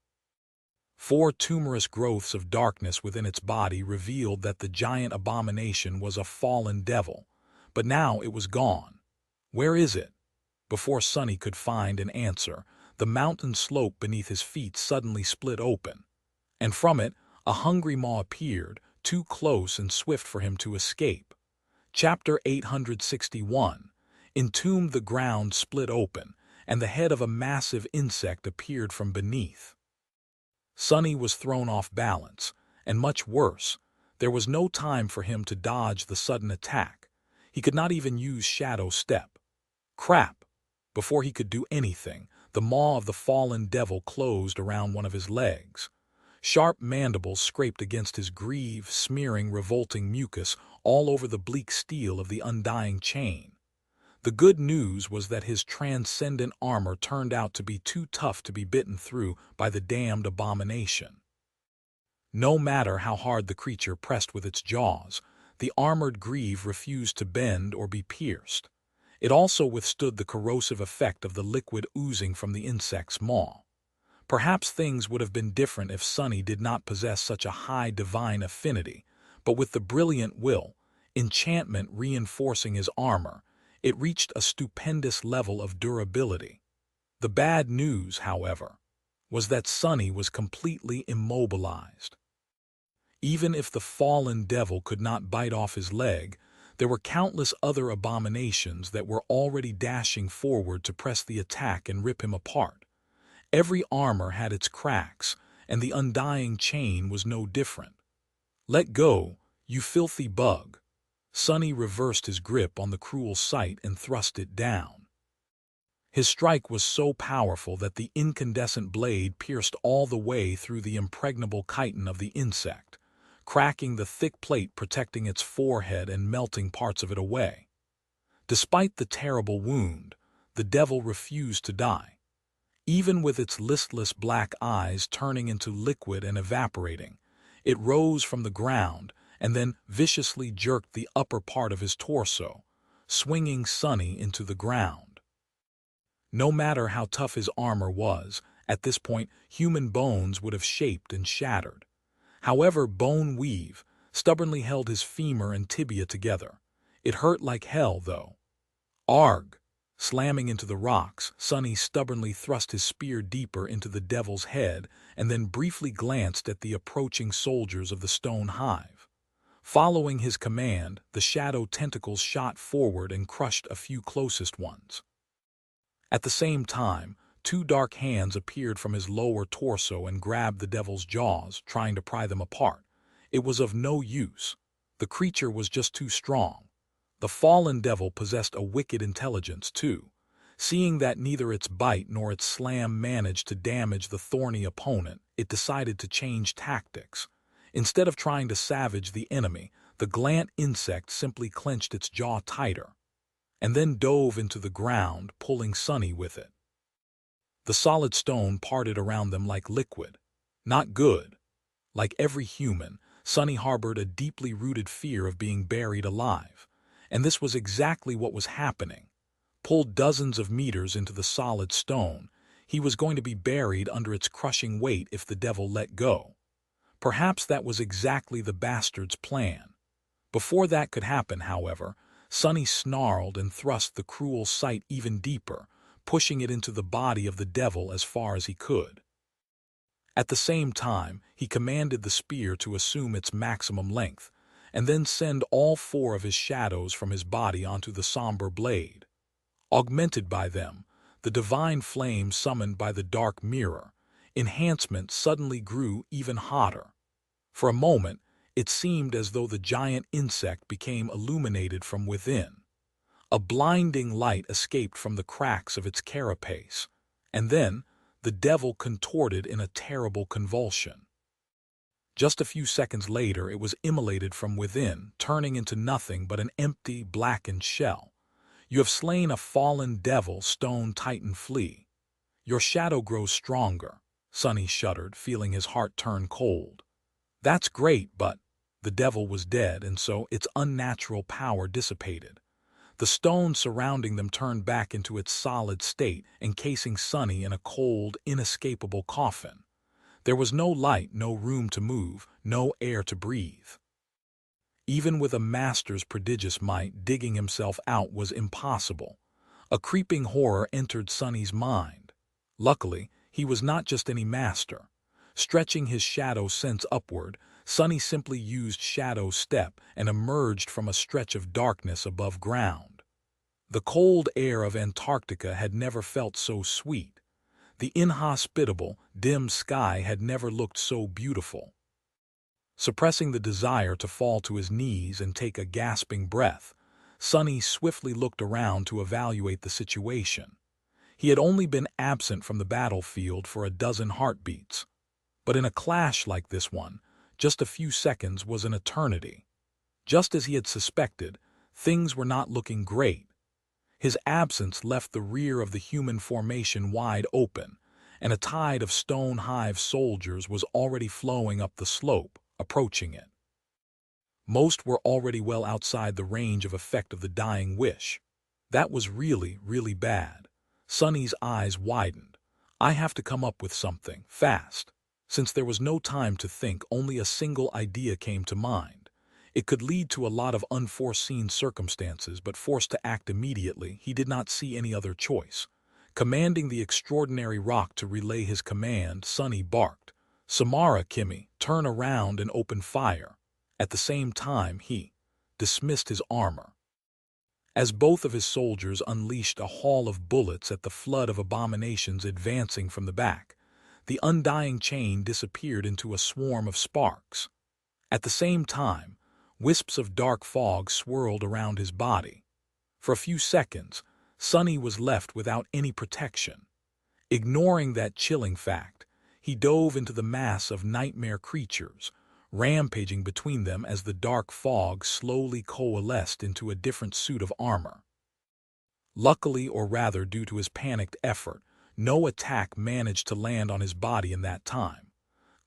4 tumorous growths of darkness within its body revealed that the giant abomination was a fallen devil, but now it was gone. Where is it? Before Sunny could find an answer, the mountain slope beneath his feet suddenly split open, and from it a hungry maw appeared, too close and swift for him to escape. Chapter 861. Entombed. The ground split open, and the head of a massive insect appeared from beneath. Sunny was thrown off balance, and much worse, there was no time for him to dodge the sudden attack. He could not even use shadow step. Crap! Before he could do anything, the maw of the fallen devil closed around one of his legs. Sharp mandibles scraped against his greave, smearing revolting mucus all over the bleak steel of the undying chain. The good news was that his transcendent armor turned out to be too tough to be bitten through by the damned abomination. No matter how hard the creature pressed with its jaws, the armored greave refused to bend or be pierced. It also withstood the corrosive effect of the liquid oozing from the insect's maw. Perhaps things would have been different if Sunny did not possess such a high divine affinity, but with the brilliant will, enchantment reinforcing his armor, it reached a stupendous level of durability. The bad news, however, was that Sunny was completely immobilized. Even if the fallen devil could not bite off his leg, There were countless other abominations that were already dashing forward to press the attack and rip him apart. Every armor had its cracks, and the undying chain was no different. "Let go, you filthy bug." Sonny reversed his grip on the cruel sight and thrust it down. His strike was so powerful that the incandescent blade pierced all the way through the impregnable chitin of the insect, cracking the thick plate protecting its forehead and melting parts of it away. Despite the terrible wound, the devil refused to die. Even with its listless black eyes turning into liquid and evaporating, it rose from the ground and then viciously jerked the upper part of his torso, swinging Sonny into the ground. No matter how tough his armor was, at this point human bones would have shaped and shattered. However, Bone Weave stubbornly held his femur and tibia together. It hurt like hell, though. Arg! Slamming into the rocks, Sonny stubbornly thrust his spear deeper into the devil's head and then briefly glanced at the approaching soldiers of the stone hive. Following his command, the shadow tentacles shot forward and crushed a few closest ones. At the same time, two dark hands appeared from his lower torso and grabbed the devil's jaws, trying to pry them apart. It was of no use. The creature was just too strong. The fallen devil possessed a wicked intelligence, too. Seeing that neither its bite nor its slam managed to damage the thorny opponent, it decided to change tactics. Instead of trying to savage the enemy, the glant insect simply clenched its jaw tighter, and then dove into the ground, pulling Sonny with it. The solid stone parted around them like liquid. Not good. Like every human, Sonny harbored a deeply rooted fear of being buried alive. And this was exactly what was happening. Pulled dozens of meters into the solid stone, he was going to be buried under its crushing weight if the devil let go. Perhaps that was exactly the bastard's plan. Before that could happen, however, Sonny snarled and thrust the cruel sight even deeper, pushing it into the body of the devil as far as he could. At the same time, he commanded the spear to assume its maximum length, and then send all four of his shadows from his body onto the somber blade. Augmented by them, the divine flame summoned by the dark mirror, enhancement suddenly grew even hotter. For a moment, it seemed as though the giant insect became illuminated from within. A blinding light escaped from the cracks of its carapace, and then the devil contorted in a terrible convulsion. Just a few seconds later, it was immolated from within, turning into nothing but an empty, blackened shell. "You have slain a fallen devil, Stone Titan Flea. Your shadow grows stronger," Sonny shuddered, feeling his heart turn cold. "That's great, but..." The devil was dead, and so its unnatural power dissipated. The stone surrounding them turned back into its solid state, encasing Sonny in a cold, inescapable coffin. There was no light, no room to move, no air to breathe. Even with a master's prodigious might, digging himself out was impossible. A creeping horror entered Sonny's mind. Luckily, he was not just any master. Stretching his shadow sense upward, Sonny simply used Shadow Step and emerged from a stretch of darkness above ground. The cold air of Antarctica had never felt so sweet. The inhospitable, dim sky had never looked so beautiful. Suppressing the desire to fall to his knees and take a gasping breath, Sonny swiftly looked around to evaluate the situation. He had only been absent from the battlefield for a dozen heartbeats. But in a clash like this one, just a few seconds was an eternity. Just as he had suspected, things were not looking great. His absence left the rear of the human formation wide open, and a tide of stone hive soldiers was already flowing up the slope, approaching it. Most were already well outside the range of effect of the dying wish. That was really, really bad. Sonny's eyes widened. "I have to come up with something, fast." Since there was no time to think, only a single idea came to mind. It could lead to a lot of unforeseen circumstances, but forced to act immediately, he did not see any other choice. Commanding the extraordinary rock to relay his command, Sonny barked, "Samara, Kimmy, turn around and open fire." At the same time, he dismissed his armor. As both of his soldiers unleashed a haul of bullets at the flood of abominations advancing from the back, the undying chain disappeared into a swarm of sparks. At the same time, wisps of dark fog swirled around his body. For a few seconds, Sonny was left without any protection. Ignoring that chilling fact, he dove into the mass of nightmare creatures, rampaging between them as the dark fog slowly coalesced into a different suit of armor. Luckily, or rather due to his panicked effort, no attack managed to land on his body in that time.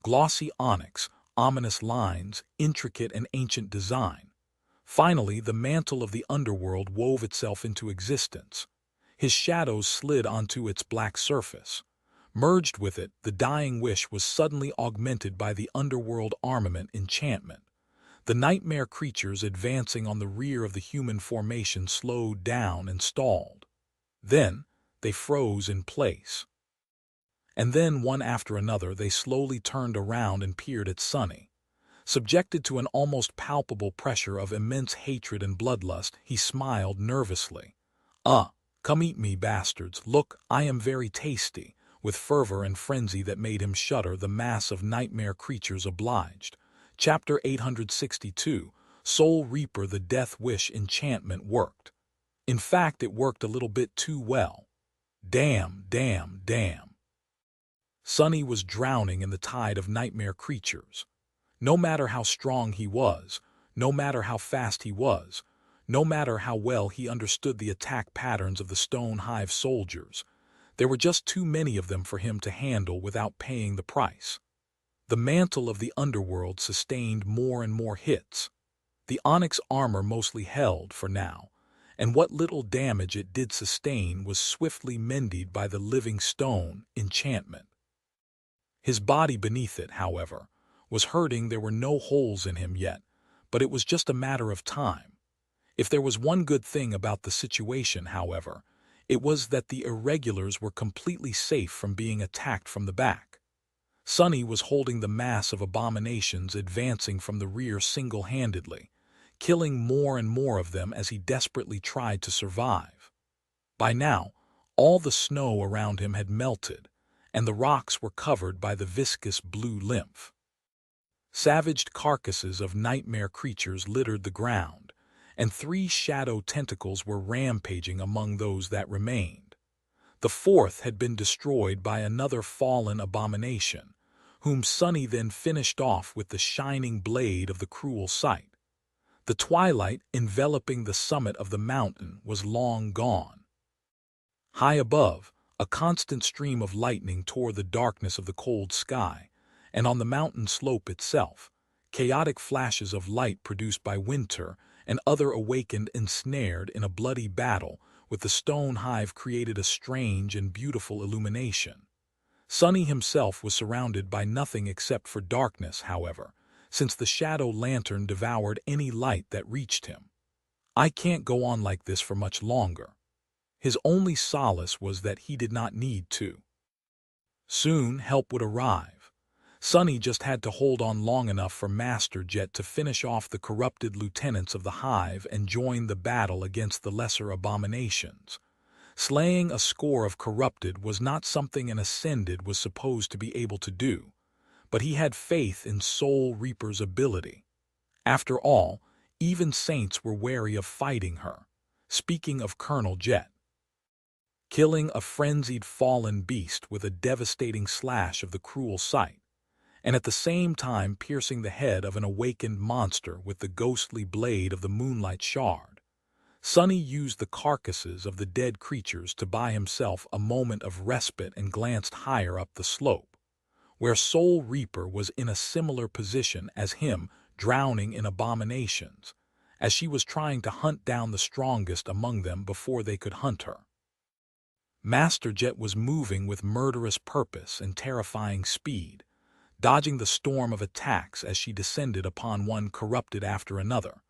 Glossy onyx, ominous lines, intricate and ancient design. Finally, the mantle of the underworld wove itself into existence. His shadows slid onto its black surface. Merged with it, the dying wish was suddenly augmented by the underworld armament enchantment. The nightmare creatures advancing on the rear of the human formation slowed down and stalled. Then, they froze in place. And then, one after another, they slowly turned around and peered at Sonny. Subjected to an almost palpable pressure of immense hatred and bloodlust, he smiled nervously. Come eat me, bastards. Look, I am very tasty." With fervor and frenzy that made him shudder, the mass of nightmare creatures obliged. Chapter 862, Soul Reaper. The Death Wish enchantment worked. In fact, it worked a little bit too well. Damn. Sonny was drowning in the tide of nightmare creatures. No matter how strong he was, no matter how fast he was, no matter how well he understood the attack patterns of the stone Hive soldiers, there were just too many of them for him to handle without paying the price. The mantle of the underworld sustained more and more hits. The onyx armor mostly held for now, and what little damage it did sustain was swiftly mended by the living stone enchantment. His body beneath it, however, was hurting. There were no holes in him yet, but it was just a matter of time. If there was one good thing about the situation, however, it was that the irregulars were completely safe from being attacked from the back. Sonny was holding the mass of abominations advancing from the rear single-handedly, killing more and more of them as he desperately tried to survive. By now, all the snow around him had melted, and the rocks were covered by the viscous blue lymph. Savaged carcasses of nightmare creatures littered the ground, and 3 shadow tentacles were rampaging among those that remained. The 4th had been destroyed by another fallen abomination, whom Sonny then finished off with the shining blade of the cruel sight. The twilight enveloping the summit of the mountain was long gone. High above, a constant stream of lightning tore the darkness of the cold sky, and on the mountain slope itself, chaotic flashes of light produced by winter and other awakened ensnared in a bloody battle with the stone Hive created a strange and beautiful illumination. Sonny himself was surrounded by nothing except for darkness, however, since the shadow lantern devoured any light that reached him. I can't go on like this for much longer. His only solace was that he did not need to. Soon help would arrive. Sonny just had to hold on long enough for Master Jet to finish off the corrupted lieutenants of the Hive and join the battle against the lesser abominations. Slaying a score of corrupted was not something an Ascended was supposed to be able to do, but he had faith in Soul Reaper's ability. After all, even saints were wary of fighting her. Speaking of Colonel Jet, killing a frenzied fallen beast with a devastating slash of the cruel sight, and at the same time piercing the head of an awakened monster with the ghostly blade of the moonlight shard, Sonny used the carcasses of the dead creatures to buy himself a moment of respite and glanced higher up the slope, where Soul Reaper was in a similar position as him, drowning in abominations, as she was trying to hunt down the strongest among them before they could hunt her. Master Jet was moving with murderous purpose and terrifying speed, dodging the storm of attacks as she descended upon one corrupted after another,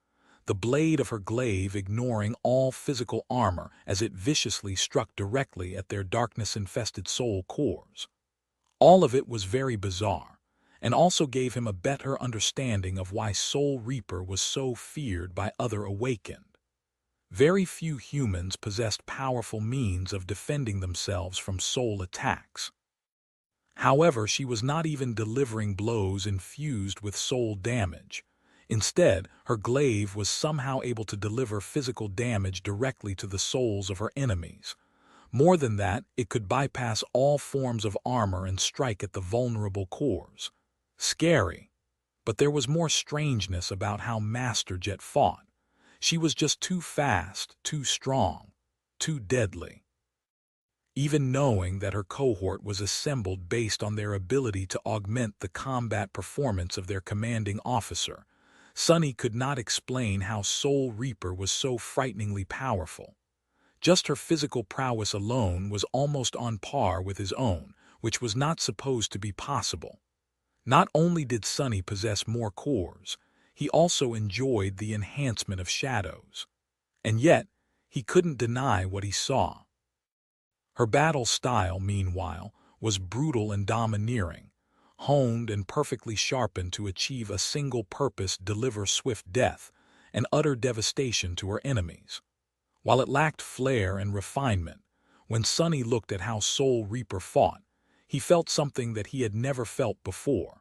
the blade of her glaive ignoring all physical armor as it viciously struck directly at their darkness-infested soul cores. All of it was very bizarre, and also gave him a better understanding of why Soul Reaper was so feared by other awakened. Very few humans possessed powerful means of defending themselves from soul attacks. However, she was not even delivering blows infused with soul damage. Instead, her glaive was somehow able to deliver physical damage directly to the souls of her enemies. More than that, it could bypass all forms of armor and strike at the vulnerable cores. Scary. But there was more strangeness about how Master Jet fought. She was just too fast, too strong, too deadly. Even knowing that her cohort was assembled based on their ability to augment the combat performance of their commanding officer, Sunny could not explain how Soul Reaper was so frighteningly powerful. Just her physical prowess alone was almost on par with his own, which was not supposed to be possible. Not only did Sunny possess more cores, he also enjoyed the enhancement of shadows. And yet, he couldn't deny what he saw. Her battle style, meanwhile, was brutal and domineering, honed and perfectly sharpened to achieve a single purpose: deliver swift death and utter devastation to her enemies. While it lacked flair and refinement, when Sunny looked at how Soul Reaper fought, he felt something that he had never felt before.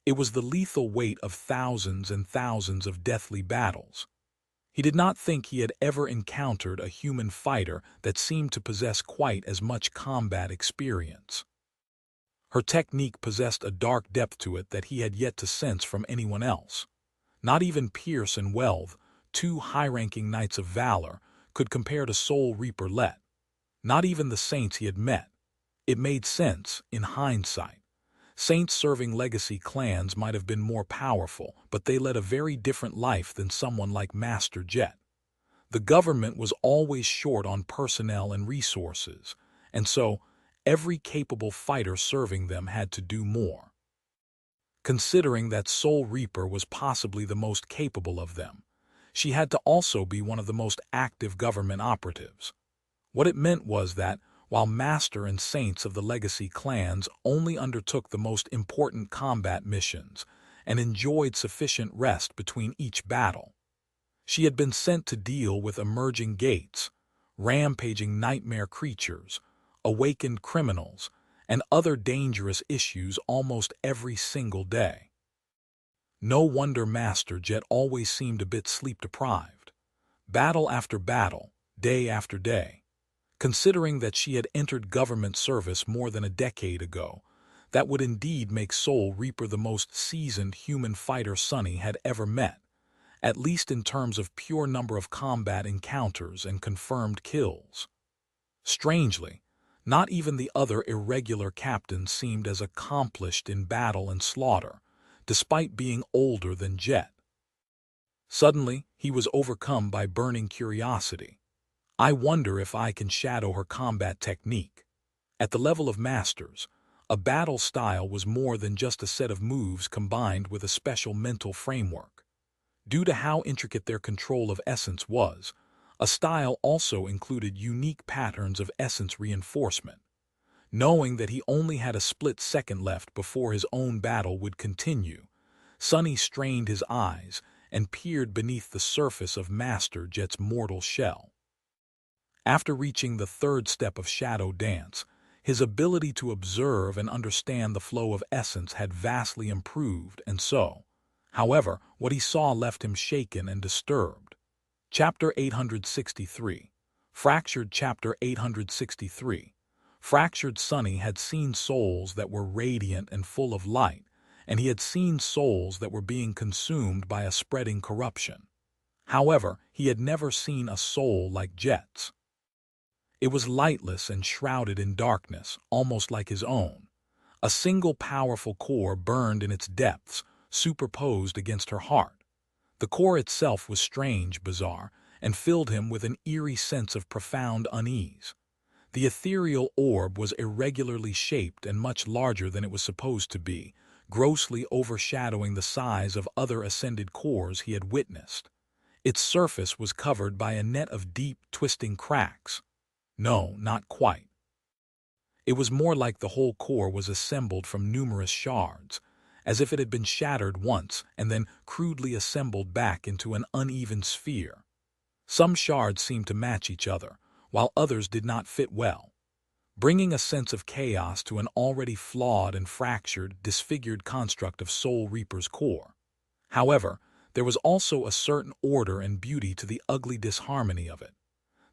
It was the lethal weight of thousands and thousands of deathly battles. He did not think he had ever encountered a human fighter that seemed to possess quite as much combat experience. Her technique possessed a dark depth to it that he had yet to sense from anyone else. Not even Pierce and Welve, two high-ranking knights of valor, could compare to Soul Reaper Let. Not even the saints he had met. It made sense, in hindsight. Saints-serving legacy clans might have been more powerful, but they led a very different life than someone like Master Jet. The government was always short on personnel and resources, and so every capable fighter serving them had to do more. Considering that Soul Reaper was possibly the most capable of them, she had to also be one of the most active government operatives. What it meant was that, while Master and Saints of the legacy clans only undertook the most important combat missions and enjoyed sufficient rest between each battle, she had been sent to deal with emerging gates, rampaging nightmare creatures, awakened criminals, and other dangerous issues almost every single day. No wonder Master Jet always seemed a bit sleep-deprived. Battle after battle, day after day. Considering that she had entered government service more than a decade ago, that would indeed make Soul Reaper the most seasoned human fighter Sunny had ever met, at least in terms of pure number of combat encounters and confirmed kills. Strangely, not even the other irregular captains seemed as accomplished in battle and slaughter, despite being older than Jet. Suddenly, he was overcome by burning curiosity. I wonder if I can shadow her combat technique. At the level of masters, a battle style was more than just a set of moves combined with a special mental framework. Due to how intricate their control of essence was, a style also included unique patterns of essence reinforcement. Knowing that he only had a split second left before his own battle would continue, Sunny strained his eyes and peered beneath the surface of Master Jet's mortal shell. After reaching the third step of Shadow Dance, his ability to observe and understand the flow of essence had vastly improved, and so, however, what he saw left him shaken and disturbed. Chapter 863. Fractured. Chapter 863. Fractured. Sunny had seen souls that were radiant and full of light, and he had seen souls that were being consumed by a spreading corruption. However, he had never seen a soul like Jet's. It was lightless and shrouded in darkness, almost like his own. A single powerful core burned in its depths, superposed against her heart. The core itself was strange, bizarre, and filled him with an eerie sense of profound unease. The ethereal orb was irregularly shaped and much larger than it was supposed to be, grossly overshadowing the size of other ascended cores he had witnessed. Its surface was covered by a net of deep, twisting cracks. No, not quite. It was more like the whole core was assembled from numerous shards, as if it had been shattered once and then crudely assembled back into an uneven sphere. Some shards seemed to match each other, while others did not fit well, bringing a sense of chaos to an already flawed and fractured, disfigured construct of Soul Reaper's core. However, there was also a certain order and beauty to the ugly disharmony of it.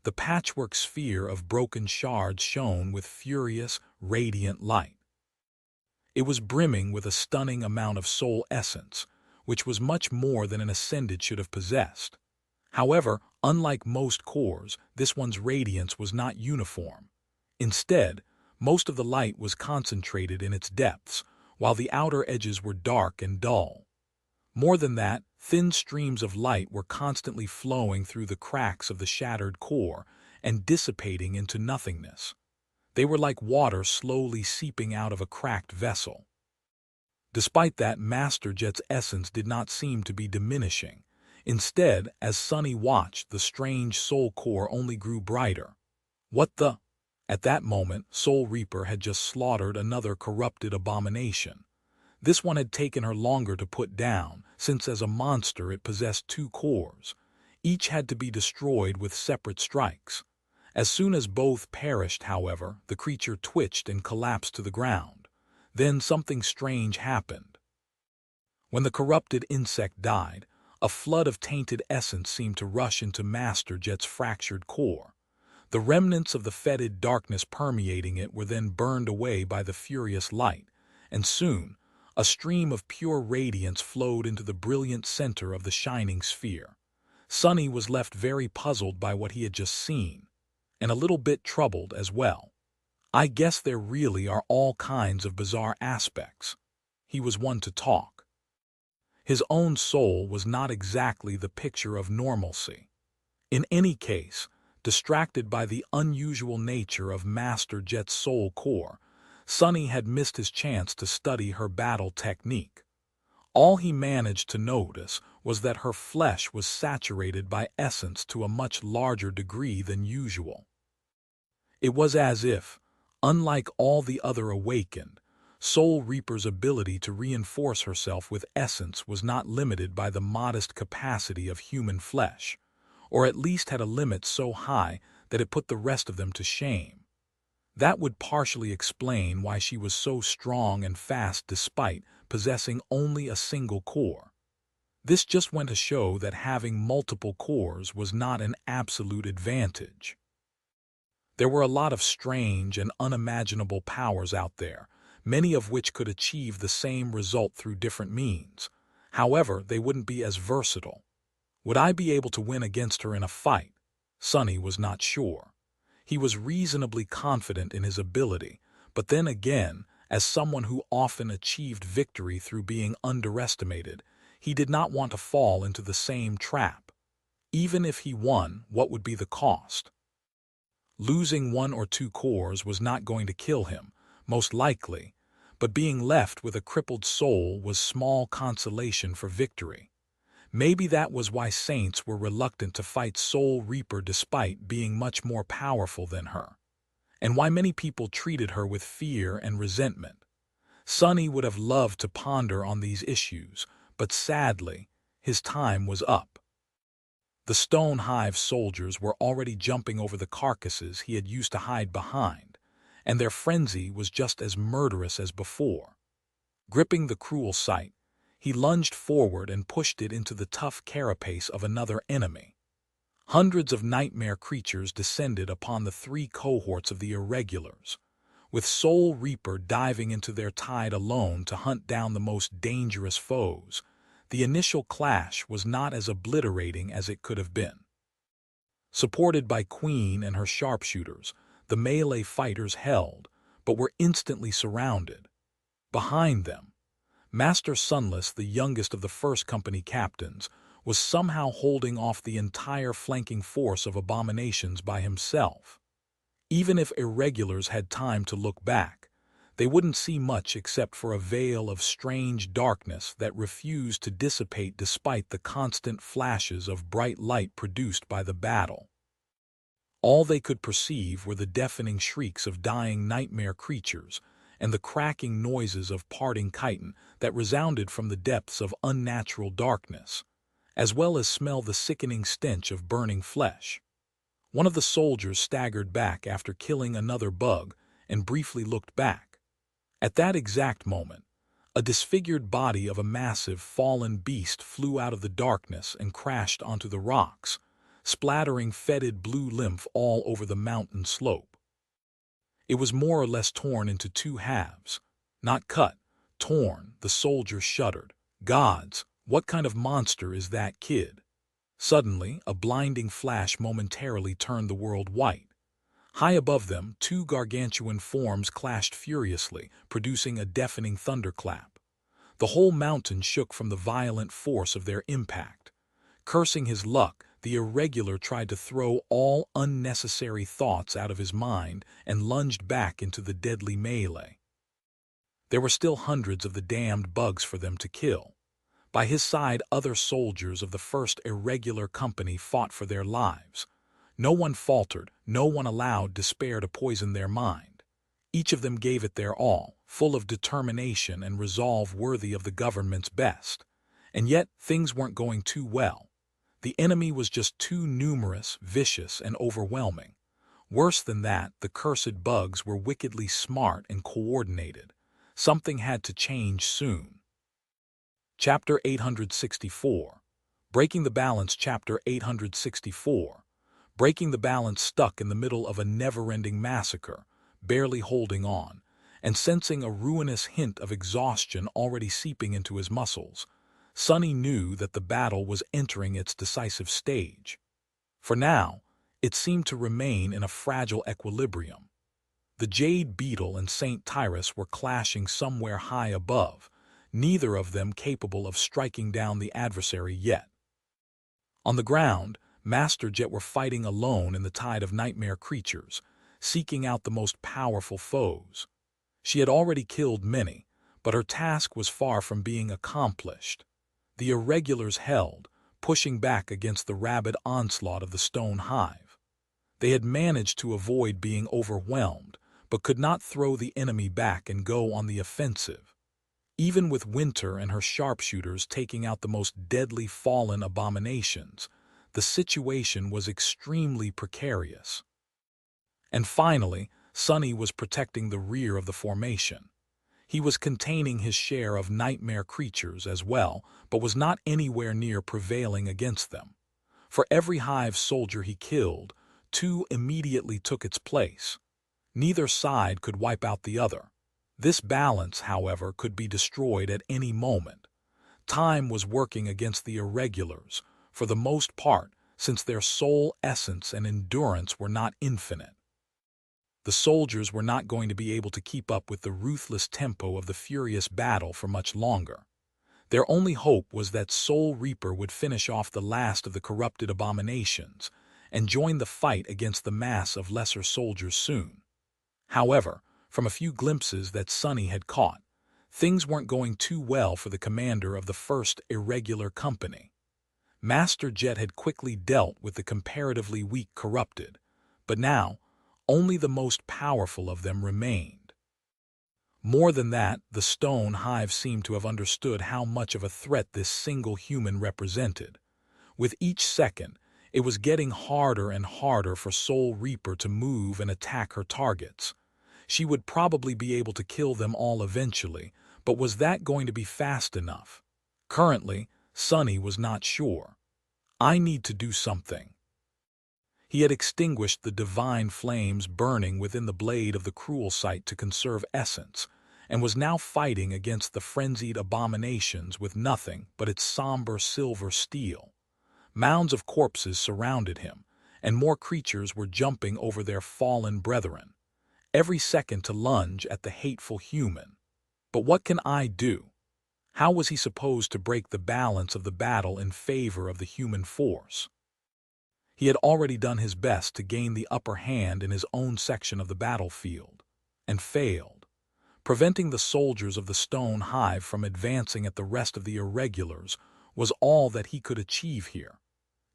The patchwork sphere of broken shards shone with furious, radiant light. It was brimming with a stunning amount of soul essence, which was much more than an Ascended should have possessed. However, unlike most cores, this one's radiance was not uniform. Instead, most of the light was concentrated in its depths, while the outer edges were dark and dull. More than that, thin streams of light were constantly flowing through the cracks of the shattered core and dissipating into nothingness. They were like water slowly seeping out of a cracked vessel. Despite that, Master Jet's essence did not seem to be diminishing. Instead, as Sunny watched, the strange soul core only grew brighter. What the? At that moment, Soul Reaper had just slaughtered another corrupted abomination. This one had taken her longer to put down, since as a monster it possessed two cores. Each had to be destroyed with separate strikes. As soon as both perished, however, the creature twitched and collapsed to the ground. Then something strange happened. When the corrupted insect died, a flood of tainted essence seemed to rush into Master Jet's fractured core. The remnants of the fetid darkness permeating it were then burned away by the furious light, and soon a stream of pure radiance flowed into the brilliant center of the shining sphere. Sunny was left very puzzled by what he had just seen, and a little bit troubled as well. I guess there really are all kinds of bizarre aspects. He was one to talk. His own soul was not exactly the picture of normalcy. In any case, distracted by the unusual nature of Master Jet's soul core, Sunny had missed his chance to study her battle technique. All he managed to notice was that her flesh was saturated by essence to a much larger degree than usual. It was as if, unlike all the other awakened, Soul Reaper's ability to reinforce herself with essence was not limited by the modest capacity of human flesh, or at least had a limit so high that it put the rest of them to shame. That would partially explain why she was so strong and fast despite possessing only a single core. This just went to show that having multiple cores was not an absolute advantage. There were a lot of strange and unimaginable powers out there, many of which could achieve the same result through different means. However, they wouldn't be as versatile. Would I be able to win against her in a fight? Sunny was not sure. He was reasonably confident in his ability, but then again, as someone who often achieved victory through being underestimated, he did not want to fall into the same trap. Even if he won, what would be the cost? Losing one or two cores was not going to kill him, most likely, but being left with a crippled soul was small consolation for victory. Maybe that was why saints were reluctant to fight Soul Reaper despite being much more powerful than her, and why many people treated her with fear and resentment. Sunny would have loved to ponder on these issues, but sadly, his time was up. The stone Hive soldiers were already jumping over the carcasses he had used to hide behind, and their frenzy was just as murderous as before. Gripping the cruel sight, he lunged forward and pushed it into the tough carapace of another enemy. Hundreds of nightmare creatures descended upon the three cohorts of the irregulars, with Soul Reaper diving into their tide alone to hunt down the most dangerous foes. The initial clash was not as obliterating as it could have been. Supported by Queen and her sharpshooters, the melee fighters held, but were instantly surrounded. Behind them, Master Sunless, the youngest of the first company captains, was somehow holding off the entire flanking force of abominations by himself. Even if irregulars had time to look back, they wouldn't see much except for a veil of strange darkness that refused to dissipate despite the constant flashes of bright light produced by the battle. All they could perceive were the deafening shrieks of dying nightmare creatures and the cracking noises of parting chitin that resounded from the depths of unnatural darkness. as well as smell the sickening stench of burning flesh. One of the soldiers staggered back after killing another bug and briefly looked back. At that exact moment, a disfigured body of a massive, fallen beast flew out of the darkness and crashed onto the rocks, splattering fetid blue lymph all over the mountain slope. It was more or less torn into two halves. Not cut, torn. The soldier shuddered. Gods, what kind of monster is that kid? Suddenly, a blinding flash momentarily turned the world white. High above them, two gargantuan forms clashed furiously, producing a deafening thunderclap. The whole mountain shook from the violent force of their impact. Cursing his luck, the irregular tried to throw all unnecessary thoughts out of his mind and lunged back into the deadly melee. There were still hundreds of the damned bugs for them to kill. By his side, other soldiers of the first irregular company fought for their lives. No one faltered, no one allowed despair to poison their mind. Each of them gave it their all, full of determination and resolve worthy of the government's best. And yet, things weren't going too well. The enemy was just too numerous, vicious, and overwhelming. Worse than that, the cursed bugs were wickedly smart and coordinated. Something had to change soon. Chapter 864. Breaking the Balance. Chapter 864. Breaking the balance. Stuck in the middle of a never-ending massacre, barely holding on, and sensing a ruinous hint of exhaustion already seeping into his muscles, Sonny knew that the battle was entering its decisive stage. For now, it seemed to remain in a fragile equilibrium. The Jade, Beetle, and St. Tyrus were clashing somewhere high above, neither of them capable of striking down the adversary yet. On the ground, Master Jet were fighting alone in the tide of nightmare creatures, seeking out the most powerful foes. She had already killed many, but her task was far from being accomplished. The irregulars held, pushing back against the rabid onslaught of the stone hive. They had managed to avoid being overwhelmed, but could not throw the enemy back and go on the offensive. Even with Winter and her sharpshooters taking out the most deadly fallen abominations, the situation was extremely precarious. And finally, Sonny was protecting the rear of the formation. He was containing his share of nightmare creatures as well, but was not anywhere near prevailing against them. For every hive soldier he killed, two immediately took its place. Neither side could wipe out the other. This balance, however, could be destroyed at any moment. Time was working against the irregulars, for the most part, since their soul essence and endurance were not infinite. The soldiers were not going to be able to keep up with the ruthless tempo of the furious battle for much longer. Their only hope was that Soul Reaper would finish off the last of the corrupted abominations and join the fight against the mass of lesser soldiers soon. However, from a few glimpses that Sonny had caught, things weren't going too well for the commander of the first irregular company. Master Jet had quickly dealt with the comparatively weak corrupted, but now only the most powerful of them remained. More than that, the stone hive seemed to have understood how much of a threat this single human represented. With each second, it was getting harder and harder for Soul Reaper to move and attack her targets. She would probably be able to kill them all eventually, but was that going to be fast enough? Currently, Sonny was not sure. I need to do something. He had extinguished the divine flames burning within the blade of the cruel sight to conserve essence, and was now fighting against the frenzied abominations with nothing but its somber silver steel. Mounds of corpses surrounded him, and more creatures were jumping over their fallen brethren, every second to lunge at the hateful human. But what can I do? How was he supposed to break the balance of the battle in favor of the human force? He had already done his best to gain the upper hand in his own section of the battlefield, and failed. Preventing the soldiers of the stone hive from advancing at the rest of the irregulars was all that he could achieve here.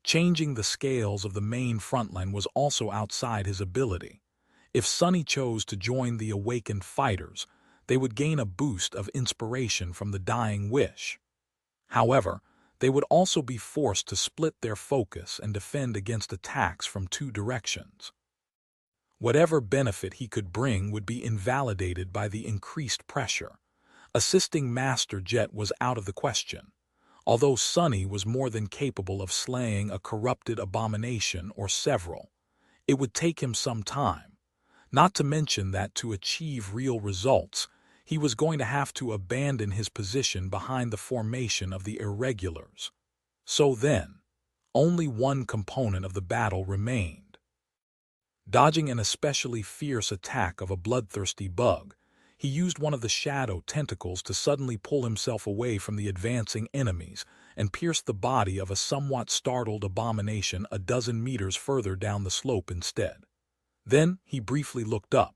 Changing the scales of the main frontline was also outside his ability. If Sonny chose to join the awakened fighters, they would gain a boost of inspiration from the dying wish. However, They would also be forced to split their focus and defend against attacks from two directions. Whatever benefit he could bring would be invalidated by the increased pressure. Assisting Master Jet was out of the question, although Sunny was more than capable of slaying a corrupted abomination or several. It would take him some time, not to mention that to achieve real results, he was going to have to abandon his position behind the formation of the irregulars. So then, only one component of the battle remained. Dodging an especially fierce attack of a bloodthirsty bug, he used one of the shadow tentacles to suddenly pull himself away from the advancing enemies and pierce the body of a somewhat startled abomination a dozen meters further down the slope instead. Then he briefly looked up.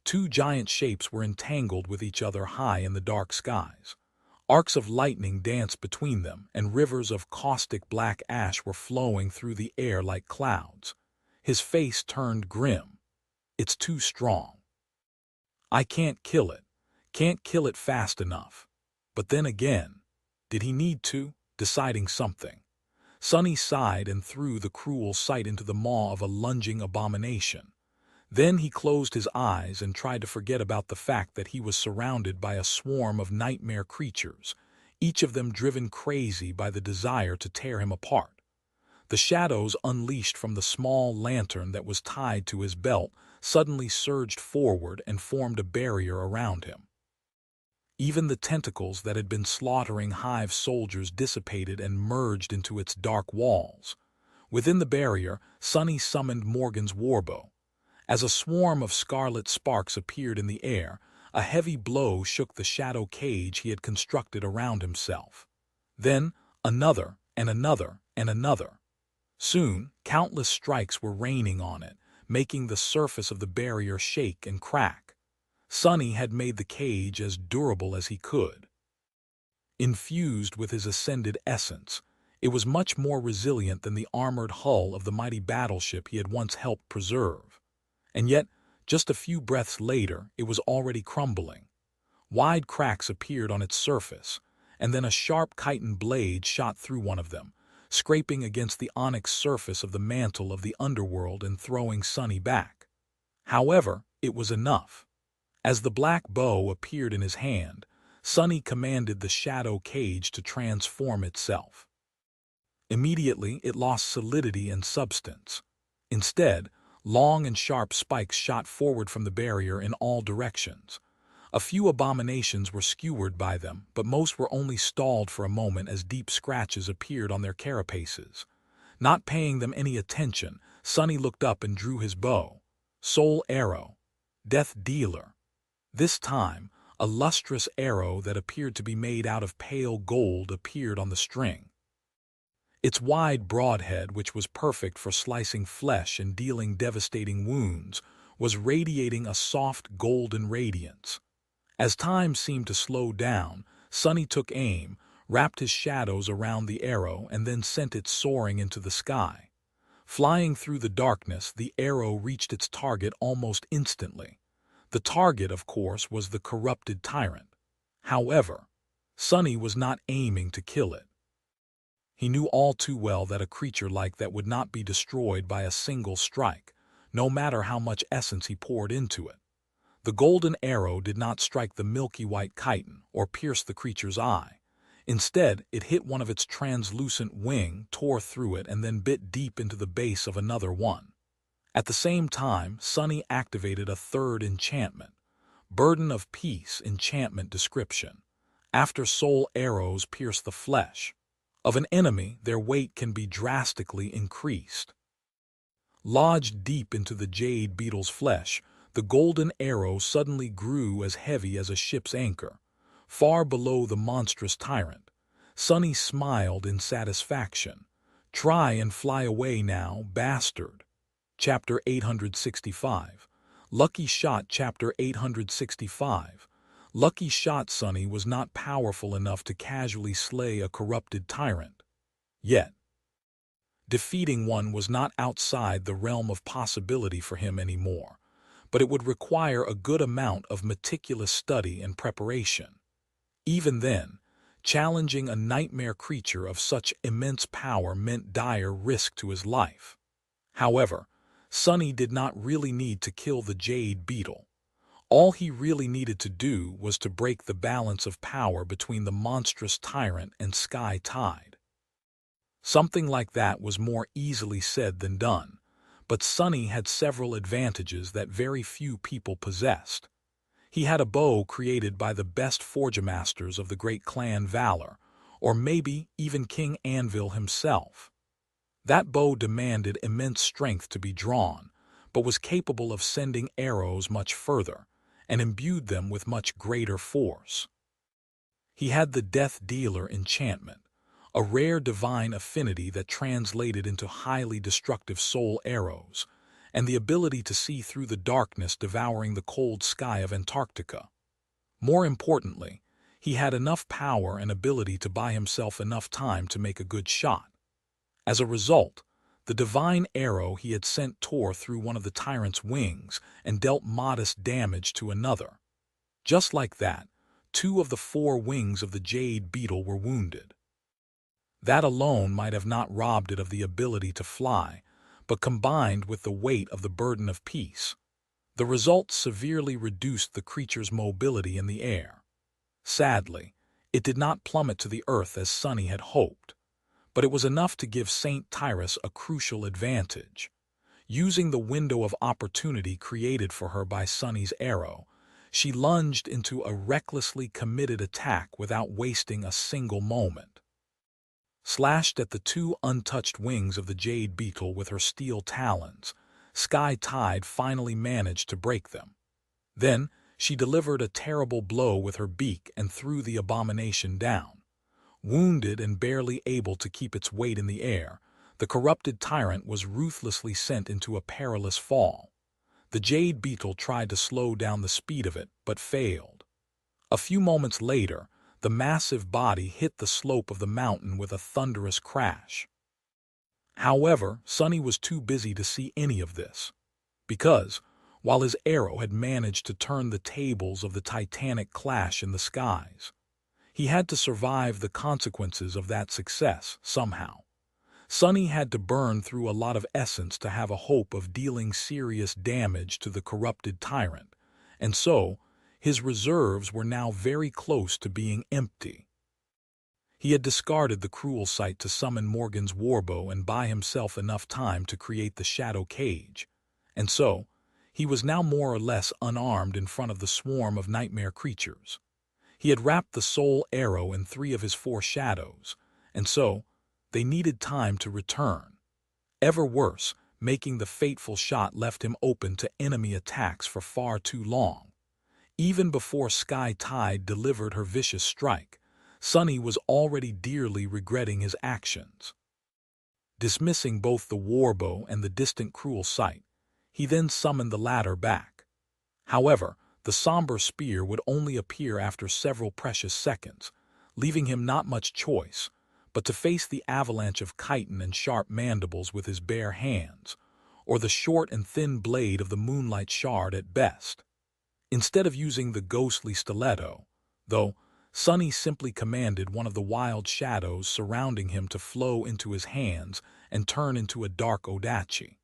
Two giant shapes were entangled with each other high in the dark skies. Arcs of lightning danced between them, and rivers of caustic black ash were flowing through the air like clouds. His face turned grim. It's too strong. I can't kill it. Can't kill it fast enough. But then again, did he need to? Deciding something. Sunny sighed and threw the cruel sight into the maw of a lunging abomination. Then he closed his eyes and tried to forget about the fact that he was surrounded by a swarm of nightmare creatures, each of them driven crazy by the desire to tear him apart. The shadows unleashed from the small lantern that was tied to his belt suddenly surged forward and formed a barrier around him. Even the tentacles that had been slaughtering Hive soldiers dissipated and merged into its dark walls. Within the barrier, Sunny summoned Morgan's warbow. As a swarm of scarlet sparks appeared in the air, a heavy blow shook the shadow cage he had constructed around himself. Then another and another and another. Soon, countless strikes were raining on it, making the surface of the barrier shake and crack. Sunny had made the cage as durable as he could. Infused with his ascended essence, it was much more resilient than the armored hull of the mighty battleship he had once helped preserve. And yet, just a few breaths later, it was already crumbling. Wide cracks appeared on its surface, and then a sharp chitin blade shot through one of them, scraping against the onyx surface of the mantle of the underworld and throwing Sunny back. However, it was enough. As the black bow appeared in his hand, Sunny commanded the shadow cage to transform itself. Immediately, it lost solidity and substance. Instead, long and sharp spikes shot forward from the barrier in all directions. A few abominations were skewered by them, but most were only stalled for a moment as deep scratches appeared on their carapaces. Not paying them any attention, Sunny looked up and drew his bow. Soul arrow. Death dealer. This time, a lustrous arrow that appeared to be made out of pale gold appeared on the string. Its wide broadhead, which was perfect for slicing flesh and dealing devastating wounds, was radiating a soft golden radiance. As time seemed to slow down, Sunny took aim, wrapped his shadows around the arrow, and then sent it soaring into the sky. Flying through the darkness, the arrow reached its target almost instantly. The target, of course, was the corrupted tyrant. However, Sunny was not aiming to kill it. He knew all too well that a creature like that would not be destroyed by a single strike, no matter how much essence he poured into it. The golden arrow did not strike the milky white chitin or pierce the creature's eye. Instead, it hit one of its translucent wing, tore through it, and then bit deep into the base of another one. At the same time, Sunny activated a third enchantment. Burden of Peace enchantment description. After soul arrows pierce the flesh of an enemy, their weight can be drastically increased. Lodged deep into the Jade Beetle's flesh, the golden arrow suddenly grew as heavy as a ship's anchor, far below the monstrous tyrant. Sunny smiled in satisfaction. Try and fly away now, bastard. Chapter 865. Lucky Shot. Chapter 865. Lucky Shot. Sunny was not powerful enough to casually slay a corrupted tyrant. Yet, defeating one was not outside the realm of possibility for him anymore, but it would require a good amount of meticulous study and preparation. Even then, Challenging a nightmare creature of such immense power meant dire risk to his life. However, Sunny did not really need to kill the Jade Beetle. All he really needed to do was to break the balance of power between the monstrous tyrant and Sky Tide. Something like that was more easily said than done, but Sunny had several advantages that very few people possessed. He had a bow created by the best forgemasters of the great clan Valor, or maybe even King Anvil himself. That bow demanded immense strength to be drawn, but was capable of sending arrows much further, and imbued them with much greater force. He had the Death Dealer enchantment, a rare divine affinity that translated into highly destructive soul arrows, and the ability to see through the darkness devouring the cold sky of Antarctica. More importantly, he had enough power and ability to buy himself enough time to make a good shot. As a result, the divine arrow he had sent tore through one of the tyrant's wings and dealt modest damage to another. Just like that, 2 of the 4 wings of the Jade Beetle were wounded. That alone might have not robbed it of the ability to fly, but combined with the weight of the burden of peace, the result severely reduced the creature's mobility in the air. Sadly, it did not plummet to the earth as Sunny had hoped, but it was enough to give Saint Tyrus a crucial advantage. Using the window of opportunity created for her by Sunny's arrow, she lunged into a recklessly committed attack without wasting a single moment. Slashed at the 2 untouched wings of the Jade Beetle with her steel talons, Sky Tide finally managed to break them. Then, she delivered a terrible blow with her beak and threw the abomination down. Wounded and barely able to keep its weight in the air, the corrupted tyrant was ruthlessly sent into a perilous fall. The Jade Beetle tried to slow down the speed of it, but failed. A few moments later, the massive body hit the slope of the mountain with a thunderous crash. However, Sunny was too busy to see any of this, because, while his arrow had managed to turn the tables of the titanic clash in the skies, he had to survive the consequences of that success somehow. Sunny had to burn through a lot of essence to have a hope of dealing serious damage to the corrupted tyrant, and so his reserves were now very close to being empty. He had discarded the cruel sight to summon Morgan's warbow and buy himself enough time to create the shadow cage, and so he was now more or less unarmed in front of the swarm of nightmare creatures. He had wrapped the soul arrow in 3 of his 4 shadows, and so they needed time to return. Ever worse, making the fateful shot left him open to enemy attacks for far too long. Even before Sky Tide delivered her vicious strike, Sunny was already dearly regretting his actions. Dismissing both the warbow and the distant cruel sight, he then summoned the latter back. However, the somber spear would only appear after several precious seconds, leaving him not much choice but to face the avalanche of chitin and sharp mandibles with his bare hands, or the short and thin blade of the moonlight shard at best. Instead of using the ghostly stiletto, though, Sunny simply commanded one of the wild shadows surrounding him to flow into his hands and turn into a dark Odachi.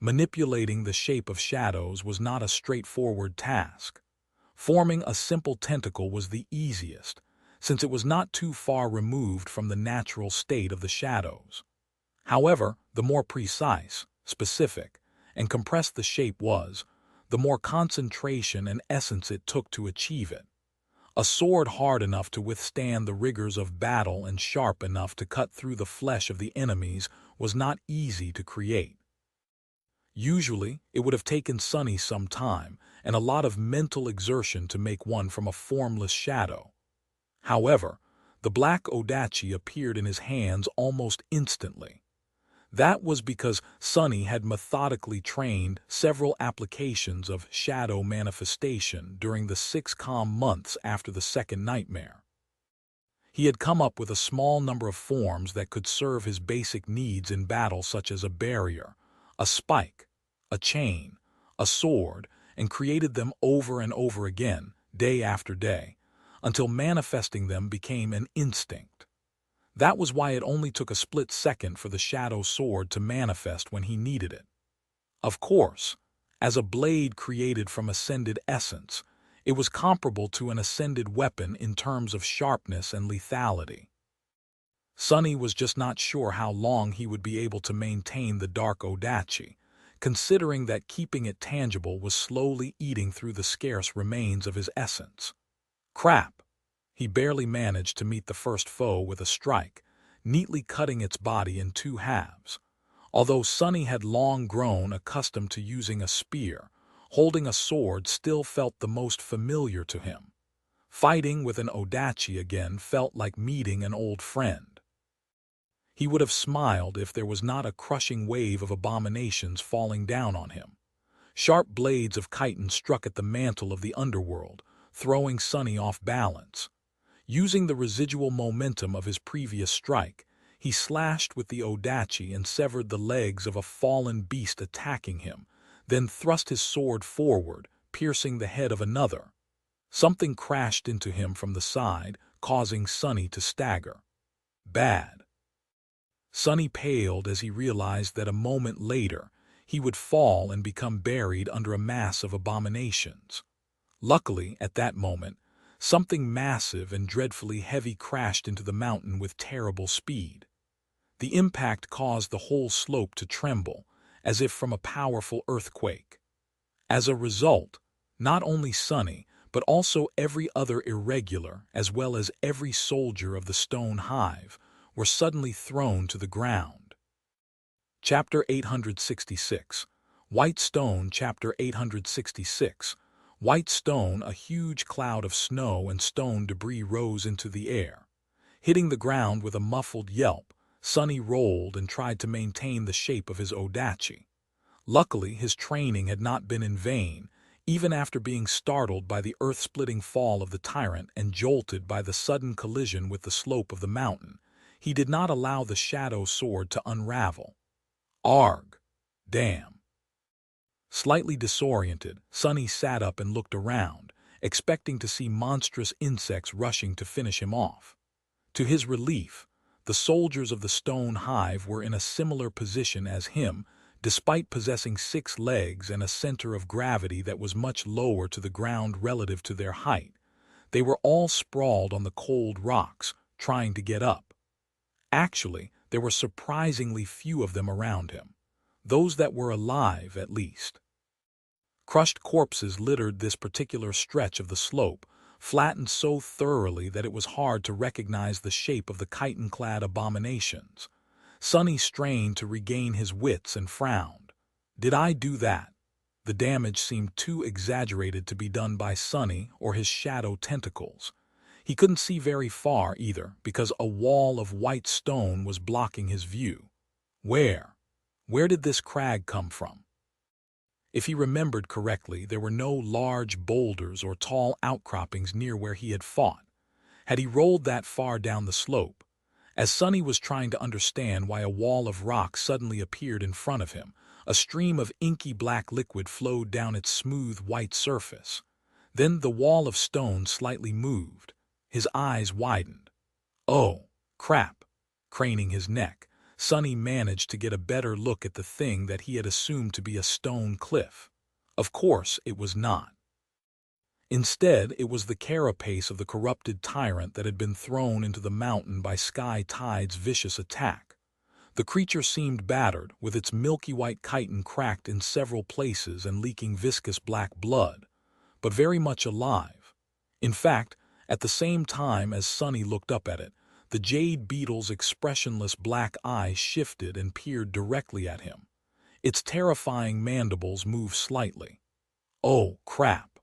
Manipulating the shape of shadows was not a straightforward task. Forming a simple tentacle was the easiest, since it was not too far removed from the natural state of the shadows. However, the more precise, specific, and compressed the shape was, the more concentration and essence it took to achieve it. A sword hard enough to withstand the rigors of battle and sharp enough to cut through the flesh of the enemies was not easy to create. Usually, it would have taken Sunny some time and a lot of mental exertion to make one from a formless shadow. However, the black Odachi appeared in his hands almost instantly. That was because Sunny had methodically trained several applications of shadow manifestation during the 6 calm months after the second nightmare. He had come up with a small number of forms that could serve his basic needs in battle, such as a barrier, a spike, a chain, a sword, and created them over and over again, day after day, until manifesting them became an instinct. That was why it only took a split second for the shadow sword to manifest when he needed it. Of course, as a blade created from ascended essence, it was comparable to an ascended weapon in terms of sharpness and lethality. Sunny was just not sure how long he would be able to maintain the dark Odachi, considering that keeping it tangible was slowly eating through the scarce remains of his essence. Crap! He barely managed to meet the first foe with a strike, neatly cutting its body in two halves. Although Sunny had long grown accustomed to using a spear, holding a sword still felt the most familiar to him. Fighting with an Odachi again felt like meeting an old friend. He would have smiled if there was not a crushing wave of abominations falling down on him. Sharp blades of chitin struck at the mantle of the underworld, throwing Sunny off balance. Using the residual momentum of his previous strike, he slashed with the Odachi and severed the legs of a fallen beast attacking him, then thrust his sword forward, piercing the head of another. Something crashed into him from the side, causing Sunny to stagger. Bad. Sunny paled as he realized that a moment later he would fall and become buried under a mass of abominations. Luckily, at that moment, something massive and dreadfully heavy crashed into the mountain with terrible speed. The impact caused the whole slope to tremble, as if from a powerful earthquake. As a result, not only Sunny, but also every other irregular, as well as every soldier of the stone hive, were suddenly thrown to the ground. Chapter 866. White Stone. Chapter 866. White stone. A huge cloud of snow and stone debris rose into the air. Hitting the ground with a muffled yelp, Sunny rolled and tried to maintain the shape of his Odachi. Luckily, his training had not been in vain, even after being startled by the earth-splitting fall of the tyrant and jolted by the sudden collision with the slope of the mountain. He did not allow the shadow sword to unravel. Arg! Damn! Slightly disoriented, Sunny sat up and looked around, expecting to see monstrous insects rushing to finish him off. To his relief, the soldiers of the stone hive were in a similar position as him, despite possessing 6 legs and a center of gravity that was much lower to the ground relative to their height. They were all sprawled on the cold rocks, trying to get up. Actually, there were surprisingly few of them around him. Those that were alive, at least. Crushed corpses littered this particular stretch of the slope, flattened so thoroughly that it was hard to recognize the shape of the chitin-clad abominations. Sunny strained to regain his wits and frowned. Did I do that? The damage seemed too exaggerated to be done by Sunny or his shadow tentacles. He couldn't see very far either, because a wall of white stone was blocking his view. Where did this crag come from? If he remembered correctly, there were no large boulders or tall outcroppings near where he had fought. Had he rolled that far down the slope? As Sunny was trying to understand why a wall of rock suddenly appeared in front of him, a stream of inky black liquid flowed down its smooth white surface. Then the wall of stone slightly moved. His eyes widened. Oh, crap! Craning his neck, Sunny managed to get a better look at the thing that he had assumed to be a stone cliff. Of course, it was not. Instead, it was the carapace of the corrupted tyrant that had been thrown into the mountain by Sky Tide's vicious attack. The creature seemed battered, with its milky white chitin cracked in several places and leaking viscous black blood, but very much alive. In fact, at the same time as Sunny looked up at it, the Jade Beetle's expressionless black eyes shifted and peered directly at him. Its terrifying mandibles moved slightly. Oh, crap!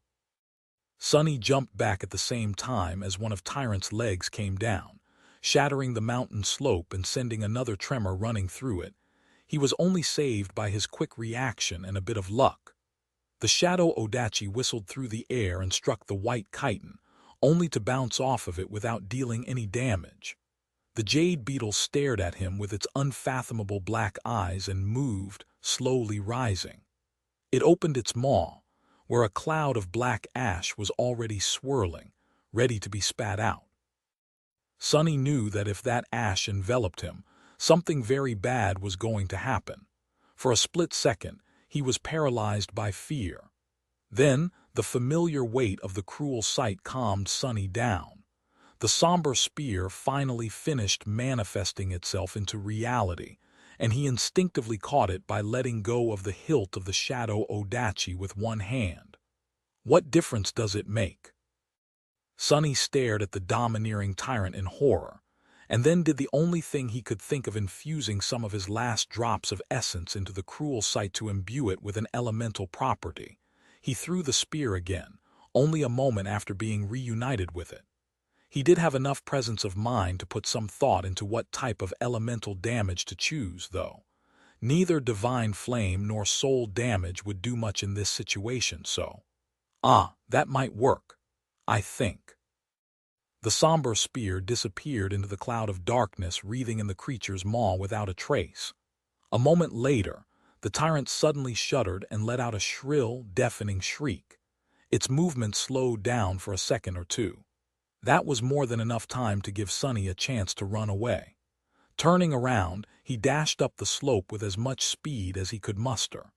Sunny jumped back at the same time as one of Tyrant's legs came down, shattering the mountain slope and sending another tremor running through it. He was only saved by his quick reaction and a bit of luck. The shadow Odachi whistled through the air and struck the white chitin, only to bounce off of it without dealing any damage. The Jade Beetle stared at him with its unfathomable black eyes and moved, slowly rising. It opened its maw, where a cloud of black ash was already swirling, ready to be spat out. Sunny knew that if that ash enveloped him, something very bad was going to happen. For a split second, he was paralyzed by fear. Then, the familiar weight of the cruel sight calmed Sunny down. The somber spear finally finished manifesting itself into reality, and he instinctively caught it by letting go of the hilt of the shadow Odachi with one hand. What difference does it make? Sunny stared at the domineering tyrant in horror, and then did the only thing he could think of, infusing some of his last drops of essence into the cruel sight to imbue it with an elemental property. He threw the spear again, only a moment after being reunited with it. He did have enough presence of mind to put some thought into what type of elemental damage to choose, though. Neither divine flame nor soul damage would do much in this situation, so... that might work, I think. The somber spear disappeared into the cloud of darkness wreathing in the creature's maw without a trace. A moment later, the tyrant suddenly shuddered and let out a shrill, deafening shriek. Its movement slowed down for a second or two. That was more than enough time to give Sunny a chance to run away. Turning around, he dashed up the slope with as much speed as he could muster.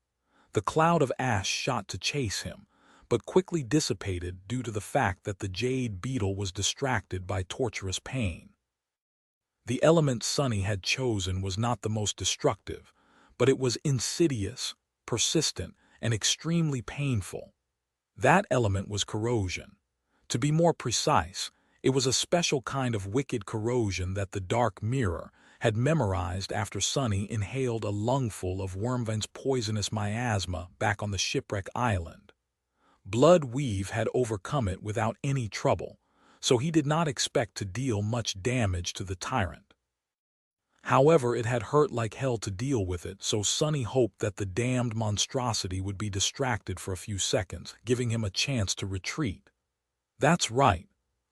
The cloud of ash shot to chase him, but quickly dissipated due to the fact that the Jade Beetle was distracted by torturous pain. The element Sunny had chosen was not the most destructive, but it was insidious, persistent, and extremely painful. That element was corrosion. To be more precise, it was a special kind of wicked corrosion that the Dark Mirror had memorized after Sunny inhaled a lungful of Wormvein's poisonous miasma back on the shipwreck island. Blood Weave had overcome it without any trouble, so he did not expect to deal much damage to the tyrant. However, it had hurt like hell to deal with it, so Sunny hoped that the damned monstrosity would be distracted for a few seconds, giving him a chance to retreat. That's right,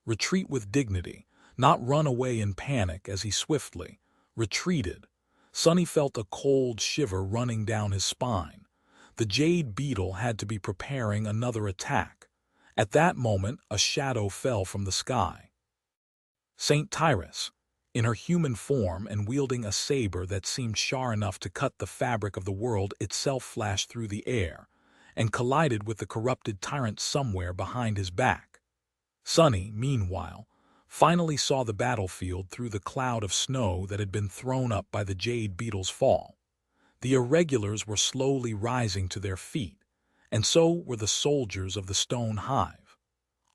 retreat with dignity, not run away in panic. As he swiftly retreated, Sunny felt a cold shiver running down his spine. The Jade Beetle had to be preparing another attack. At that moment, a shadow fell from the sky. Saint Tyrus, in her human form and wielding a saber that seemed sharp enough to cut the fabric of the world itself, flashed through the air and collided with the corrupted tyrant somewhere behind his back. Sunny, meanwhile, finally saw the battlefield through the cloud of snow that had been thrown up by the Jade Beetle's fall. The irregulars were slowly rising to their feet, and so were the soldiers of the stone hive.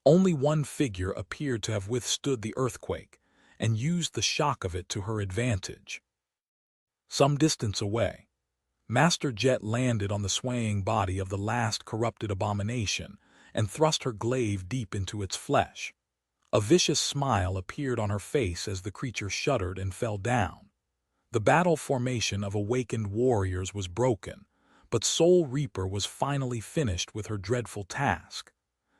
Only one figure appeared to have withstood the earthquake and used the shock of it to her advantage. Some distance away, Master Jet landed on the swaying body of the last corrupted abomination and thrust her glaive deep into its flesh. A vicious smile appeared on her face as the creature shuddered and fell down. The battle formation of awakened warriors was broken, but Soul Reaper was finally finished with her dreadful task.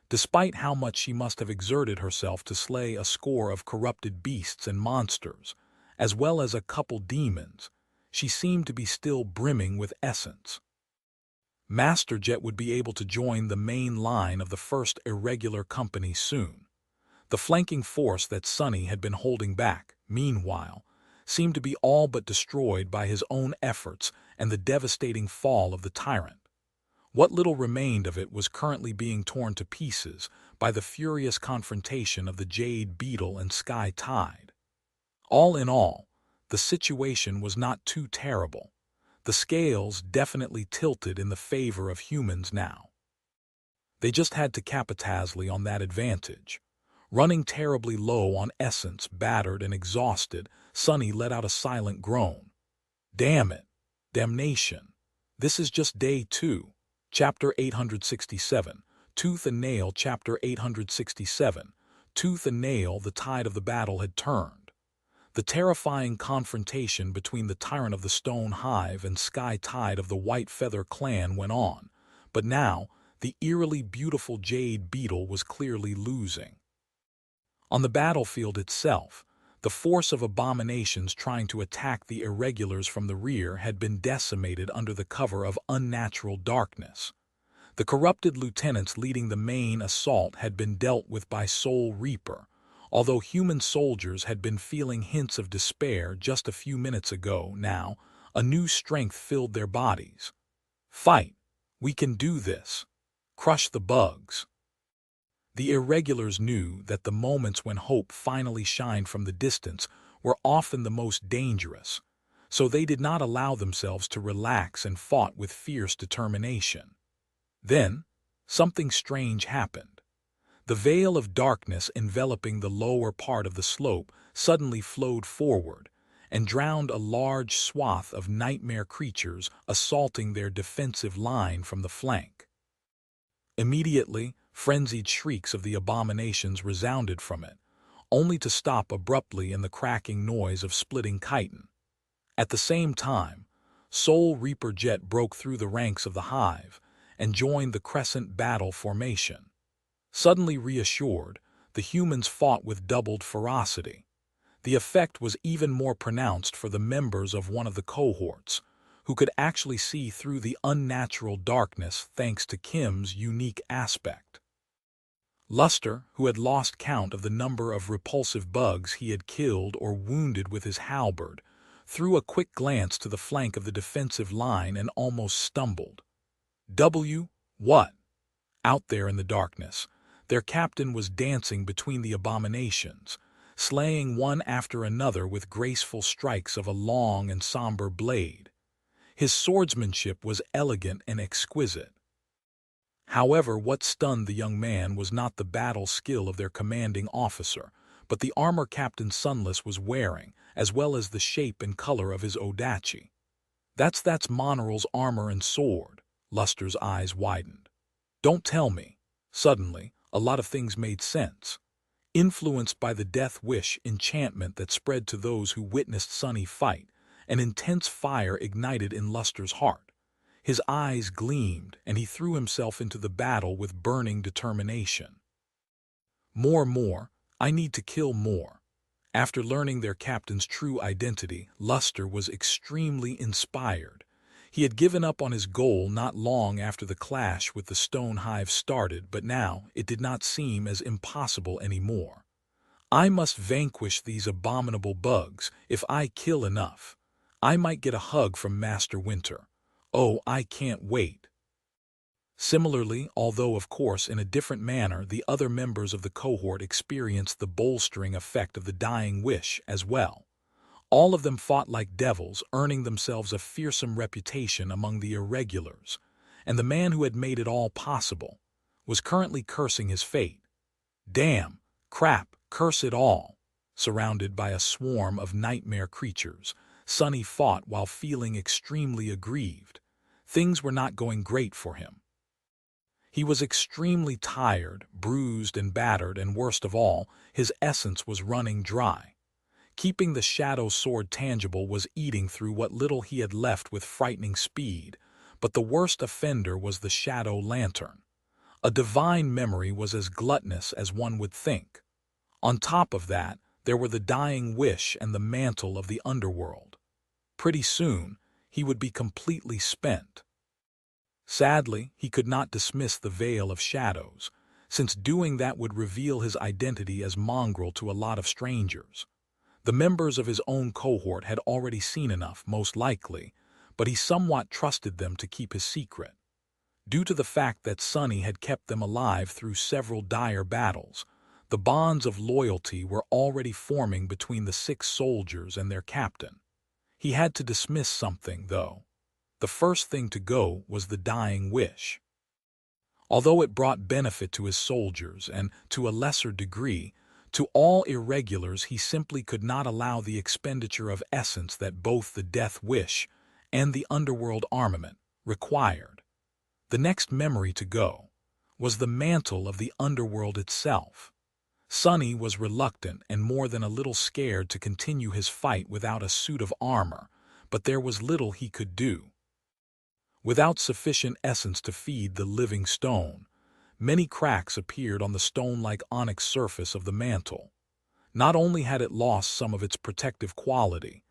Despite how much she must have exerted herself to slay a score of corrupted beasts and monsters, as well as a couple demons, she seemed to be still brimming with essence. Master Jet would be able to join the main line of the first irregular company soon. The flanking force that Sunny had been holding back, meanwhile, seemed to be all but destroyed by his own efforts and the devastating fall of the tyrant. What little remained of it was currently being torn to pieces by the furious confrontation of the Jade Beetle and Sky Tide. All in all, the situation was not too terrible. The scales definitely tilted in the favor of humans now. They just had to capitalize on that advantage. Running terribly low on essence, battered and exhausted, Sunny let out a silent groan. Damn it. Damnation. This is just day 2. Chapter 867. Tooth and Nail. Chapter 867. Tooth and Nail. The tide of the battle had turned. The terrifying confrontation between the tyrant of the Stone Hive and Sky Tide of the White Feather clan went on, but now the eerily beautiful Jade Beetle was clearly losing. On the battlefield itself, the force of abominations trying to attack the irregulars from the rear had been decimated under the cover of unnatural darkness. The corrupted lieutenants leading the main assault had been dealt with by Soul Reaper, although human soldiers had been feeling hints of despair just a few minutes ago. Now, a new strength filled their bodies. Fight! We can do this! Crush the bugs! The irregulars knew that the moments when hope finally shined from the distance were often the most dangerous, so they did not allow themselves to relax and fought with fierce determination. Then, something strange happened. The veil of darkness enveloping the lower part of the slope suddenly flowed forward and drowned a large swath of nightmare creatures assaulting their defensive line from the flank. Immediately, frenzied shrieks of the abominations resounded from it, only to stop abruptly in the cracking noise of splitting chitin. At the same time, Soul Reaper Jet broke through the ranks of the Hive and joined the crescent battle formation. Suddenly reassured, the humans fought with doubled ferocity. The effect was even more pronounced for the members of one of the cohorts, who could actually see through the unnatural darkness thanks to Kim's unique aspect. Luster, who had lost count of the number of repulsive bugs he had killed or wounded with his halberd, threw a quick glance to the flank of the defensive line and almost stumbled. What? Out there in the darkness, their captain was dancing between the abominations, slaying one after another with graceful strikes of a long and somber blade. His swordsmanship was elegant and exquisite. However, what stunned the young man was not the battle skill of their commanding officer, but the armor Captain Sunless was wearing, as well as the shape and color of his odachi. That's Monaral's armor and sword. Luster's eyes widened. Don't tell me. Suddenly, a lot of things made sense. Influenced by the death wish enchantment that spread to those who witnessed Sunny fight, an intense fire ignited in Luster's heart. His eyes gleamed, and he threw himself into the battle with burning determination. More, I need to kill more. After learning their captain's true identity, Luster was extremely inspired. He had given up on his goal not long after the clash with the Stone Hive started, but now it did not seem as impossible anymore. I must vanquish these abominable bugs. If I kill enough, I might get a hug from Master Winter. Oh, I can't wait. Similarly, although of course in a different manner, the other members of the cohort experienced the bolstering effect of the dying wish as well. All of them fought like devils, earning themselves a fearsome reputation among the irregulars, and the man who had made it all possible was currently cursing his fate. Damn, crap, curse it all. Surrounded by a swarm of nightmare creatures, Sunny fought while feeling extremely aggrieved. Things were not going great for him. He was extremely tired, bruised and battered, and worst of all, his essence was running dry. Keeping the shadow sword tangible was eating through what little he had left with frightening speed, but the worst offender was the shadow lantern. A divine memory was as gluttonous as one would think. On top of that, there were the dying wish and the mantle of the underworld. Pretty soon, he would be completely spent. Sadly, he could not dismiss the veil of shadows, since doing that would reveal his identity as mongrel to a lot of strangers. The members of his own cohort had already seen enough, most likely, but he somewhat trusted them to keep his secret. Due to the fact that Sunny had kept them alive through several dire battles, the bonds of loyalty were already forming between the 6 soldiers and their captain. He had to dismiss something, though. The first thing to go was the dying wish. Although it brought benefit to his soldiers and, to a lesser degree, to all irregulars, he simply could not allow the expenditure of essence that both the death wish and the underworld armament required. The next memory to go was the mantle of the underworld itself. Sunny was reluctant and more than a little scared to continue his fight without a suit of armor, but there was little he could do. Without sufficient essence to feed the living stone, many cracks appeared on the stone-like onyx surface of the mantle. Not only had it lost some of its protective quality,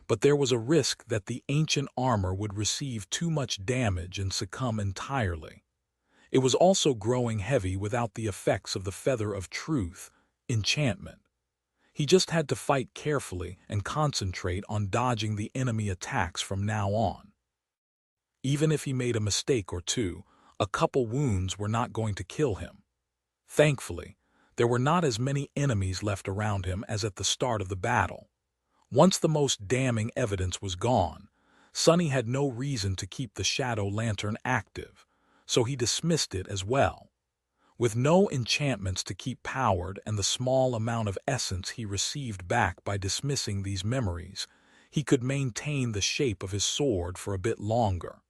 but there was a risk that the ancient armor would receive too much damage and succumb entirely. It was also growing heavy without the effects of the feather of truth, enchantment. He just had to fight carefully and concentrate on dodging the enemy attacks from now on. Even if he made a mistake or two, a couple wounds were not going to kill him. Thankfully, there were not as many enemies left around him as at the start of the battle. Once the most damning evidence was gone, Sonny had no reason to keep the shadow lantern active, so he dismissed it as well. With no enchantments to keep powered and the small amount of essence he received back by dismissing these memories, he could maintain the shape of his sword for a bit longer.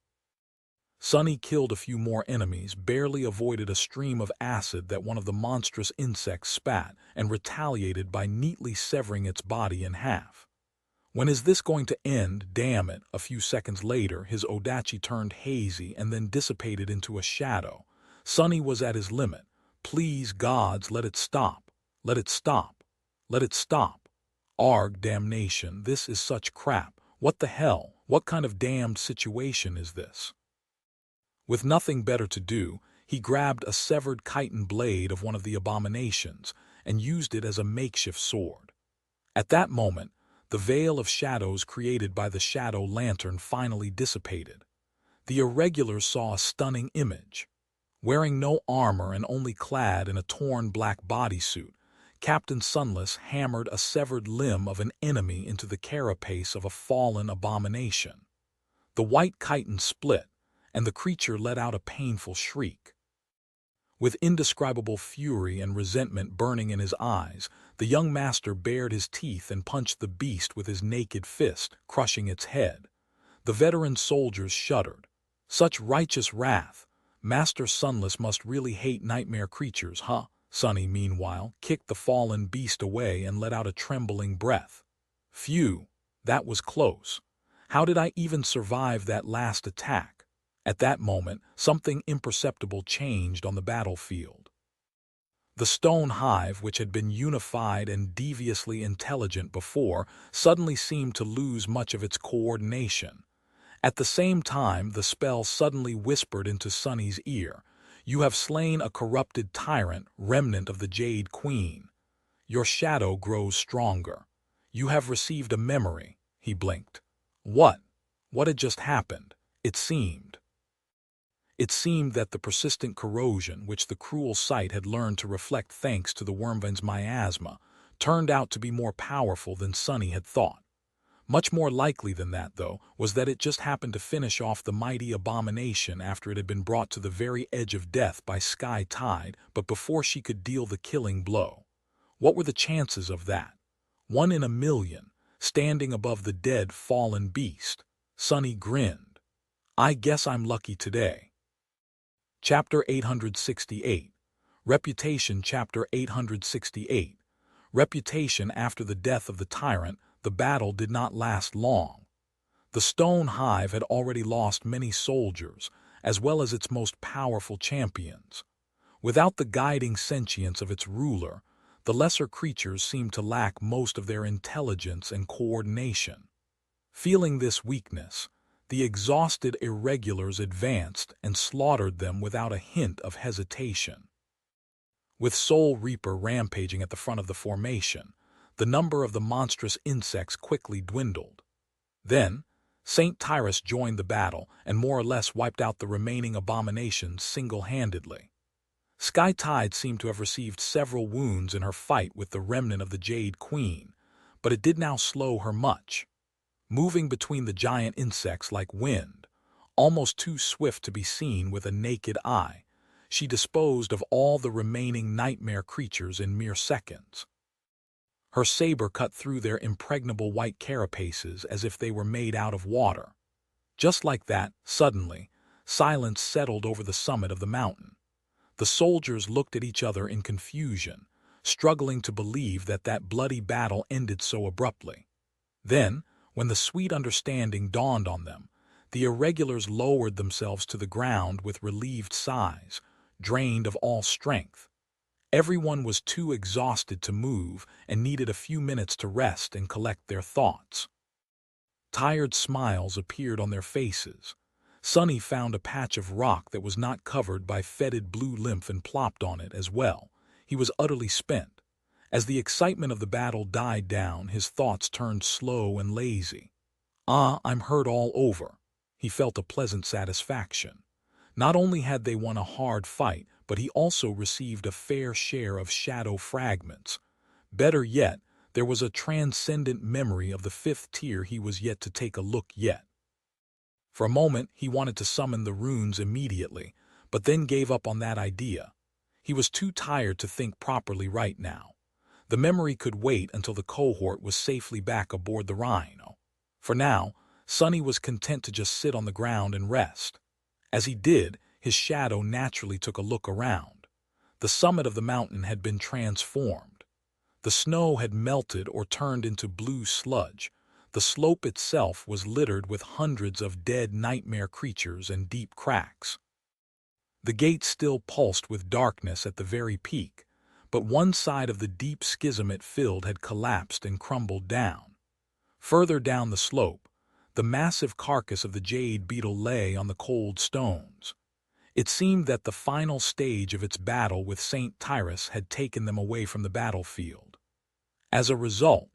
Sonny killed a few more enemies, barely avoided a stream of acid that one of the monstrous insects spat, and retaliated by neatly severing its body in half. When is this going to end? Damn it. A few seconds later, his odachi turned hazy and then dissipated into a shadow. Sonny was at his limit. Please, gods, let it stop. Let it stop. Let it stop. Arg, damnation, this is such crap. What the hell? What kind of damned situation is this? With nothing better to do, he grabbed a severed chitin blade of one of the abominations and used it as a makeshift sword. At that moment, the veil of shadows created by the shadow lantern finally dissipated. The irregulars saw a stunning image. Wearing no armor and only clad in a torn black bodysuit, Captain Sunless hammered a severed limb of an enemy into the carapace of a fallen abomination. The white chitin split, and the creature let out a painful shriek. With indescribable fury and resentment burning in his eyes, the young master bared his teeth and punched the beast with his naked fist, crushing its head. The veteran soldiers shuddered. Such righteous wrath! Master Sunless must really hate nightmare creatures, huh? Sonny, meanwhile, kicked the fallen beast away and let out a trembling breath. Phew, that was close. How did I even survive that last attack? At that moment, something imperceptible changed on the battlefield. The stone hive, which had been unified and deviously intelligent before, suddenly seemed to lose much of its coordination. At the same time, the spell suddenly whispered into Sonny's ear, "You have slain a corrupted tyrant, remnant of the Jade Queen. Your shadow grows stronger. You have received a memory." He blinked. What? What had just happened? It seemed that the persistent corrosion, which the cruel sight had learned to reflect thanks to the wormvind's miasma, turned out to be more powerful than Sonny had thought. Much more likely than that, though, was that it just happened to finish off the mighty abomination after it had been brought to the very edge of death by Sky Tide, but before she could deal the killing blow. What were the chances of that? 1 in a million, standing above the dead fallen beast. Sonny grinned. I guess I'm lucky today. Chapter 868. Reputation. Chapter 868. Reputation. After the death of the tyrant, the battle did not last long. The stone hive had already lost many soldiers, as well as its most powerful champions. Without the guiding sentience of its ruler, the lesser creatures seemed to lack most of their intelligence and coordination. Feeling this weakness, the exhausted irregulars advanced and slaughtered them without a hint of hesitation. With Soul Reaper rampaging at the front of the formation, the number of the monstrous insects quickly dwindled. Then, Saint Tyrus joined the battle and more or less wiped out the remaining abominations single-handedly. Sky Tide seemed to have received several wounds in her fight with the remnant of the Jade Queen, but it did not slow her much. Moving between the giant insects like wind, almost too swift to be seen with a naked eye, she disposed of all the remaining nightmare creatures in mere seconds. Her saber cut through their impregnable white carapaces as if they were made out of water. Just like that, suddenly, silence settled over the summit of the mountain. The soldiers looked at each other in confusion, struggling to believe that bloody battle ended so abruptly. Then, when the sweet understanding dawned on them, the irregulars lowered themselves to the ground with relieved sighs, drained of all strength. Everyone was too exhausted to move and needed a few minutes to rest and collect their thoughts. Tired smiles appeared on their faces. Sonny found a patch of rock that was not covered by fetid blue lymph and plopped on it as well. He was utterly spent. As the excitement of the battle died down, his thoughts turned slow and lazy. I'm hurt all over. He felt a pleasant satisfaction. Not only had they won a hard fight, but he also received a fair share of shadow fragments. Better yet, there was a transcendent memory of the fifth tier he was yet to take a look yet. For a moment, he wanted to summon the runes immediately, but then gave up on that idea. He was too tired to think properly right now. The memory could wait until the cohort was safely back aboard the Rhino. For now, Sonny was content to just sit on the ground and rest. As he did, his shadow naturally took a look around. The summit of the mountain had been transformed. The snow had melted or turned into blue sludge. The slope itself was littered with hundreds of dead nightmare creatures and deep cracks. The gate still pulsed with darkness at the very peak, but one side of the deep schism it filled had collapsed and crumbled down. Further down the slope, the massive carcass of the Jade Beetle lay on the cold stones. It seemed that the final stage of its battle with St. Tyrus had taken them away from the battlefield. As a result,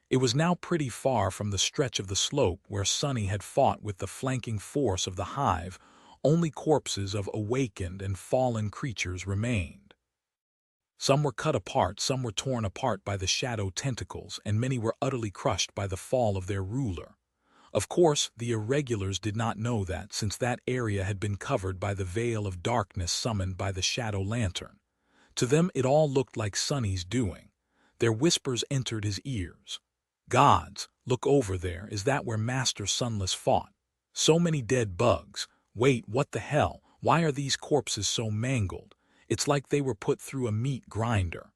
it was now pretty far from the stretch of the slope where Sonny had fought with the flanking force of the Hive. Only corpses of awakened and fallen creatures remained. Some were cut apart, some were torn apart by the shadow tentacles, and many were utterly crushed by the fall of their ruler. Of course, the irregulars did not know that, since that area had been covered by the veil of darkness summoned by the shadow lantern. To them it all looked like Sonny's doing. Their whispers entered his ears. "Gods, look over there, is that where Master Sunless fought? So many dead bugs. Wait, what the hell? Why are these corpses so mangled? It's like they were put through a meat grinder.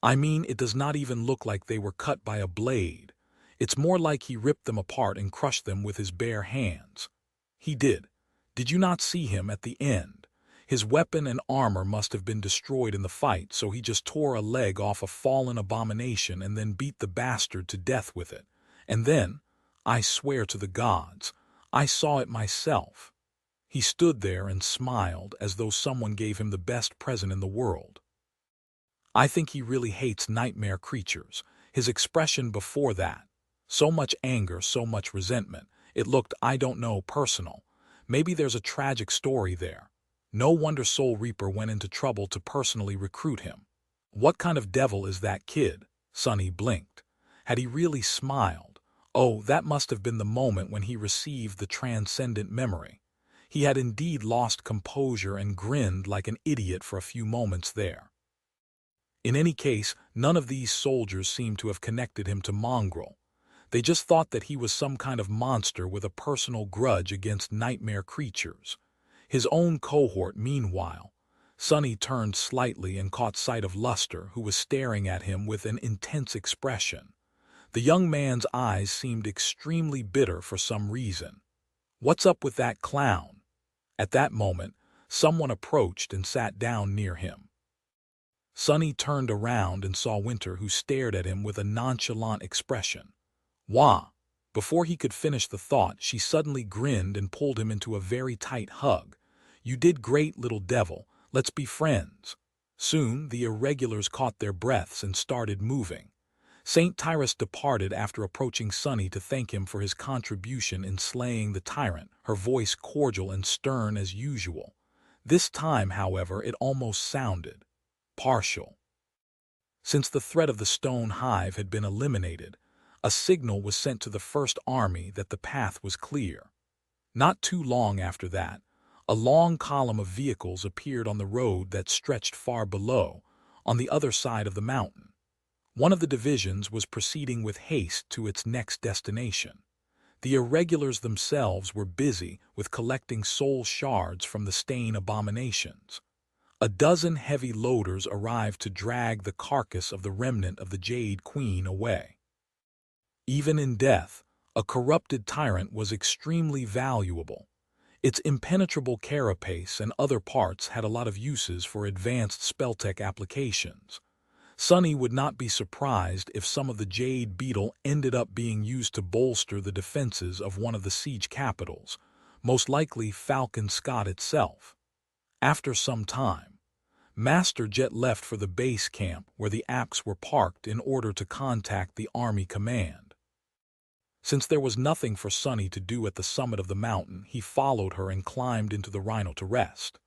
I mean, it does not even look like they were cut by a blade. It's more like he ripped them apart and crushed them with his bare hands. He did. Did you not see him at the end? His weapon and armor must have been destroyed in the fight, so he just tore a leg off a fallen abomination and then beat the bastard to death with it. And then, I swear to the gods, I saw it myself." He stood there and smiled as though someone gave him the best present in the world. I think he really hates nightmare creatures. His expression before that. So much anger, so much resentment. It looked, I don't know, personal. Maybe there's a tragic story there. No wonder Soul Reaper went into trouble to personally recruit him. What kind of devil is that kid? Sonny blinked. Had he really smiled? Oh, that must have been the moment when he received the transcendent memory. He had indeed lost composure and grinned like an idiot for a few moments there. In any case, none of these soldiers seemed to have connected him to Mongrel. They just thought that he was some kind of monster with a personal grudge against nightmare creatures. His own cohort, meanwhile. Sonny turned slightly and caught sight of Luster, who was staring at him with an intense expression. The young man's eyes seemed extremely bitter for some reason. "What's up with that clown?" At that moment, someone approached and sat down near him. Sonny turned around and saw Winter, who stared at him with a nonchalant expression. "Wah!" Before he could finish the thought, she suddenly grinned and pulled him into a very tight hug. "You did great, little devil. Let's be friends." Soon, the irregulars caught their breaths and started moving. St. Tyrus departed after approaching Sonny to thank him for his contribution in slaying the tyrant, her voice cordial and stern as usual. This time, however, it almost sounded partial. Since the threat of the stone hive had been eliminated, a signal was sent to the First Army that the path was clear. Not too long after that, a long column of vehicles appeared on the road that stretched far below, on the other side of the mountain. One of the divisions was proceeding with haste to its next destination. The irregulars themselves were busy with collecting soul shards from the stain abominations. A dozen heavy loaders arrived to drag the carcass of the remnant of the Jade Queen away. Even in death, a corrupted tyrant was extremely valuable. Its impenetrable carapace and other parts had a lot of uses for advanced spelltech applications. Sonny would not be surprised if some of the Jade Beetle ended up being used to bolster the defenses of one of the siege capitals. most likely Falcon Scott itself. After some time, Master Jet left for the base camp where the apps were parked in order to contact the Army command. Since there was nothing for Sunny to do at the summit of the mountain, he followed her and climbed into the Rhino to rest.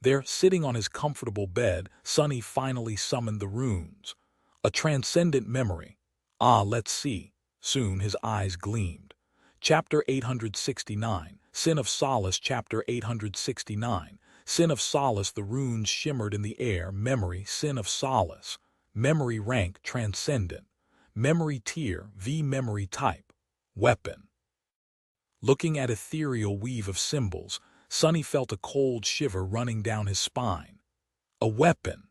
There, sitting on his comfortable bed, Sunny finally summoned the runes. A transcendent memory. Let's see. Soon his eyes gleamed. Chapter 869, Sin of Solace. Chapter 869, Sin of Solace. The runes shimmered in the air. Memory, Sin of Solace. Memory rank, Transcendent. Memory tier, V. Memory type, Weapon. Looking at ethereal weave of symbols, Sunny felt a cold shiver running down his spine. A weapon.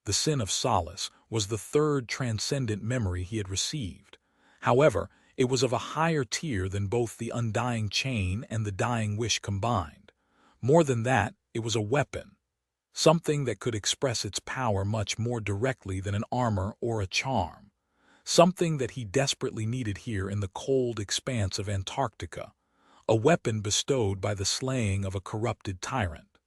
The Sin of Solace was the third transcendent memory he had received. However, it was of a higher tier than both the Undying Chain and the Dying Wish combined. More than that, it was a weapon. Something that could express its power much more directly than an armor or a charm. Something that he desperately needed here in the cold expanse of Antarctica. A weapon bestowed by the slaying of a corrupted tyrant.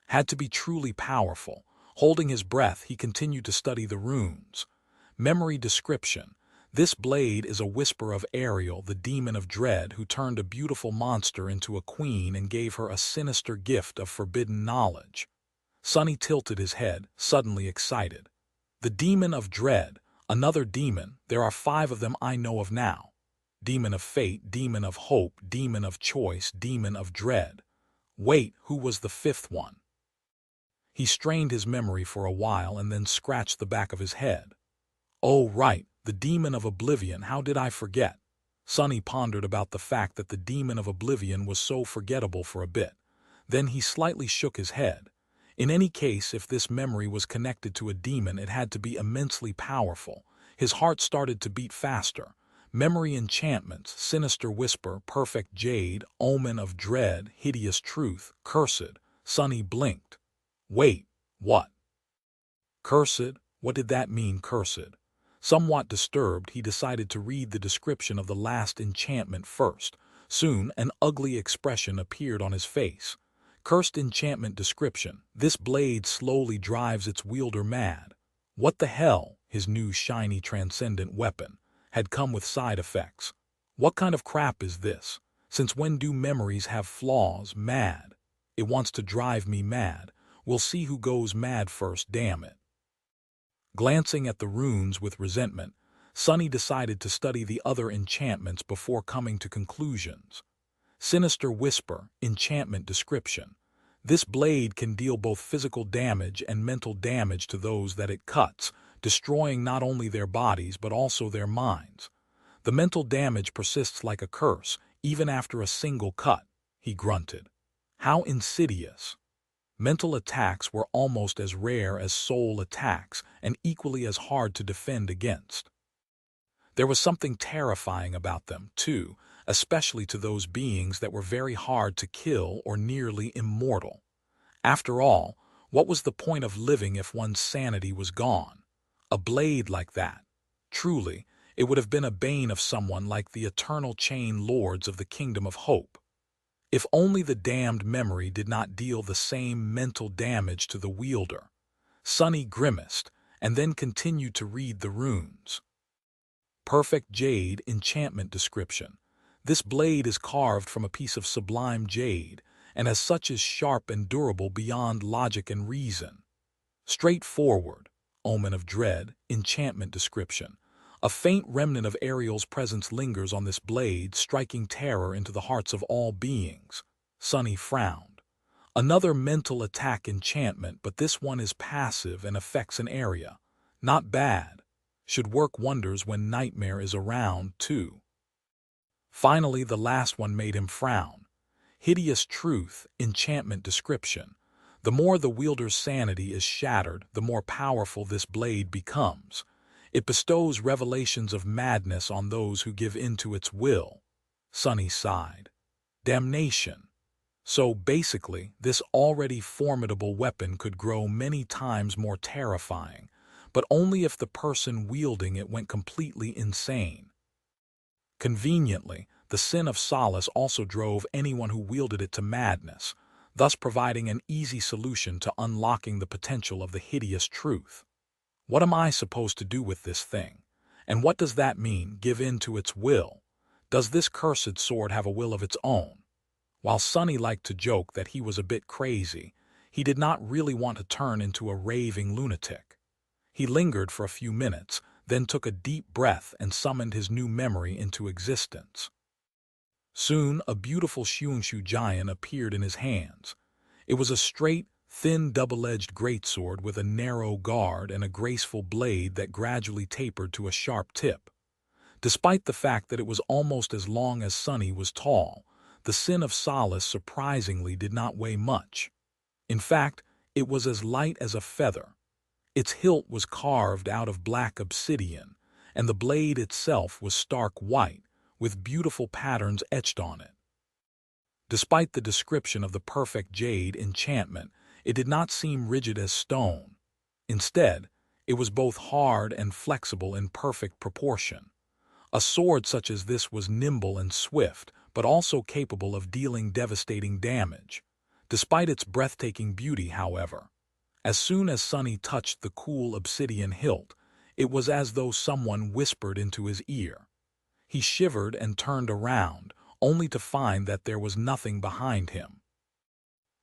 Had to be truly powerful. Holding his breath, he continued to study the runes. Memory description. This blade is a whisper of Ariel, the demon of dread, who turned a beautiful monster into a queen and gave her a sinister gift of forbidden knowledge. Sunny tilted his head, suddenly excited. The demon of dread. Another demon. There are 5 of them I know of now. Demon of fate, demon of hope, demon of choice, demon of dread. Wait, who was the 5th one? He strained his memory for a while and then scratched the back of his head. Oh, right, the demon of oblivion. How did I forget? Sunny pondered about the fact that the demon of oblivion was so forgettable for a bit. Then he slightly shook his head. In any case, if this memory was connected to a demon, it had to be immensely powerful. His heart started to beat faster. Memory enchantments, sinister whisper, perfect jade, omen of dread, hideous truth, cursed. Sunny blinked. Wait, what? Cursed? What did that mean, cursed? Somewhat disturbed, he decided to read the description of the last enchantment first. Soon, an ugly expression appeared on his face. Cursed enchantment description. This blade slowly drives its wielder mad. What the hell? His new shiny transcendent weapon had come with side effects. What kind of crap is this? Since when do memories have flaws? Mad. It wants to drive me mad. We'll see who goes mad first, damn it. Glancing at the runes with resentment, Sunny decided to study the other enchantments before coming to conclusions. Sinister whisper, enchantment description. This blade can deal both physical damage and mental damage to those that it cuts, destroying not only their bodies but also their minds. The mental damage persists like a curse, even after a single cut, he grunted. How insidious. Mental attacks were almost as rare as soul attacks and equally as hard to defend against. There was something terrifying about them, too, especially to those beings that were very hard to kill or nearly immortal. After all, what was the point of living if one's sanity was gone? A blade like that. Truly, it would have been a bane of someone like the eternal chain lords of the Kingdom of Hope. If only the damned memory did not deal the same mental damage to the wielder. Sunny grimaced, and then continued to read the runes. Perfect jade enchantment description. This blade is carved from a piece of sublime jade, and as such is sharp and durable beyond logic and reason. Straightforward, omen of dread, enchantment description. A faint remnant of Ariel's presence lingers on this blade, striking terror into the hearts of all beings. Sunny frowned. Another mental attack enchantment, but this one is passive and affects an area. Not bad. Should work wonders when Nightmare is around, too. Finally, the last one made him frown. Hideous truth, enchantment description. The more the wielder's sanity is shattered, the more powerful this blade becomes. It bestows revelations of madness on those who give in to its will. Sunny sighed. Damnation. So basically, this already formidable weapon could grow many times more terrifying, but only if the person wielding it went completely insane. Conveniently, the sin of Solace also drove anyone who wielded it to madness, thus providing an easy solution to unlocking the potential of the hideous truth. What am I supposed to do with this thing? And what does that mean, give in to its will? Does this cursed sword have a will of its own? While Sonny liked to joke that he was a bit crazy, he did not really want to turn into a raving lunatic. He lingered for a few minutes, then took a deep breath and summoned his new memory into existence. Soon, a beautiful Shunshu giant appeared in his hands. It was a straight, thin, double-edged greatsword with a narrow guard and a graceful blade that gradually tapered to a sharp tip. Despite the fact that it was almost as long as Sonny was tall, the sin of Solace surprisingly did not weigh much. In fact, it was as light as a feather. Its hilt was carved out of black obsidian, and the blade itself was stark white, with beautiful patterns etched on it. Despite the description of the perfect Jade enchantment, it did not seem rigid as stone. Instead, it was both hard and flexible in perfect proportion. A sword such as this was nimble and swift, but also capable of dealing devastating damage. Despite its breathtaking beauty, however, as soon as Sonny touched the cool obsidian hilt, it was as though someone whispered into his ear. He shivered and turned around, only to find that there was nothing behind him.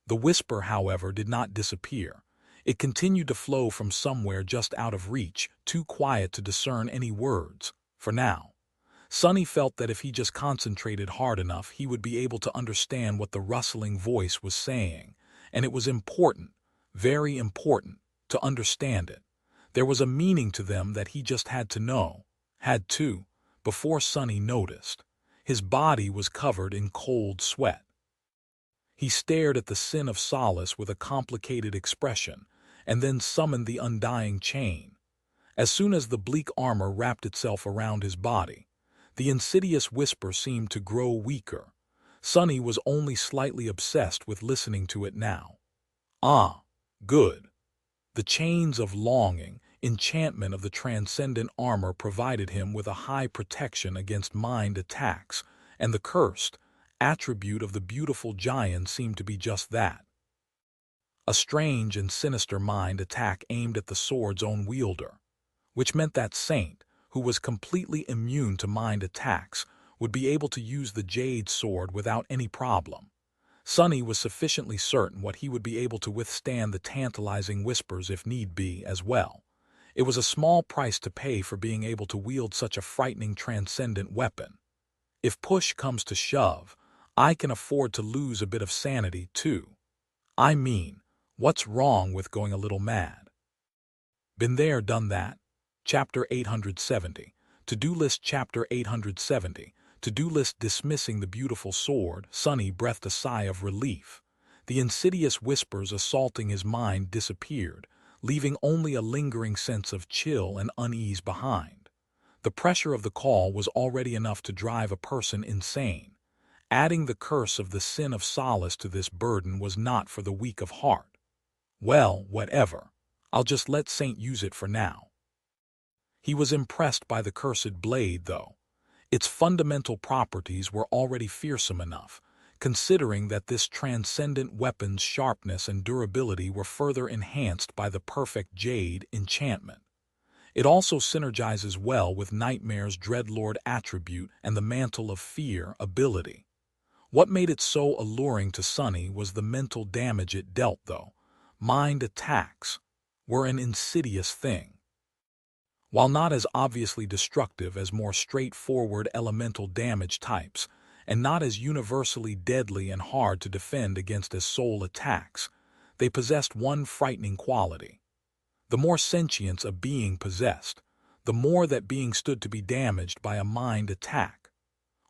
The whisper, however, did not disappear. It continued to flow from somewhere just out of reach, too quiet to discern any words, for now. Sonny felt that if he just concentrated hard enough, he would be able to understand what the rustling voice was saying, and it was important, very important, to understand it. There was a meaning to them that he just had to know, before Sonny noticed. His body was covered in cold sweat. He stared at the sin of Solace with a complicated expression, and then summoned the undying chain. As soon as the bleak armor wrapped itself around his body, the insidious whisper seemed to grow weaker. Sonny was only slightly obsessed with listening to it now. Ah, good. The chains of longing, enchantment of the transcendent armor provided him with a high protection against mind attacks, and the cursed attribute of the beautiful giant seemed to be just that. A strange and sinister mind attack aimed at the sword's own wielder, which meant that Saint, who was completely immune to mind attacks, would be able to use the Jade sword without any problem. Sonny was sufficiently certain what he would be able to withstand the tantalizing whispers if need be as well. It was a small price to pay for being able to wield such a frightening transcendent weapon. If push comes to shove, I can afford to lose a bit of sanity too. I mean, what's wrong with going a little mad? Been there, done that. Chapter 870. To-do list. Chapter 870. To-do list. Dismissing the beautiful sword, Sonny breathed a sigh of relief. The insidious whispers assaulting his mind disappeared, leaving only a lingering sense of chill and unease behind. The pressure of the call was already enough to drive a person insane. Adding the curse of the sin of Solace to this burden was not for the weak of heart. Well, whatever. I'll just let Saint use it for now. He was impressed by the cursed blade, though. Its fundamental properties were already fearsome enough, considering that this transcendent weapon's sharpness and durability were further enhanced by the perfect Jade enchantment. It also synergizes well with Nightmare's Dreadlord attribute and the Mantle of Fear ability. What made it so alluring to Sonny was the mental damage it dealt, though. Mind attacks were an insidious thing. While not as obviously destructive as more straightforward elemental damage types, and not as universally deadly and hard to defend against as soul attacks, they possessed one frightening quality. The more sentience a being possessed, the more that being stood to be damaged by a mind attack.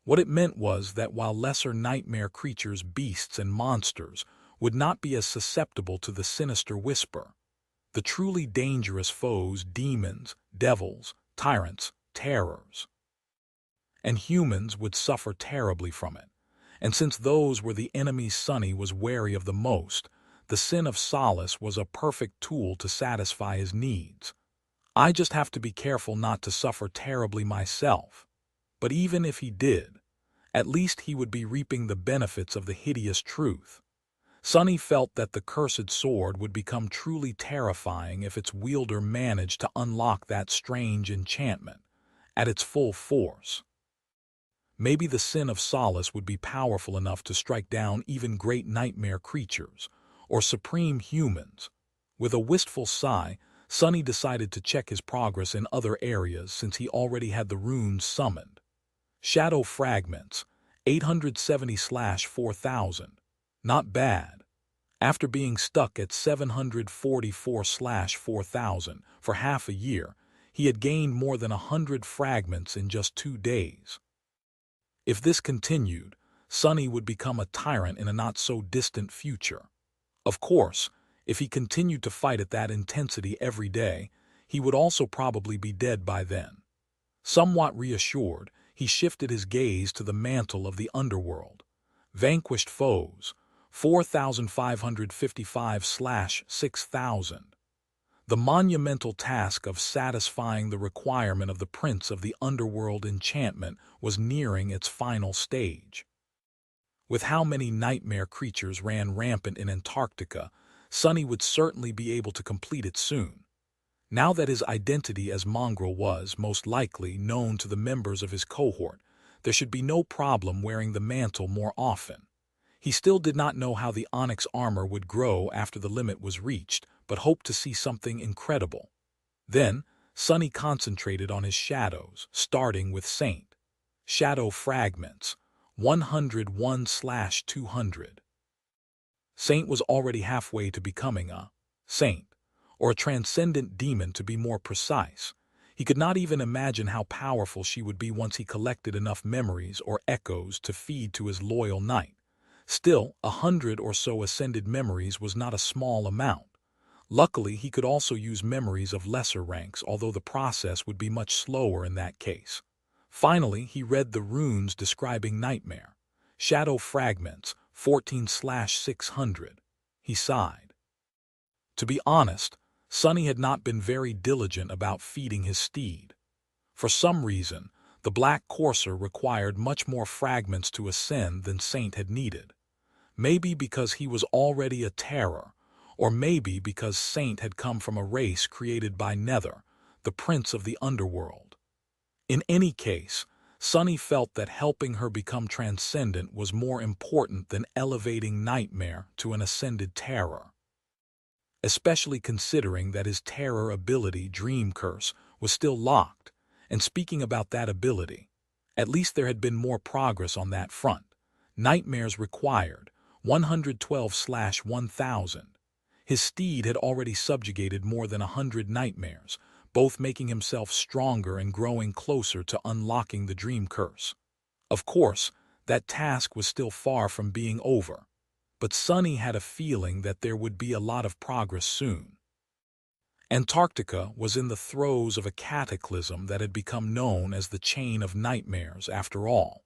What it meant was that while lesser nightmare creatures, beasts, and monsters would not be as susceptible to the sinister whisper, the truly dangerous foes, demons, devils, tyrants, terrors, and humans would suffer terribly from it. And since those were the enemies Sonny was wary of the most, the sin of Solace was a perfect tool to satisfy his needs. I just have to be careful not to suffer terribly myself. But even if he did, At least he would be reaping the benefits of the hideous truth. Sunny felt that the cursed sword would become truly terrifying if its wielder managed to unlock that strange enchantment at its full force. Maybe the sin of Solace would be powerful enough to strike down even great nightmare creatures, or supreme humans. With a wistful sigh, Sunny decided to check his progress in other areas since he already had the runes summoned. Shadow Fragments, 870/4000. Not bad. After being stuck at 744/4000 for half a year, he had gained more than 100 fragments in just 2 days. If this continued, Sunny would become a tyrant in a not-so-distant future. Of course, if he continued to fight at that intensity every day, he would also probably be dead by then. Somewhat reassured, he shifted his gaze to the mantle of the underworld. Vanquished foes, 4,555/6000. The monumental task of satisfying the requirement of the Prince of the Underworld enchantment was nearing its final stage. With how many nightmare creatures ran rampant in Antarctica, Sunny would certainly be able to complete it soon. Now that his identity as Mongrel was, most likely, known to the members of his cohort, there should be no problem wearing the mantle more often. He still did not know how the onyx armor would grow after the limit was reached, but hoped to see something incredible. Then, Sunny concentrated on his shadows, starting with Saint. Shadow Fragments, 101/200. Saint was already halfway to becoming a saint, or a transcendent demon to be more precise. He could not even imagine how powerful she would be once he collected enough memories or echoes to feed to his loyal knight. Still, 100 or so ascended memories was not a small amount. Luckily, he could also use memories of lesser ranks, although the process would be much slower in that case. Finally, he read the runes describing Nightmare. Shadow Fragments, 14/600. He sighed. To be honest, Sunny had not been very diligent about feeding his steed. For some reason, the Black Courser required much more fragments to ascend than Saint had needed. Maybe because he was already a terror, or maybe because Saint had come from a race created by Nether, the Prince of the Underworld. In any case, Sunny felt that helping her become transcendent was more important than elevating Nightmare to an ascended terror. Especially considering that his terror ability, Dream Curse, was still locked, and speaking about that ability, at least there had been more progress on that front. Nightmares required, 112/1000. His steed had already subjugated more than 100 nightmares, both making himself stronger and growing closer to unlocking the Dream Curse. Of course, that task was still far from being over, but Sunny had a feeling that there would be a lot of progress soon. Antarctica was in the throes of a cataclysm that had become known as the Chain of Nightmares after all.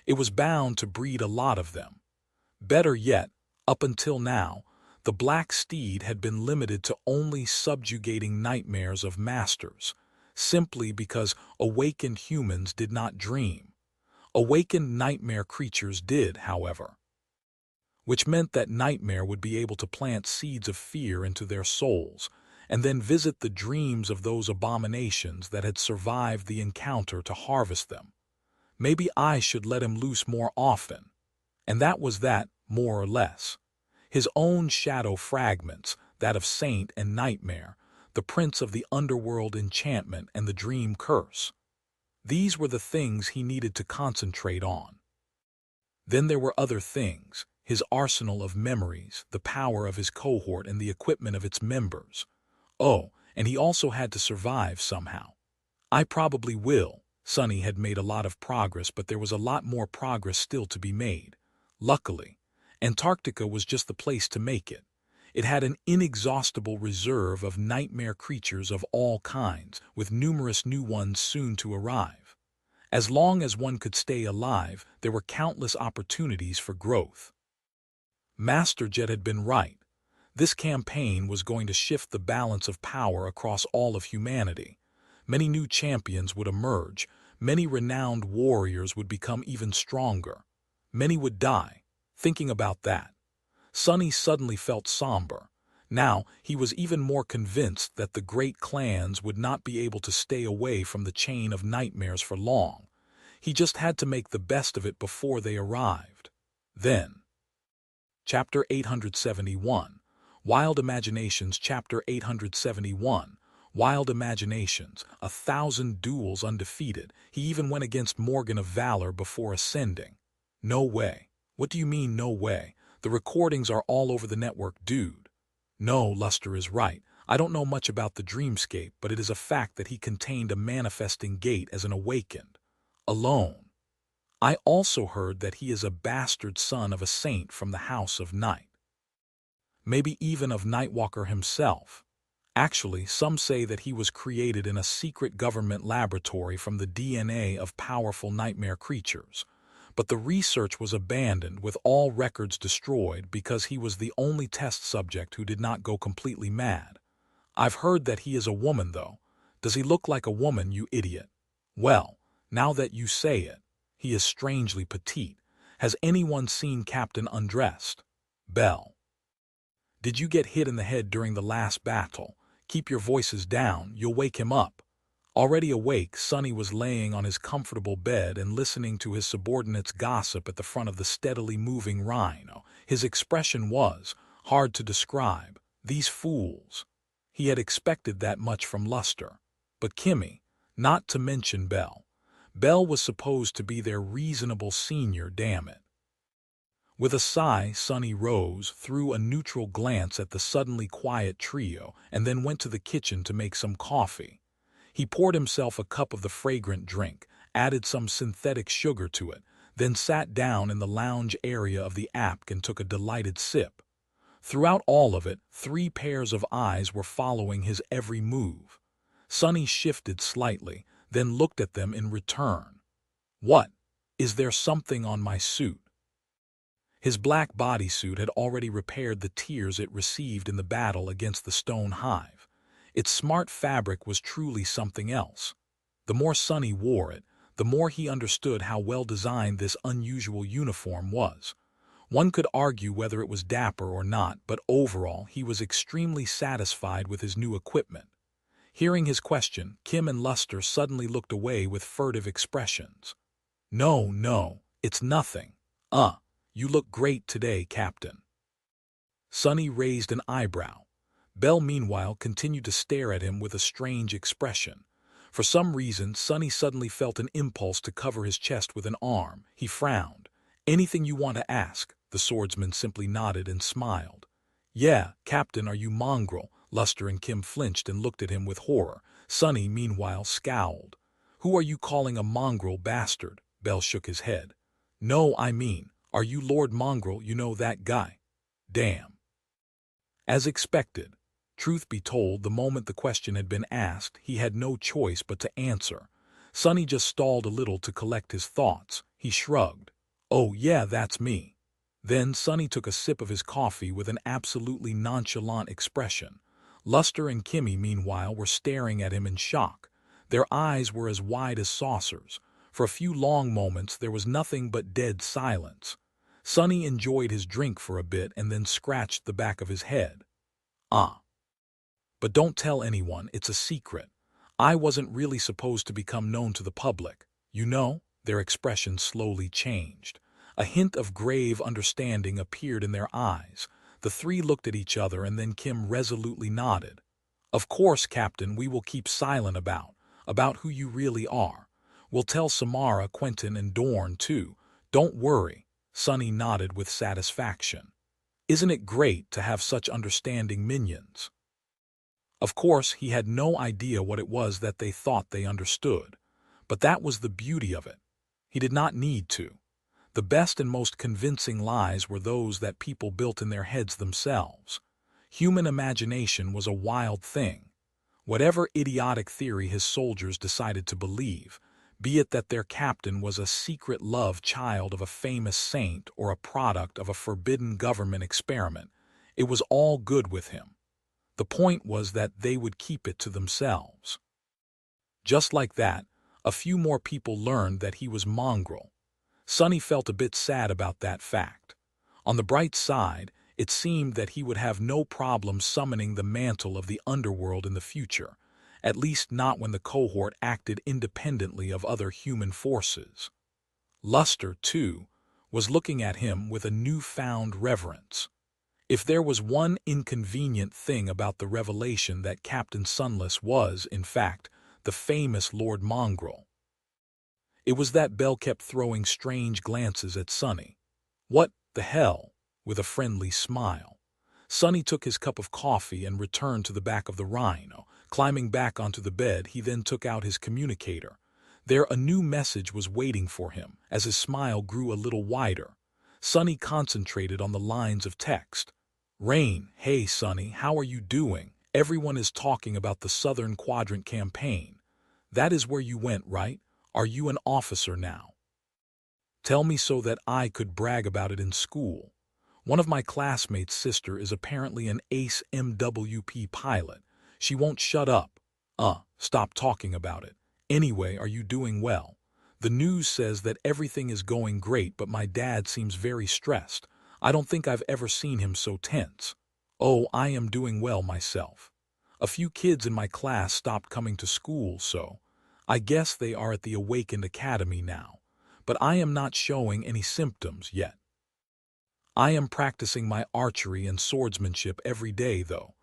It was bound to breed a lot of them. Better yet, up until now, the Black Steed had been limited to only subjugating nightmares of masters, simply because awakened humans did not dream. Awakened nightmare creatures did, however, which meant that Nightmare would be able to plant seeds of fear into their souls, and then visit the dreams of those abominations that had survived the encounter to harvest them. Maybe I should let him loose more often. And that was that, more or less. His own shadow fragments, that of Saint and Nightmare, the Prince of the Underworld enchantment and the Dream Curse. These were the things he needed to concentrate on. Then there were other things, his arsenal of memories, the power of his cohort and the equipment of its members. Oh, and he also had to survive somehow. I probably will. Sunny had made a lot of progress, but there was a lot more progress still to be made. Luckily, Antarctica was just the place to make it. It had an inexhaustible reserve of nightmare creatures of all kinds, with numerous new ones soon to arrive. As long as one could stay alive, there were countless opportunities for growth. Master Jet had been right. This campaign was going to shift the balance of power across all of humanity. Many new champions would emerge, Many renowned warriors would become even stronger. Many would die. Thinking about that, Sonny suddenly felt somber. Now he was even more convinced that the great clans would not be able to stay away from the chain of nightmares for long. He just had to make the best of it before they arrived. Then, Chapter 871, Wild Imaginations. Chapter 871, Wild Imaginations. 1,000 duels undefeated. He even went against Morgan of Valor before ascending. No way. What do you mean, no way? The recordings are all over the network, dude. No, Luster is right. I don't know much about the dreamscape, but it is a fact that he contained a manifesting gate as an awakened. Alone. I also heard that he is a bastard son of a saint from the House of Night. Maybe even of Nightwalker himself. Actually, some say that he was created in a secret government laboratory from the DNA of powerful nightmare creatures. But the research was abandoned with all records destroyed because he was the only test subject who did not go completely mad. I've heard that he is a woman, though. Does he look like a woman, you idiot? Well, now that you say it, he is strangely petite. Has anyone seen Captain undressed? Bell. Did you get hit in the head during the last battle? Keep your voices down, you'll wake him up. Already awake, Sonny was laying on his comfortable bed and listening to his subordinates gossip at the front of the steadily moving rhino. His expression was hard to describe. These fools. He had expected that much from Luster. But Kimmy, not to mention Bell. Bell was supposed to be their reasonable senior, damn it. With a sigh, Sonny rose, threw a neutral glance at the suddenly quiet trio, and then went to the kitchen to make some coffee. He poured himself a cup of the fragrant drink, added some synthetic sugar to it, then sat down in the lounge area of the Apk and took a delighted sip. Throughout all of it, 3 pairs of eyes were following his every move. Sonny shifted slightly, then looked at them in return. What? Is there something on my suit? His black bodysuit had already repaired the tears it received in the battle against the stone hive. Its smart fabric was truly something else. The more Sonny wore it, the more he understood how well designed this unusual uniform was. One could argue whether it was dapper or not, but overall he was extremely satisfied with his new equipment. Hearing his question, Kim and Luster suddenly looked away with furtive expressions. No, it's nothing. You look great today, Captain. Sonny raised an eyebrow. Bell, meanwhile, continued to stare at him with a strange expression. For some reason, Sonny suddenly felt an impulse to cover his chest with an arm. He frowned. Anything you want to ask? The swordsman simply nodded and smiled. Yeah, Captain, are you mongrel? Luster and Kim flinched and looked at him with horror. Sonny, meanwhile, scowled. Who are you calling a mongrel bastard? Bell shook his head. No, I mean, are you Lord Mongrel, you know that guy? Damn. As expected. Truth be told, the moment the question had been asked, he had no choice but to answer. Sonny just stalled a little to collect his thoughts. He shrugged. Oh, yeah, that's me. Then Sonny took a sip of his coffee with an absolutely nonchalant expression. Luster and Kimmy, meanwhile, were staring at him in shock. Their eyes were as wide as saucers. For a few long moments, there was nothing but dead silence. Sonny enjoyed his drink for a bit and then scratched the back of his head. But don't tell anyone, it's a secret. I wasn't really supposed to become known to the public. You know? Their expression slowly changed. A hint of grave understanding appeared in their eyes. The 3 looked at each other and then Kim resolutely nodded. Of course, Captain, we will keep silent about who you really are. We'll tell Samara, Quentin, and Dorn, too. Don't worry. Sonny nodded with satisfaction. Isn't it great to have such understanding minions? Of course, he had no idea what it was that they thought they understood. But that was the beauty of it. He did not need to. The best and most convincing lies were those that people built in their heads themselves. Human imagination was a wild thing. Whatever idiotic theory his soldiers decided to believe, be it that their captain was a secret love child of a famous saint or a product of a forbidden government experiment, it was all good with him. The point was that they would keep it to themselves. Just like that, A few more people learned that he was mongrel. Sunny felt a bit sad about that fact. On the bright side, it seemed that he would have no problem summoning the mantle of the underworld in the future, at least not when the cohort acted independently of other human forces. Luster, too, was looking at him with a newfound reverence. If there was one inconvenient thing about the revelation that Captain Sunless was, in fact, the famous Lord Mongrel, it was that Belle kept throwing strange glances at Sunny. "What the hell?" with a friendly smile. Sunny took his cup of coffee and returned to the back of the rhino. Climbing back onto the bed, he then took out his communicator. There a new message was waiting for him. As his smile grew a little wider, Sunny concentrated on the lines of text. "Rain, hey Sunny, how are you doing? Everyone is talking about the Southern Quadrant campaign. That is where you went, right? Are you an officer now? Tell me so that I could brag about it in school. One of my classmates' sister is apparently an ace MWP pilot. She won't shut up. Stop talking about it. Anyway, are you doing well? The news says that everything is going great, but my dad seems very stressed. I don't think I've ever seen him so tense. Oh, I am doing well myself. A few kids in my class stopped coming to school, so I guess they are at the Awakened Academy now. But I am not showing any symptoms yet. I am practicing my archery and swordsmanship every day, though.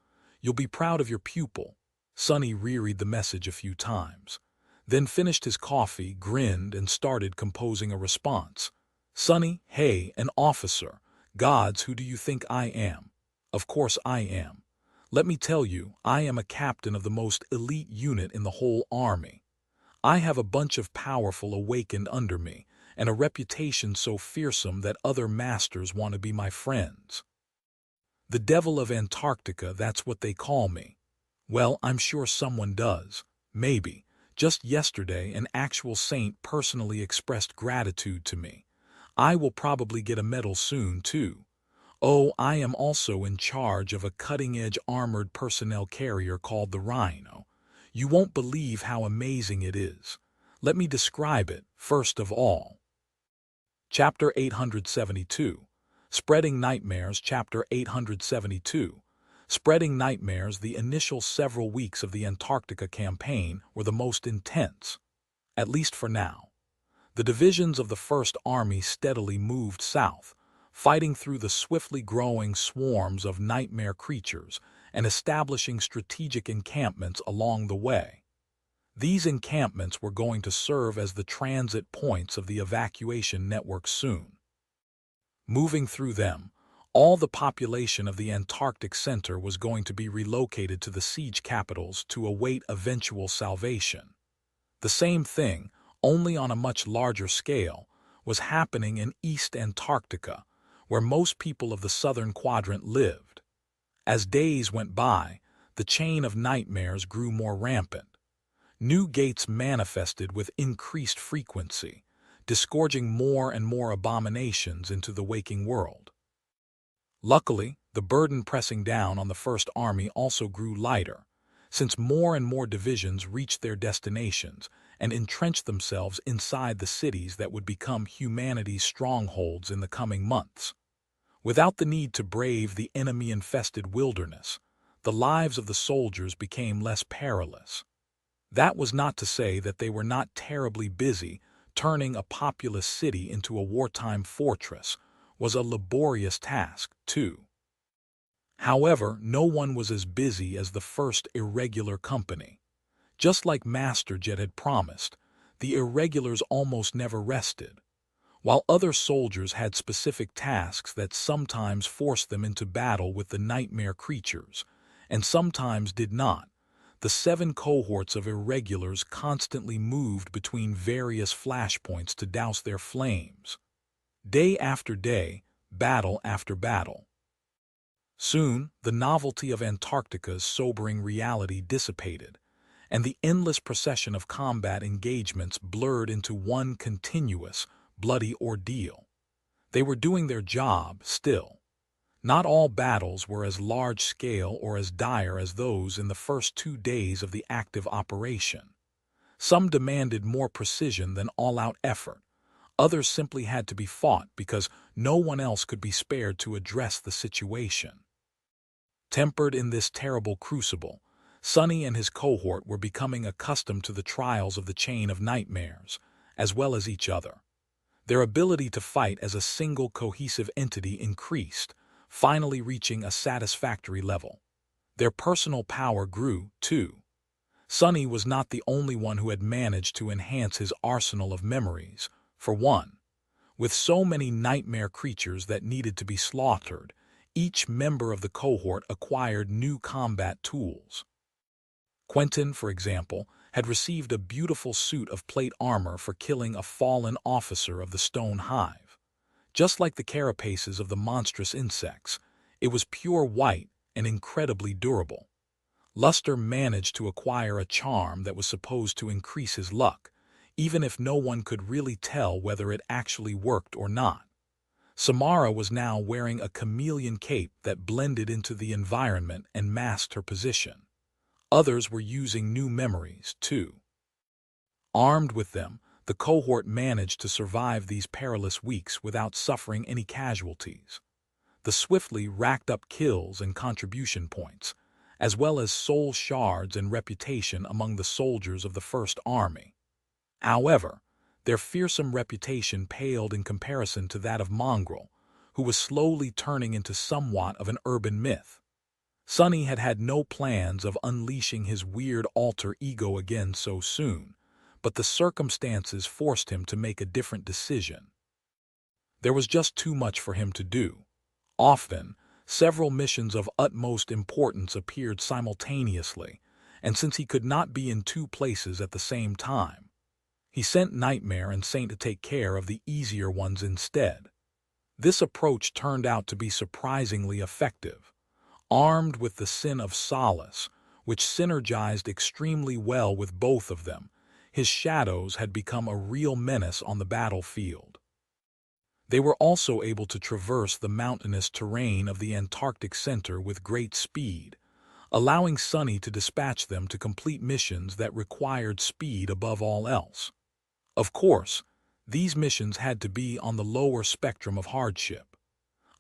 You'll be proud of your pupil." Sunny reread the message a few times, then finished his coffee, grinned, and started composing a response. "Sunny, hey, an officer. Gods, who do you think I am? Of course I am. Let me tell you, I am a captain of the most elite unit in the whole army. I have a bunch of powerful awakened under me, and a reputation so fearsome that other masters want to be my friends. The Devil of Antarctica, that's what they call me. Well, I'm sure someone does. Maybe. Just yesterday, an actual saint personally expressed gratitude to me. I will probably get a medal soon, too. Oh, I am also in charge of a cutting-edge armored personnel carrier called the Rhino. You won't believe how amazing it is. Let me describe it, first of all." Chapter 872. Spreading Nightmares. Chapter 872. Spreading Nightmares. The initial several weeks of the Antarctica campaign were the most intense, at least for now. The divisions of the First Army steadily moved south, fighting through the swiftly growing swarms of nightmare creatures and establishing strategic encampments along the way. These encampments were going to serve as the transit points of the evacuation network soon. Moving through them, all the population of the Antarctic Center was going to be relocated to the siege capitals to await eventual salvation. The same thing, only on a much larger scale, was happening in East Antarctica, where most people of the Southern Quadrant lived. As days went by, the chain of nightmares grew more rampant. New gates manifested with increased frequency, disgorging more and more abominations into the waking world. Luckily, the burden pressing down on the First Army also grew lighter, since more and more divisions reached their destinations and entrenched themselves inside the cities that would become humanity's strongholds in the coming months. Without the need to brave the enemy-infested wilderness, the lives of the soldiers became less perilous. That was not to say that they were not terribly busy. Turning a populous city into a wartime fortress was a laborious task, too. However, no one was as busy as the First Irregular Company. Just like Master Jet had promised, the Irregulars almost never rested. While other soldiers had specific tasks that sometimes forced them into battle with the nightmare creatures, and sometimes did not, the 7 cohorts of Irregulars constantly moved between various flashpoints to douse their flames. Day after day, battle after battle. Soon, the novelty of Antarctica's sobering reality dissipated, and the endless procession of combat engagements blurred into one continuous, bloody ordeal. They were doing their job still. Not all battles were as large-scale or as dire as those in the first 2 days of the active operation. Some demanded more precision than all-out effort. Others simply had to be fought because no one else could be spared to address the situation. Tempered in this terrible crucible, Sunny and his cohort were becoming accustomed to the trials of the chain of nightmares, as well as each other. Their ability to fight as a single cohesive entity increased, finally reaching a satisfactory level. Their personal power grew, too. Sunny was not the only one who had managed to enhance his arsenal of memories. For one, with so many nightmare creatures that needed to be slaughtered, each member of the cohort acquired new combat tools. Quentin, for example, had received a beautiful suit of plate armor for killing a fallen officer of the stone hive. Just like the carapaces of the monstrous insects, it was pure white and incredibly durable. Luster managed to acquire a charm that was supposed to increase his luck, even if no one could really tell whether it actually worked or not. Samara was now wearing a chameleon cape that blended into the environment and masked her position. Others were using new memories, too. Armed with them, the cohort managed to survive these perilous weeks without suffering any casualties. The swiftly racked up kills and contribution points, as well as soul shards and reputation among the soldiers of the First Army. However, their fearsome reputation paled in comparison to that of Mongrel, who was slowly turning into somewhat of an urban myth. Sunny had had no plans of unleashing his weird alter ego again so soon, but the circumstances forced him to make a different decision. There was just too much for him to do. Often, several missions of utmost importance appeared simultaneously, and since he could not be in two places at the same time, he sent Nightmare and Saint to take care of the easier ones instead. This approach turned out to be surprisingly effective. Armed with the sin of Solace, which synergized extremely well with both of them, his shadows had become a real menace on the battlefield. They were also able to traverse the mountainous terrain of the Antarctic Center with great speed, allowing Sunny to dispatch them to complete missions that required speed above all else. Of course, these missions had to be on the lower spectrum of hardship.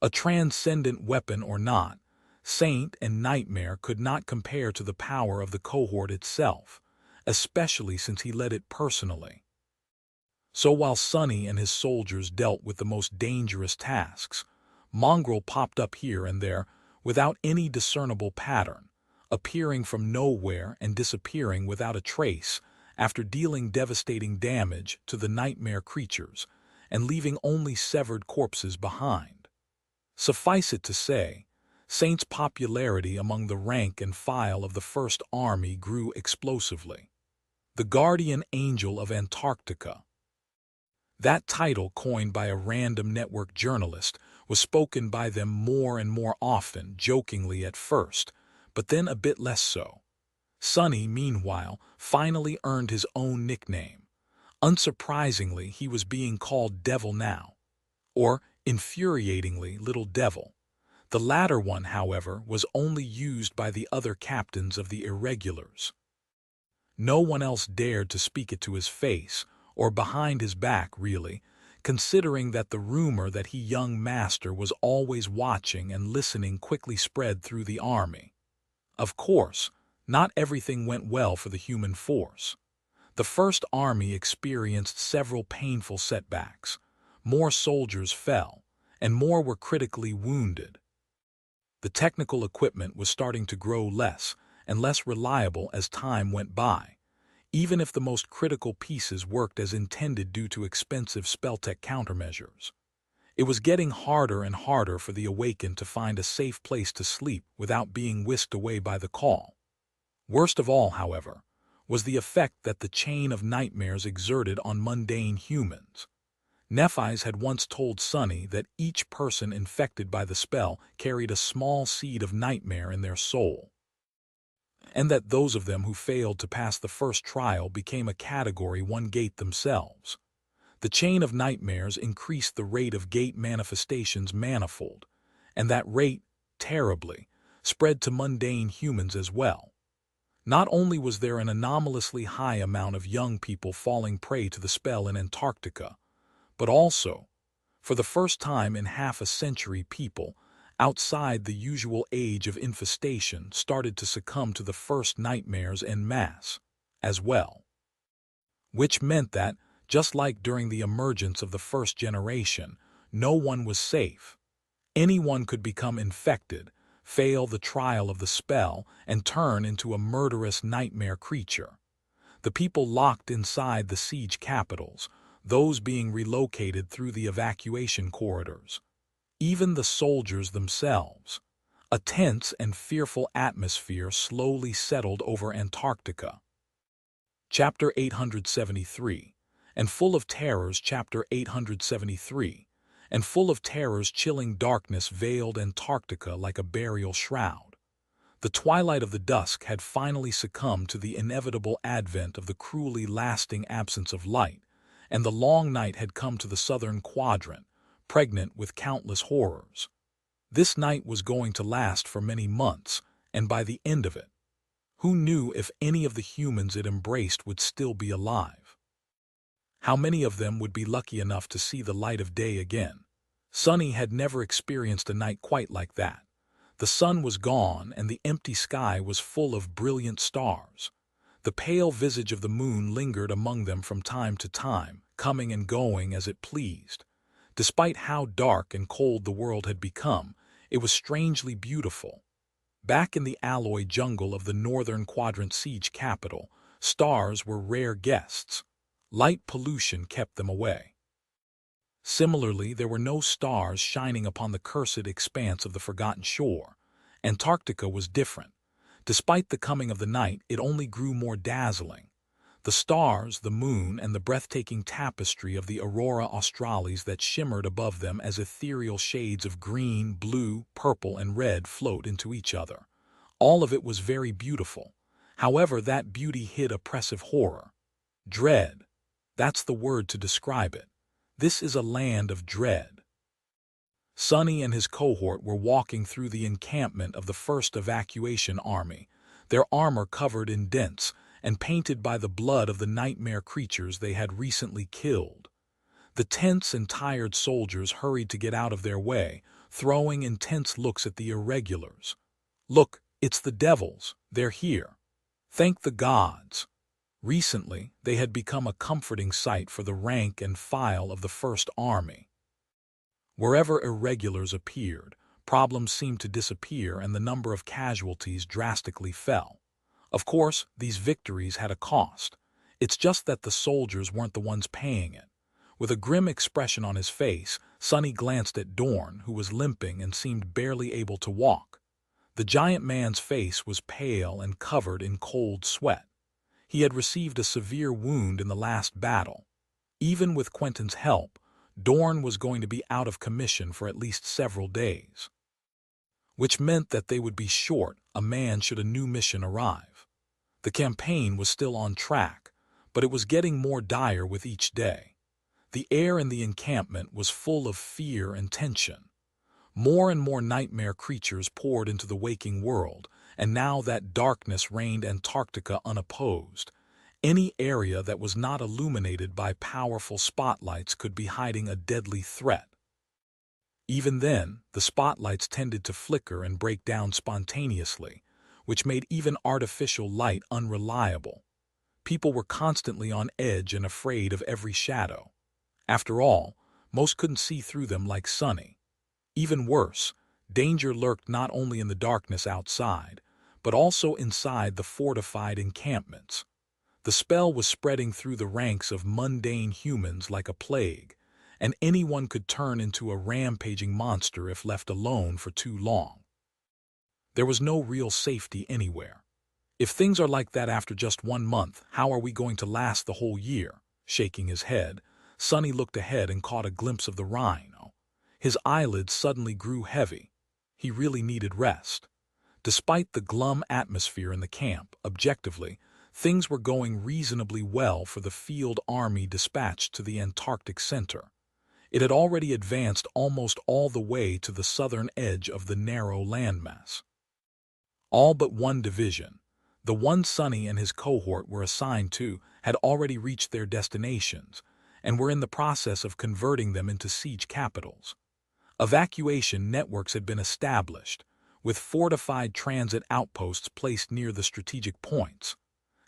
A transcendent weapon or not, Saint and Nightmare could not compare to the power of the cohort itself, especially since he led it personally. So while Sunny and his soldiers dealt with the most dangerous tasks, Mongrel popped up here and there without any discernible pattern, appearing from nowhere and disappearing without a trace after dealing devastating damage to the nightmare creatures and leaving only severed corpses behind. Suffice it to say, Saint's popularity among the rank and file of the First Army grew explosively. The Guardian Angel of Antarctica. That title, coined by a random network journalist, was spoken by them more and more often, jokingly at first, but then a bit less so. Sunny, meanwhile, finally earned his own nickname. Unsurprisingly, he was being called Devil now, or, infuriatingly, Little Devil. The latter one, however, was only used by the other captains of the irregulars. No one else dared to speak it to his face, or behind his back, really, considering that the rumor that he young master was always watching and listening quickly spread through the army. Of course, not everything went well for the human force. The First Army experienced several painful setbacks. More soldiers fell, and more were critically wounded. The technical equipment was starting to grow less and less reliable as time went by, even if the most critical pieces worked as intended due to expensive spelltech countermeasures. It was getting harder and harder for the Awakened to find a safe place to sleep without being whisked away by the call. Worst of all, however, was the effect that the chain of nightmares exerted on mundane humans. Nephis had once told Sunny that each person infected by the spell carried a small seed of nightmare in their soul, and that those of them who failed to pass the first trial became a Category 1 gate themselves. The chain of nightmares increased the rate of gate manifestations manifold, and that rate, terribly, spread to mundane humans as well. Not only was there an anomalously high amount of young people falling prey to the spell in Antarctica, but also, for the first time in half a century, people, outside the usual age of infestation, started to succumb to the first nightmares en masse, as well. Which meant that, just like during the emergence of the first generation, no one was safe. Anyone could become infected, fail the trial of the spell, and turn into a murderous nightmare creature. The people locked inside the siege capitals, those being relocated through the evacuation corridors. Even the soldiers themselves. A tense and fearful atmosphere slowly settled over Antarctica. Chapter 873, and full of terrors. Chapter 873, and full of terrors. Chilling darkness veiled Antarctica like a burial shroud. The twilight of the dusk had finally succumbed to the inevitable advent of the cruelly lasting absence of light, and the long night had come to the southern quadrant, pregnant with countless horrors. This night was going to last for many months, and by the end of it, who knew if any of the humans it embraced would still be alive? How many of them would be lucky enough to see the light of day again? Sunny had never experienced a night quite like that. The sun was gone, and the empty sky was full of brilliant stars. The pale visage of the moon lingered among them from time to time, coming and going as it pleased. Despite how dark and cold the world had become, it was strangely beautiful. Back in the alloy jungle of the northern quadrant siege capital, stars were rare guests. Light pollution kept them away. Similarly, there were no stars shining upon the cursed expanse of the forgotten shore. Antarctica was different. Despite the coming of the night, it only grew more dazzling. The stars, the moon, and the breathtaking tapestry of the aurora australis that shimmered above them as ethereal shades of green, blue, purple, and red float into each other. All of it was very beautiful. However, that beauty hid oppressive horror. Dread. That's the word to describe it. This is a land of dread. Sunny and his cohort were walking through the encampment of the first evacuation army, their armor covered in dents and painted by the blood of the nightmare creatures they had recently killed. The tense and tired soldiers hurried to get out of their way, throwing intense looks at the irregulars. "Look, it's the devils. They're here. Thank the gods." Recently, they had become a comforting sight for the rank and file of the First Army. Wherever irregulars appeared, problems seemed to disappear and the number of casualties drastically fell. Of course, these victories had a cost. It's just that the soldiers weren't the ones paying it. With a grim expression on his face, Sunny glanced at Dorn, who was limping and seemed barely able to walk. The giant man's face was pale and covered in cold sweat. He had received a severe wound in the last battle. Even with Quentin's help, Dorn was going to be out of commission for at least several days. Which meant that they would be short a man should a new mission arrive. The campaign was still on track, but it was getting more dire with each day. The air in the encampment was full of fear and tension. More and more nightmare creatures poured into the waking world, and now that darkness reigned Antarctica unopposed. Any area that was not illuminated by powerful spotlights could be hiding a deadly threat. Even then, the spotlights tended to flicker and break down spontaneously, which made even artificial light unreliable. People were constantly on edge and afraid of every shadow. After all, most couldn't see through them like Sunny. Even worse, danger lurked not only in the darkness outside, but also inside the fortified encampments. The spell was spreading through the ranks of mundane humans like a plague, and anyone could turn into a rampaging monster if left alone for too long. There was no real safety anywhere. If things are like that after just 1 month, how are we going to last the whole year? Shaking his head, Sunny looked ahead and caught a glimpse of the rhino. His eyelids suddenly grew heavy. He really needed rest. Despite the glum atmosphere in the camp, objectively, things were going reasonably well for the field army dispatched to the Antarctic Center. It had already advanced almost all the way to the southern edge of the narrow landmass. All but one division, The one Sunny and his cohort were assigned to had already reached their destinations and were in the process of converting them into siege capitals. Evacuation networks had been established, with fortified transit outposts placed near the strategic points.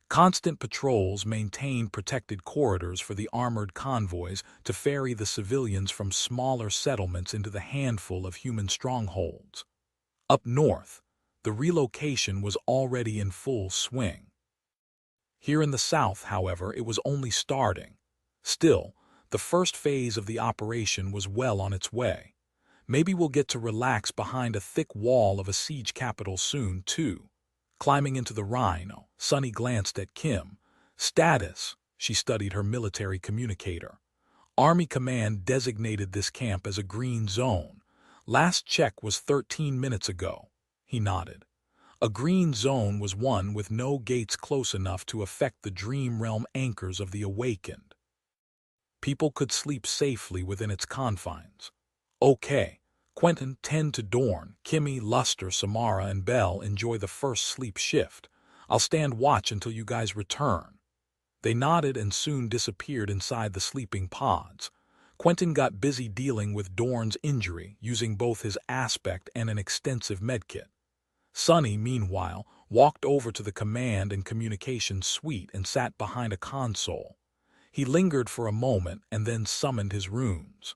Constant patrols maintained protected corridors for the armored convoys to ferry the civilians from smaller settlements into the handful of human strongholds. Up north, the relocation was already in full swing. Here in the south, however, it was only starting. Still, the first phase of the operation was well on its way. Maybe we'll get to relax behind a thick wall of a siege capital soon, too. Climbing into the Rhino, Sunny glanced at Kim. Status, she studied her military communicator. Army Command designated this camp as a green zone. Last check was 13 minutes ago. He nodded. A green zone was one with no gates close enough to affect the dream realm anchors of the awakened. People could sleep safely within its confines. Okay, Quentin, tend to Dorn, Kimmy, Luster, Samara, and Belle enjoy the first sleep shift. I'll stand watch until you guys return. They nodded and soon disappeared inside the sleeping pods. Quentin got busy dealing with Dorn's injury, using both his aspect and an extensive medkit. Sunny, meanwhile, walked over to the command and communications suite and sat behind a console. He lingered for a moment and then summoned his runes.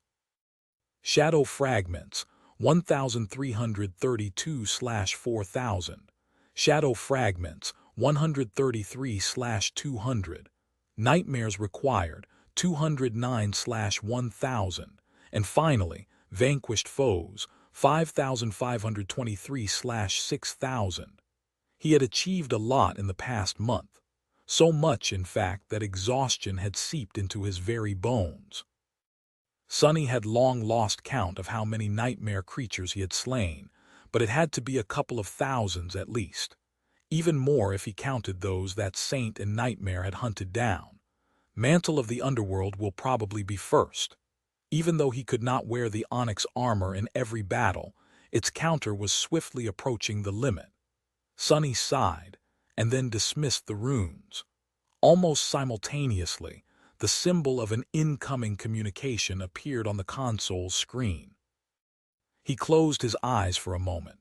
Shadow Fragments, 1332/4000. Shadow Fragments, 133/200. Nightmares Required, 209/1000. And finally, Vanquished Foes, 5523/6000. He had achieved a lot in the past month. So much, in fact, that exhaustion had seeped into his very bones. Sunny had long lost count of how many nightmare creatures he had slain, but it had to be a couple of thousands at least. Even more if he counted those that Saint and Nightmare had hunted down. Mantle of the Underworld will probably be first. Even though he could not wear the onyx armor in every battle, its counter was swiftly approaching the limit. Sunny sighed, and then dismissed the runes. Almost simultaneously, the symbol of an incoming communication appeared on the console's screen. He closed his eyes for a moment.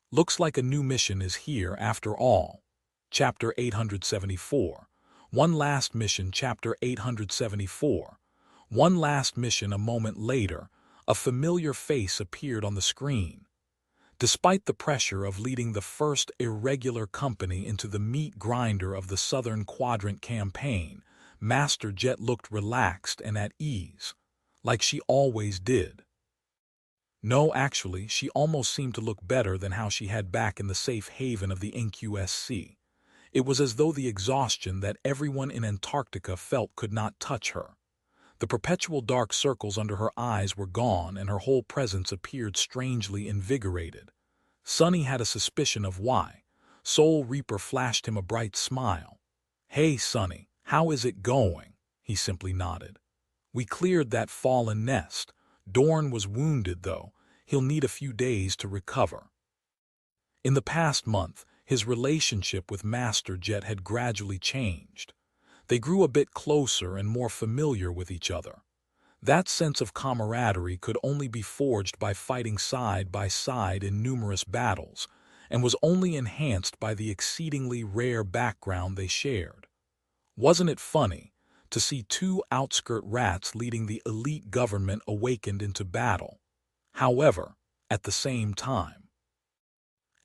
Looks like a new mission is here after all. Chapter 874. One last mission. Chapter 874. One last mission. A moment later, a familiar face appeared on the screen. Despite the pressure of leading the first irregular company into the meat grinder of the Southern Quadrant campaign, Master Jet looked relaxed and at ease, like she always did. No, actually, she almost seemed to look better than how she had back in the safe haven of the NQSC. It was as though the exhaustion that everyone in Antarctica felt could not touch her. The perpetual dark circles under her eyes were gone and her whole presence appeared strangely invigorated. Sunny had a suspicion of why. Soul Reaper flashed him a bright smile. "Hey, Sunny, how is it going?" He simply nodded. "We cleared that fallen nest. Dorn was wounded, though. He'll need a few days to recover." In the past month, his relationship with Master Jet had gradually changed. They grew a bit closer and more familiar with each other. That sense of camaraderie could only be forged by fighting side by side in numerous battles, and was only enhanced by the exceedingly rare background they shared. Wasn't it funny to see two outskirt rats leading the elite government awakened into battle? However, at the same time.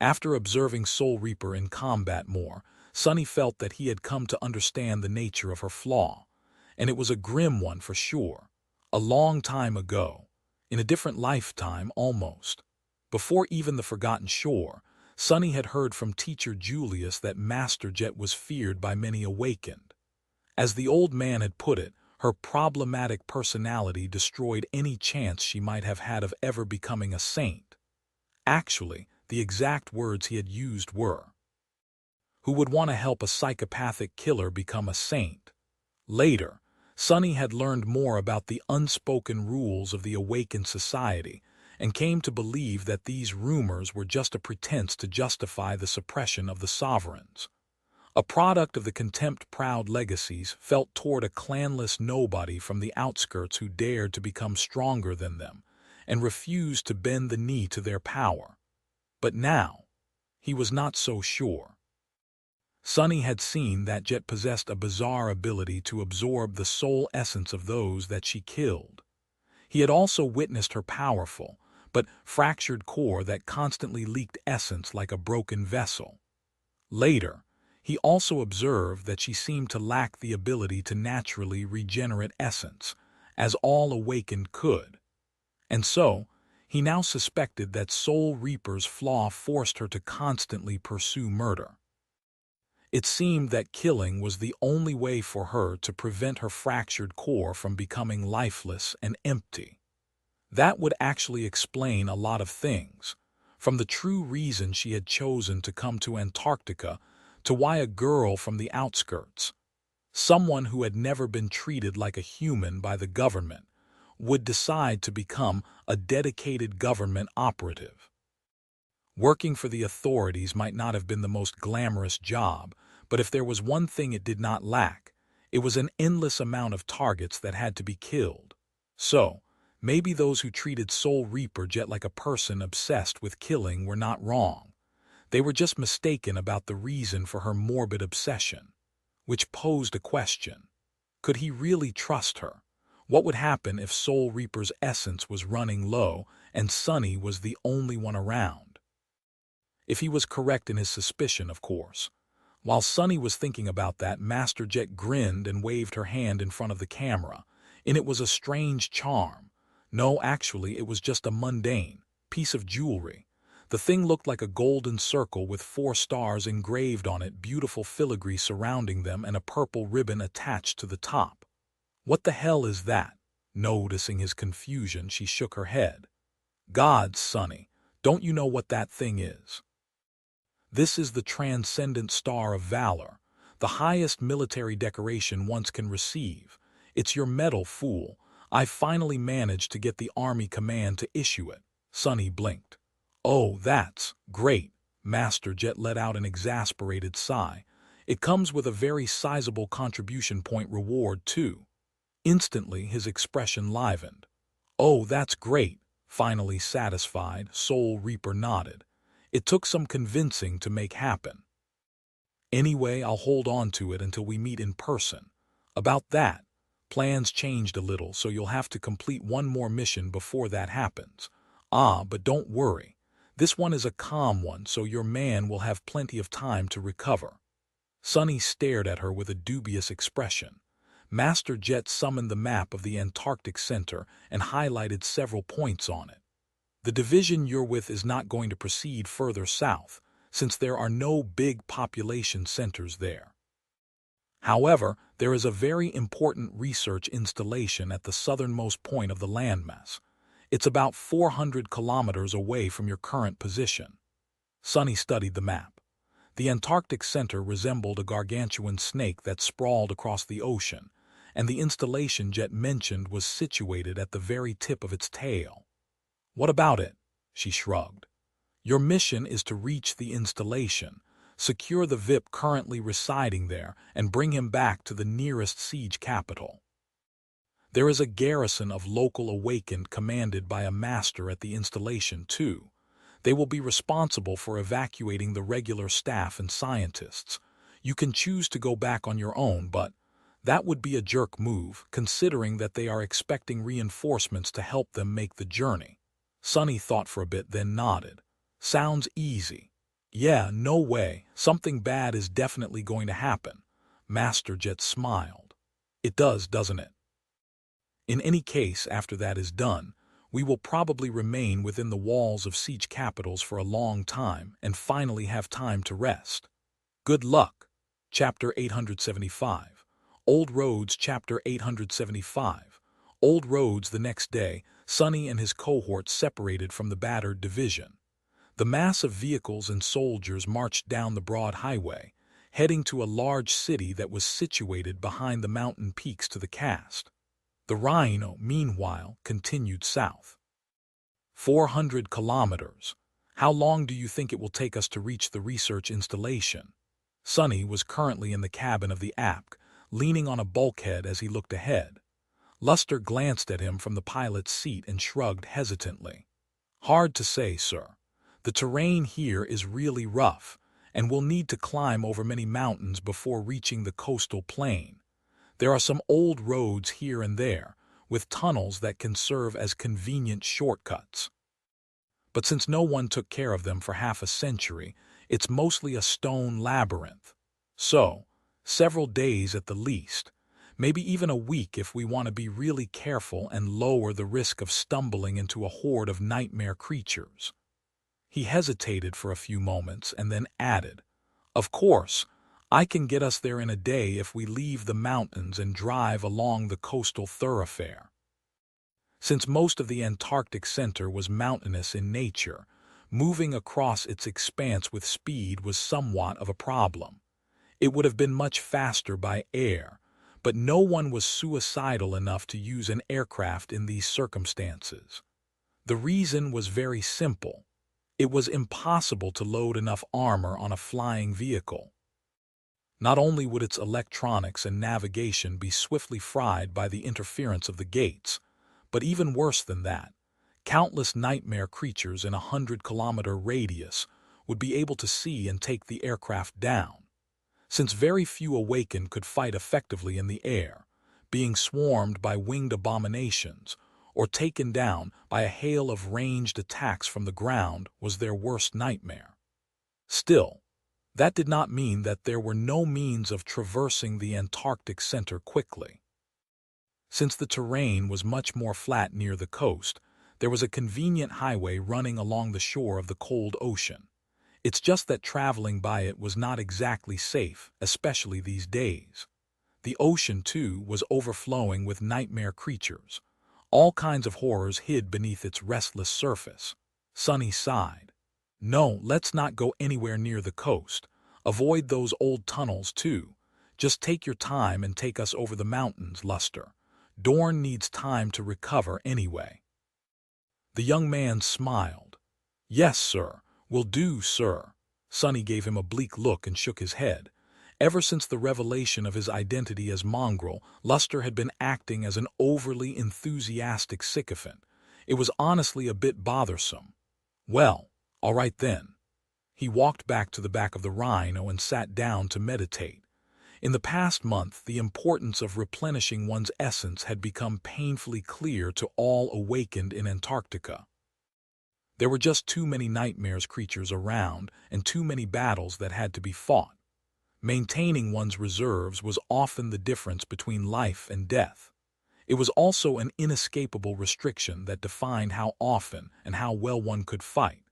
After observing Soul Reaper in combat more, Sunny felt that he had come to understand the nature of her flaw, and it was a grim one for sure. A long time ago, in a different lifetime almost. Before even the Forgotten Shore, Sunny had heard from Teacher Julius that Master Jet was feared by many awakened. As the old man had put it, her problematic personality destroyed any chance she might have had of ever becoming a saint. Actually, the exact words he had used were, "Who would want to help a psychopathic killer become a saint?" Later, Sunny had learned more about the unspoken rules of the awakened society and came to believe that these rumors were just a pretense to justify the suppression of the sovereigns. A product of the contempt-proud legacies felt toward a clanless nobody from the outskirts who dared to become stronger than them and refused to bend the knee to their power. But now, he was not so sure. Sunny had seen that Jet possessed a bizarre ability to absorb the soul essence of those that she killed. He had also witnessed her powerful, but fractured core that constantly leaked essence like a broken vessel. Later, he also observed that she seemed to lack the ability to naturally regenerate essence, as all awakened could. And so, he now suspected that Soul Reaper's flaw forced her to constantly pursue murder. It seemed that killing was the only way for her to prevent her fractured core from becoming lifeless and empty. That would actually explain a lot of things, from the true reason she had chosen to come to Antarctica to why a girl from the outskirts, someone who had never been treated like a human by the government, would decide to become a dedicated government operative. Working for the authorities might not have been the most glamorous job, but if there was one thing it did not lack, it was an endless amount of targets that had to be killed. So, maybe those who treated Soul Reaper Jet like a person obsessed with killing were not wrong. They were just mistaken about the reason for her morbid obsession, which posed a question. Could he really trust her? What would happen if Soul Reaper's essence was running low and Sunny was the only one around? If he was correct in his suspicion, of course. While Sunny was thinking about that, Master Jet grinned and waved her hand in front of the camera, and it was a strange charm. No, actually, it was just a mundane piece of jewelry. The thing looked like a golden circle with 4 stars engraved on it, beautiful filigree surrounding them, and a purple ribbon attached to the top. What the hell is that? Noticing his confusion, she shook her head. God, Sunny, don't you know what that thing is? This is the Transcendent Star of Valor, the highest military decoration one can receive. It's your medal, fool. I finally managed to get the Army Command to issue it. Sunny blinked. Oh, that's great. Master Jet let out an exasperated sigh. It comes with a very sizable contribution point reward, too. Instantly, his expression livened. Oh, that's great. Finally satisfied, Soul Reaper nodded. It took some convincing to make happen. Anyway, I'll hold on to it until we meet in person. About that, plans changed a little, so you'll have to complete one more mission before that happens. Ah, but don't worry. This one is a calm one, so your man will have plenty of time to recover. Sunny stared at her with a dubious expression. Master Jet summoned the map of the Antarctic Center and highlighted several points on it. The division you're with is not going to proceed further south, since there are no big population centers there. However, there is a very important research installation at the southernmost point of the landmass. It's about 400 kilometers away from your current position. Sunny studied the map. The Antarctic Center resembled a gargantuan snake that sprawled across the ocean, and the installation Jet mentioned was situated at the very tip of its tail. What about it? She shrugged. Your mission is to reach the installation, secure the VIP currently residing there, and bring him back to the nearest siege capital. There is a garrison of local awakened commanded by a master at the installation, too. They will be responsible for evacuating the regular staff and scientists. You can choose to go back on your own, but that would be a jerk move, considering that they are expecting reinforcements to help them make the journey. Sunny thought for a bit, then nodded. Sounds easy. Yeah, no way. Something bad is definitely going to happen. Master Jet smiled. It does, doesn't it? In any case, after that is done, we will probably remain within the walls of siege capitals for a long time and finally have time to rest. Good luck. Chapter 875. Old Roads. Chapter 875. Old Roads. The next day, Sunny and his cohort separated from the battered division. The mass of vehicles and soldiers marched down the broad highway, heading to a large city that was situated behind the mountain peaks to the cast. The Rhino, meanwhile, continued south. 400 kilometers. How long do you think it will take us to reach the research installation? Sonny was currently in the cabin of the Apk, leaning on a bulkhead as he looked ahead. Luster glanced at him from the pilot's seat and shrugged hesitantly. "Hard to say, sir. The terrain here is really rough, and we'll need to climb over many mountains before reaching the coastal plain. There are some old roads here and there, with tunnels that can serve as convenient shortcuts. But since no one took care of them for half a century, it's mostly a stone labyrinth. So, several days at the least, maybe even a week if we want to be really careful and lower the risk of stumbling into a horde of nightmare creatures." He hesitated for a few moments and then added, "Of course, I can get us there in a day if we leave the mountains and drive along the coastal thoroughfare." Since most of the Antarctic center was mountainous in nature, moving across its expanse with speed was somewhat of a problem. It would have been much faster by air, but no one was suicidal enough to use an aircraft in these circumstances. The reason was very simple. It was impossible to load enough armor on a flying vehicle. Not only would its electronics and navigation be swiftly fried by the interference of the gates, but even worse than that, countless nightmare creatures in a 100-kilometer radius would be able to see and take the aircraft down. Since very few awakened could fight effectively in the air, being swarmed by winged abominations or taken down by a hail of ranged attacks from the ground was their worst nightmare. Still, that did not mean that there were no means of traversing the Antarctic center quickly. Since the terrain was much more flat near the coast, there was a convenient highway running along the shore of the cold ocean. It's just that traveling by it was not exactly safe, especially these days. The ocean, too, was overflowing with nightmare creatures. All kinds of horrors hid beneath its restless surface. Sonny sighed. "No, let's not go anywhere near the coast. Avoid those old tunnels, too. Just take your time and take us over the mountains, Luster. Dorn needs time to recover anyway." The young man smiled. "Yes, sir. Will do, sir." Sonny gave him a bleak look and shook his head. Ever since the revelation of his identity as Mongrel, Luster had been acting as an overly enthusiastic sycophant. It was honestly a bit bothersome. "Well, all right then." He walked back to the back of the Rhino and sat down to meditate. In the past month, the importance of replenishing one's essence had become painfully clear to all awakened in Antarctica. There were just too many nightmares creatures around and too many battles that had to be fought. Maintaining one's reserves was often the difference between life and death. It was also an inescapable restriction that defined how often and how well one could fight.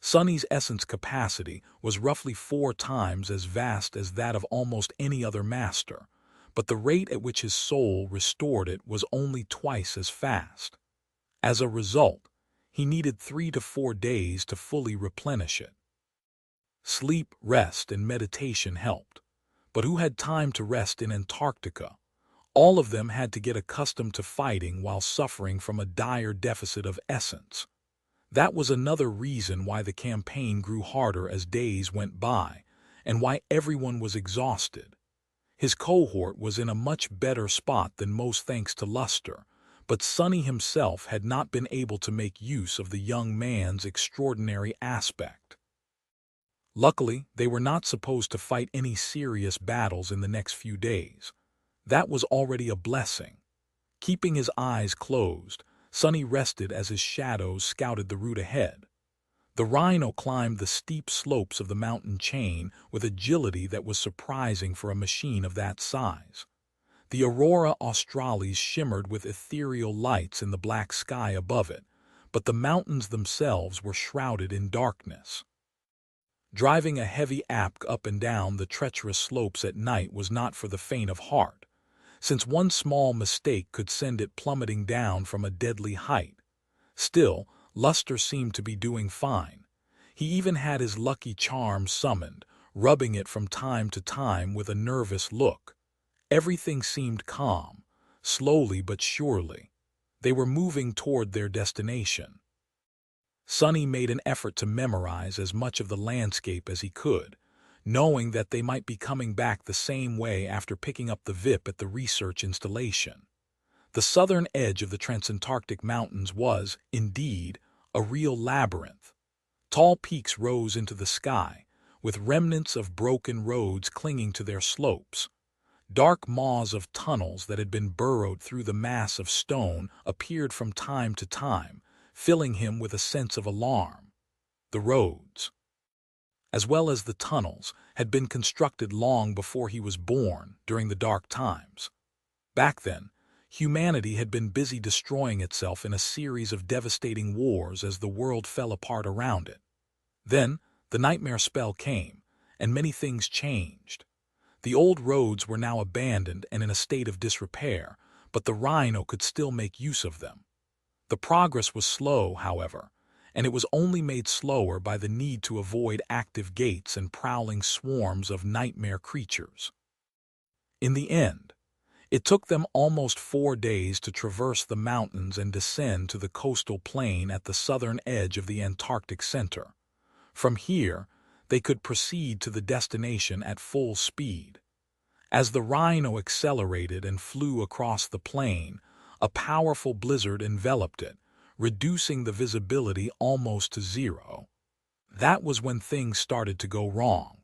Sonny's essence capacity was roughly 4 times as vast as that of almost any other master, but the rate at which his soul restored it was only twice as fast. As a result, he needed 3 to 4 days to fully replenish it. Sleep, rest, and meditation helped. But who had time to rest in Antarctica? All of them had to get accustomed to fighting while suffering from a dire deficit of essence. That was another reason why the campaign grew harder as days went by, and why everyone was exhausted. His cohort was in a much better spot than most thanks to Luster, but Sonny himself had not been able to make use of the young man's extraordinary aspect. Luckily, they were not supposed to fight any serious battles in the next few days. That was already a blessing. Keeping his eyes closed, Sonny rested as his shadows scouted the route ahead. The Rhino climbed the steep slopes of the mountain chain with agility that was surprising for a machine of that size. The Aurora Australis shimmered with ethereal lights in the black sky above it, but the mountains themselves were shrouded in darkness. Driving a heavy Apk up and down the treacherous slopes at night was not for the faint of heart, since one small mistake could send it plummeting down from a deadly height. Still, Luster seemed to be doing fine. He even had his lucky charm summoned, rubbing it from time to time with a nervous look. Everything seemed calm, slowly but surely. They were moving toward their destination. Sonny made an effort to memorize as much of the landscape as he could, knowing that they might be coming back the same way after picking up the VIP at the research installation. The southern edge of the Transantarctic Mountains was, indeed, a real labyrinth. Tall peaks rose into the sky, with remnants of broken roads clinging to their slopes. Dark maws of tunnels that had been burrowed through the mass of stone appeared from time to time, filling him with a sense of alarm. The roads, as well as the tunnels, had been constructed long before he was born, during the dark times. Back then, humanity had been busy destroying itself in a series of devastating wars as the world fell apart around it. Then, the nightmare spell came, and many things changed. The old roads were now abandoned and in a state of disrepair, but the Rhino could still make use of them. The progress was slow, however, and it was only made slower by the need to avoid active gates and prowling swarms of nightmare creatures. In the end, it took them almost 4 days to traverse the mountains and descend to the coastal plain at the southern edge of the Antarctic Center. From here, they could proceed to the destination at full speed. As the Rhino accelerated and flew across the plain, a powerful blizzard enveloped it, reducing the visibility almost to zero. That was when things started to go wrong.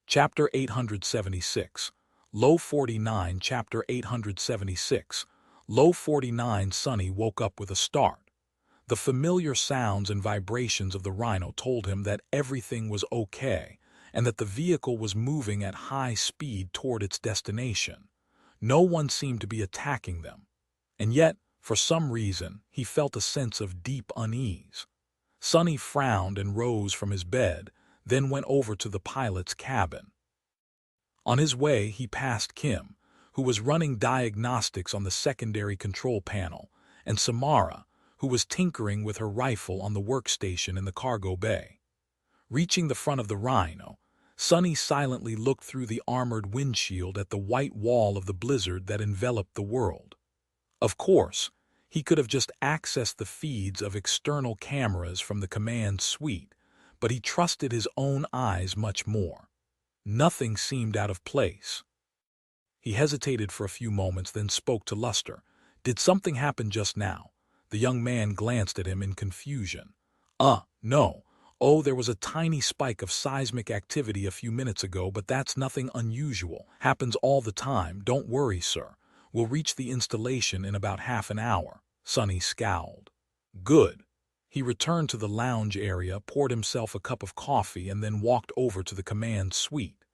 Chapter 876. Low 49. Chapter 876. Low 49. Sonny woke up with a start. The familiar sounds and vibrations of the Rhino told him that everything was okay and that the vehicle was moving at high speed toward its destination. No one seemed to be attacking them. And yet, for some reason, he felt a sense of deep unease. Sonny frowned and rose from his bed, then went over to the pilot's cabin. On his way, he passed Kim, who was running diagnostics on the secondary control panel, and Samara, who was tinkering with her rifle on the workstation in the cargo bay. Reaching the front of the Rhino, Sonny silently looked through the armored windshield at the white wall of the blizzard that enveloped the world. Of course, he could have just accessed the feeds of external cameras from the command suite, but he trusted his own eyes much more. Nothing seemed out of place. He hesitated for a few moments, then spoke to Luster. "Did something happen just now?" The young man glanced at him in confusion. No. Oh, there was a tiny spike of seismic activity a few minutes ago, but that's nothing unusual. Happens all the time. Don't worry, sir. We'll reach the installation in about half an hour." Sonny scowled. Good. He returned to the lounge area, poured himself a cup of coffee, and then walked over to the command suite.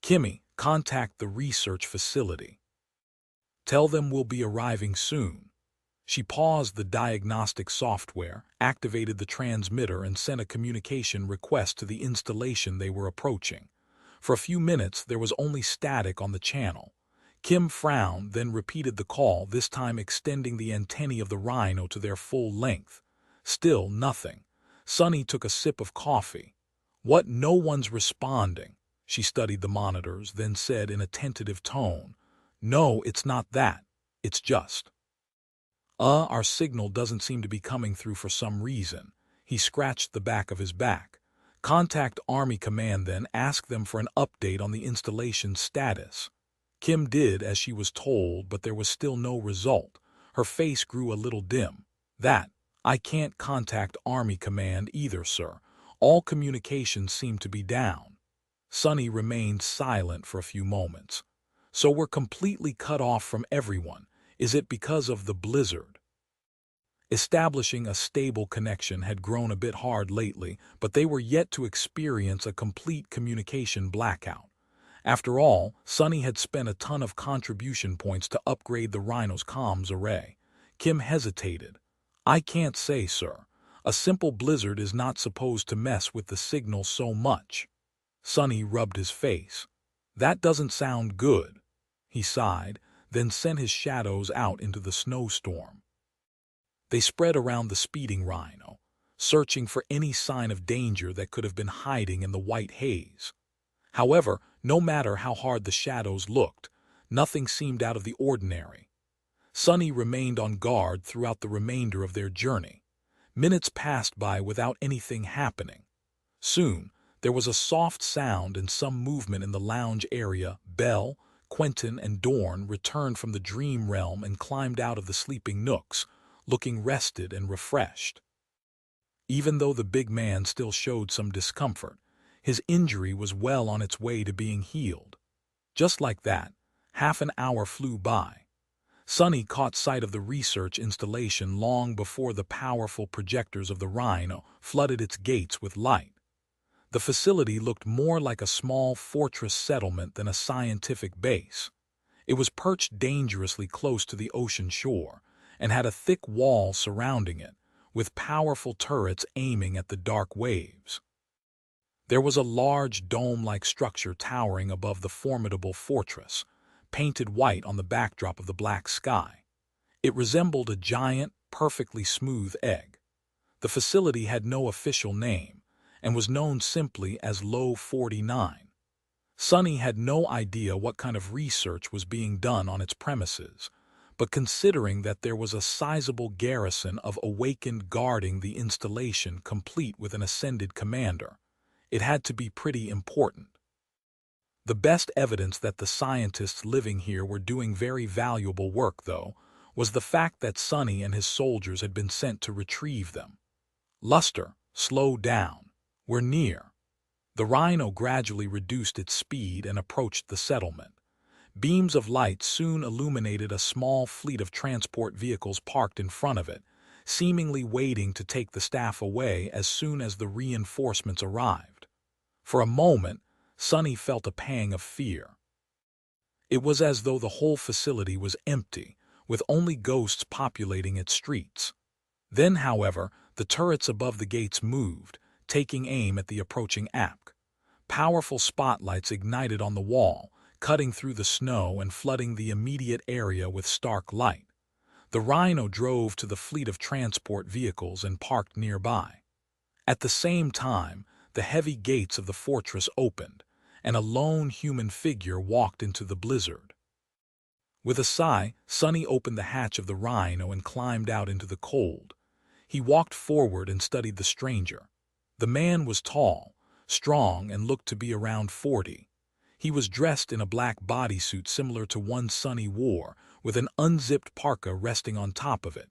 "Kimmy, contact the research facility. Tell them we'll be arriving soon." She paused the diagnostic software, activated the transmitter, and sent a communication request to the installation they were approaching. For a few minutes, there was only static on the channel. Kim frowned, then repeated the call, this time extending the antennae of the Rhino to their full length. Still nothing. Sonny took a sip of coffee. "What? No one's responding." She studied the monitors, then said in a tentative tone, "No, it's not that. It's just our signal doesn't seem to be coming through for some reason." He scratched the back of his back. "Contact Army Command, then ask them for an update on the installation status." Kim did as she was told, but there was still no result. Her face grew a little dim. I can't contact Army Command either, sir. All communications seem to be down." Sonny remained silent for a few moments. "So we're completely cut off from everyone. Is it because of the blizzard?" Establishing a stable connection had grown a bit hard lately, but they were yet to experience a complete communication blackout. After all, Sonny had spent a ton of contribution points to upgrade the Rhino's comms array. Kim hesitated. "I can't say, sir. A simple blizzard is not supposed to mess with the signal so much." Sonny rubbed his face. "That doesn't sound good." He sighed, then sent his shadows out into the snowstorm. They spread around the speeding Rhino, searching for any sign of danger that could have been hiding in the white haze. However, no matter how hard the shadows looked, nothing seemed out of the ordinary. Sonny remained on guard throughout the remainder of their journey. Minutes passed by without anything happening. Soon, There was a soft sound and some movement in the lounge area. Belle, Quentin, and Dorn returned from the dream realm and climbed out of the sleeping nooks, looking rested and refreshed. Even though the big man still showed some discomfort, his injury was well on its way to being healed. Just like that, half an hour flew by. Sunny caught sight of the research installation long before the powerful projectors of the Rhino flooded its gates with light. The facility looked more like a small fortress settlement than a scientific base. It was perched dangerously close to the ocean shore and had a thick wall surrounding it, with powerful turrets aiming at the dark waves. There was a large dome-like structure towering above the formidable fortress, painted white on the backdrop of the black sky. It resembled a giant, perfectly smooth egg. The facility had no official name and was known simply as Low 49. Sunny had no idea what kind of research was being done on its premises, but considering that there was a sizable garrison of awakened guarding the installation complete with an ascended commander, it had to be pretty important. The best evidence that the scientists living here were doing very valuable work, though, was the fact that Sunny and his soldiers had been sent to retrieve them. Luster, slow down. We're near. The Rhino gradually reduced its speed and approached the settlement. Beams of light soon illuminated a small fleet of transport vehicles parked in front of it, seemingly waiting to take the staff away as soon as the reinforcements arrived. For a moment, Sunny felt a pang of fear. It was as though the whole facility was empty, with only ghosts populating its streets. Then, however, the turrets above the gates moved, taking aim at the approaching app. Powerful spotlights ignited on the wall, cutting through the snow and flooding the immediate area with stark light. The Rhino drove to the fleet of transport vehicles and parked nearby. At the same time, the heavy gates of the fortress opened, and a lone human figure walked into the blizzard. With a sigh, Sunny opened the hatch of the Rhino and climbed out into the cold. He walked forward and studied the stranger. The man was tall, strong, and looked to be around 40. He was dressed in a black bodysuit similar to one Sunny wore, with an unzipped parka resting on top of it.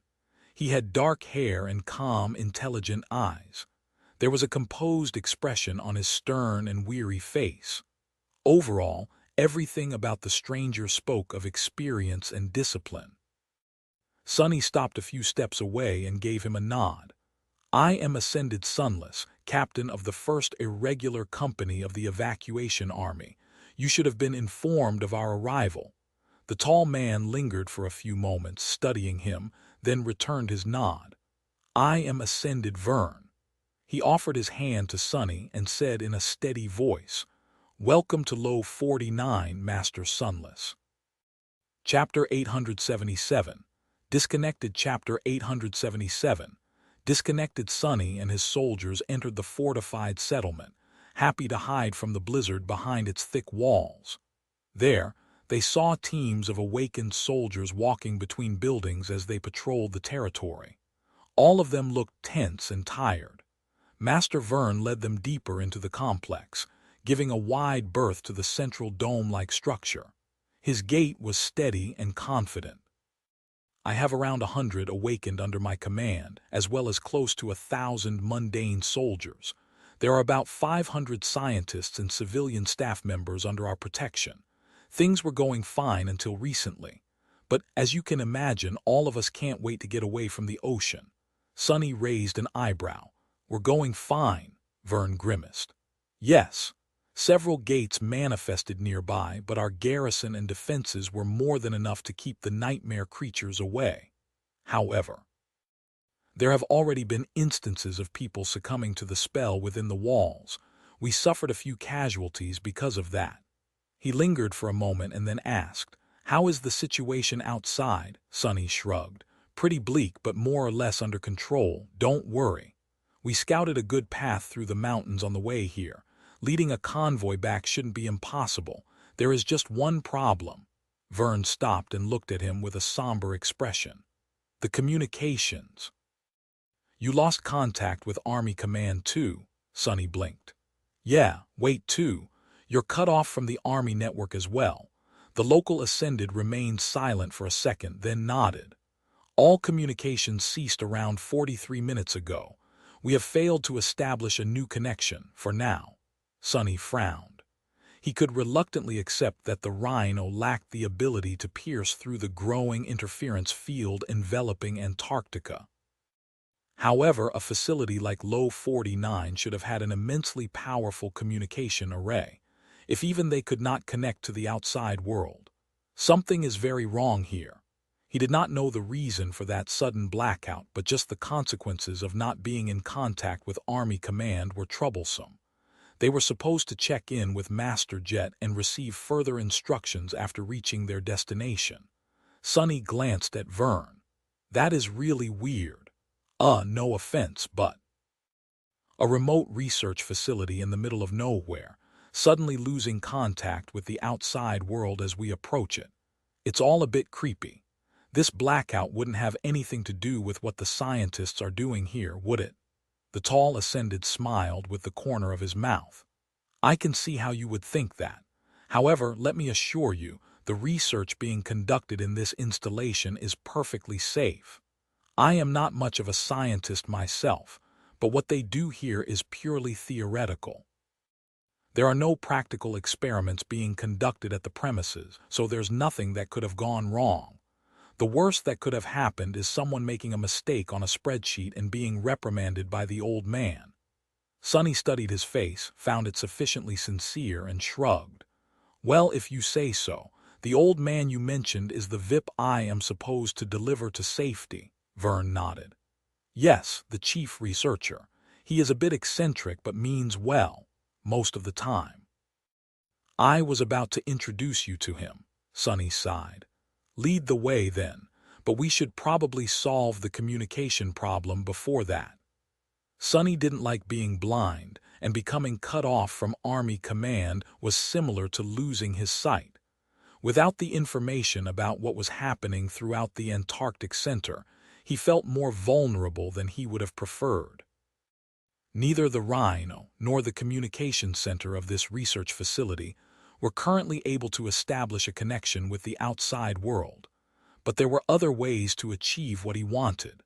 He had dark hair and calm, intelligent eyes. There was a composed expression on his stern and weary face. Overall, everything about the stranger spoke of experience and discipline. Sunny stopped a few steps away and gave him a nod. "I am Ascended Sunless, captain of the 1st Irregular Company of the Evacuation Army. You should have been informed of our arrival." The tall man lingered for a few moments, studying him, then returned his nod. "I am Ascended Vern." He offered his hand to Sunny and said in a steady voice, "Welcome to Low 49, Master Sunless." Chapter 877. Disconnected. Chapter 877. Disconnected. Sunny and his soldiers entered the fortified settlement, happy to hide from the blizzard behind its thick walls. There, they saw teams of awakened soldiers walking between buildings as they patrolled the territory. All of them looked tense and tired. Master Vern led them deeper into the complex, giving a wide berth to the central dome-like structure. His gait was steady and confident. "I have around 100 awakened under my command, as well as close to 1,000 mundane soldiers. There are about 500 scientists and civilian staff members under our protection. Things were going fine until recently. But as you can imagine, all of us can't wait to get away from the ocean." Sunny raised an eyebrow. "We're going fine," Vern grimaced. "Yes. Several gates manifested nearby, but our garrison and defenses were more than enough to keep the nightmare creatures away. However, there have already been instances of people succumbing to the spell within the walls. We suffered a few casualties because of that." He lingered for a moment and then asked, "How is the situation outside?" Sunny shrugged. "Pretty bleak, but more or less under control. Don't worry. We scouted a good path through the mountains on the way here. Leading a convoy back shouldn't be impossible. There is just one problem." Vern stopped and looked at him with a somber expression. "The communications." "You lost contact with Army Command too," Sunny blinked. Yeah, wait too. You're cut off from the Army network as well. The local Ascended remained silent for a second, then nodded. All communications ceased around 43 minutes ago. We have failed to establish a new connection, for now. Sonny frowned. He could reluctantly accept that the Rhino lacked the ability to pierce through the growing interference field enveloping Antarctica. However, a facility like Low 49 should have had an immensely powerful communication array, if even they could not connect to the outside world. Something is very wrong here. He did not know the reason for that sudden blackout, but just the consequences of not being in contact with Army Command were troublesome. They were supposed to check in with Master Jet and receive further instructions after reaching their destination. Sonny glanced at Vern. That is really weird. No offense, but... A remote research facility in the middle of nowhere, suddenly losing contact with the outside world as we approach it. It's all a bit creepy. This blackout wouldn't have anything to do with what the scientists are doing here, would it? The tall Ascended smiled with the corner of his mouth. I can see how you would think that. However, let me assure you, the research being conducted in this installation is perfectly safe. I am not much of a scientist myself, but what they do here is purely theoretical. There are no practical experiments being conducted at the premises, so there's nothing that could have gone wrong. The worst that could have happened is someone making a mistake on a spreadsheet and being reprimanded by the old man. Sonny studied his face, found it sufficiently sincere, and shrugged. Well, if you say so, the old man you mentioned is the VIP I am supposed to deliver to safety. Vern nodded. Yes, the chief researcher. He is a bit eccentric but means well, most of the time. I was about to introduce you to him, Sonny sighed. Lead the way then, but we should probably solve the communication problem before that. Sonny didn't like being blind, and becoming cut off from Army Command was similar to losing his sight. Without the information about what was happening throughout the Antarctic Center, he felt more vulnerable than he would have preferred. Neither the Rhino nor the communication center of this research facility were currently able to establish a connection with the outside world, but there were other ways to achieve what he wanted.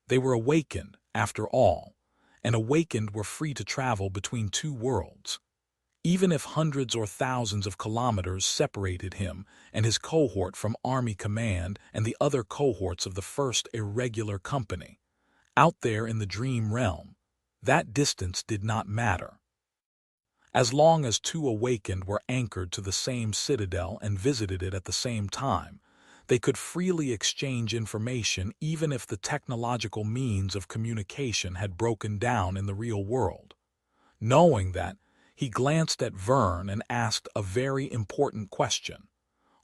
They were awakened, after all, and awakened were free to travel between two worlds. Even if hundreds or thousands of kilometers separated him and his cohort from Army Command and the other cohorts of the First Irregular Company, out there in the dream realm, that distance did not matter. As long as two awakened were anchored to the same citadel and visited it at the same time, they could freely exchange information even if the technological means of communication had broken down in the real world. Knowing that, he glanced at Vern and asked a very important question.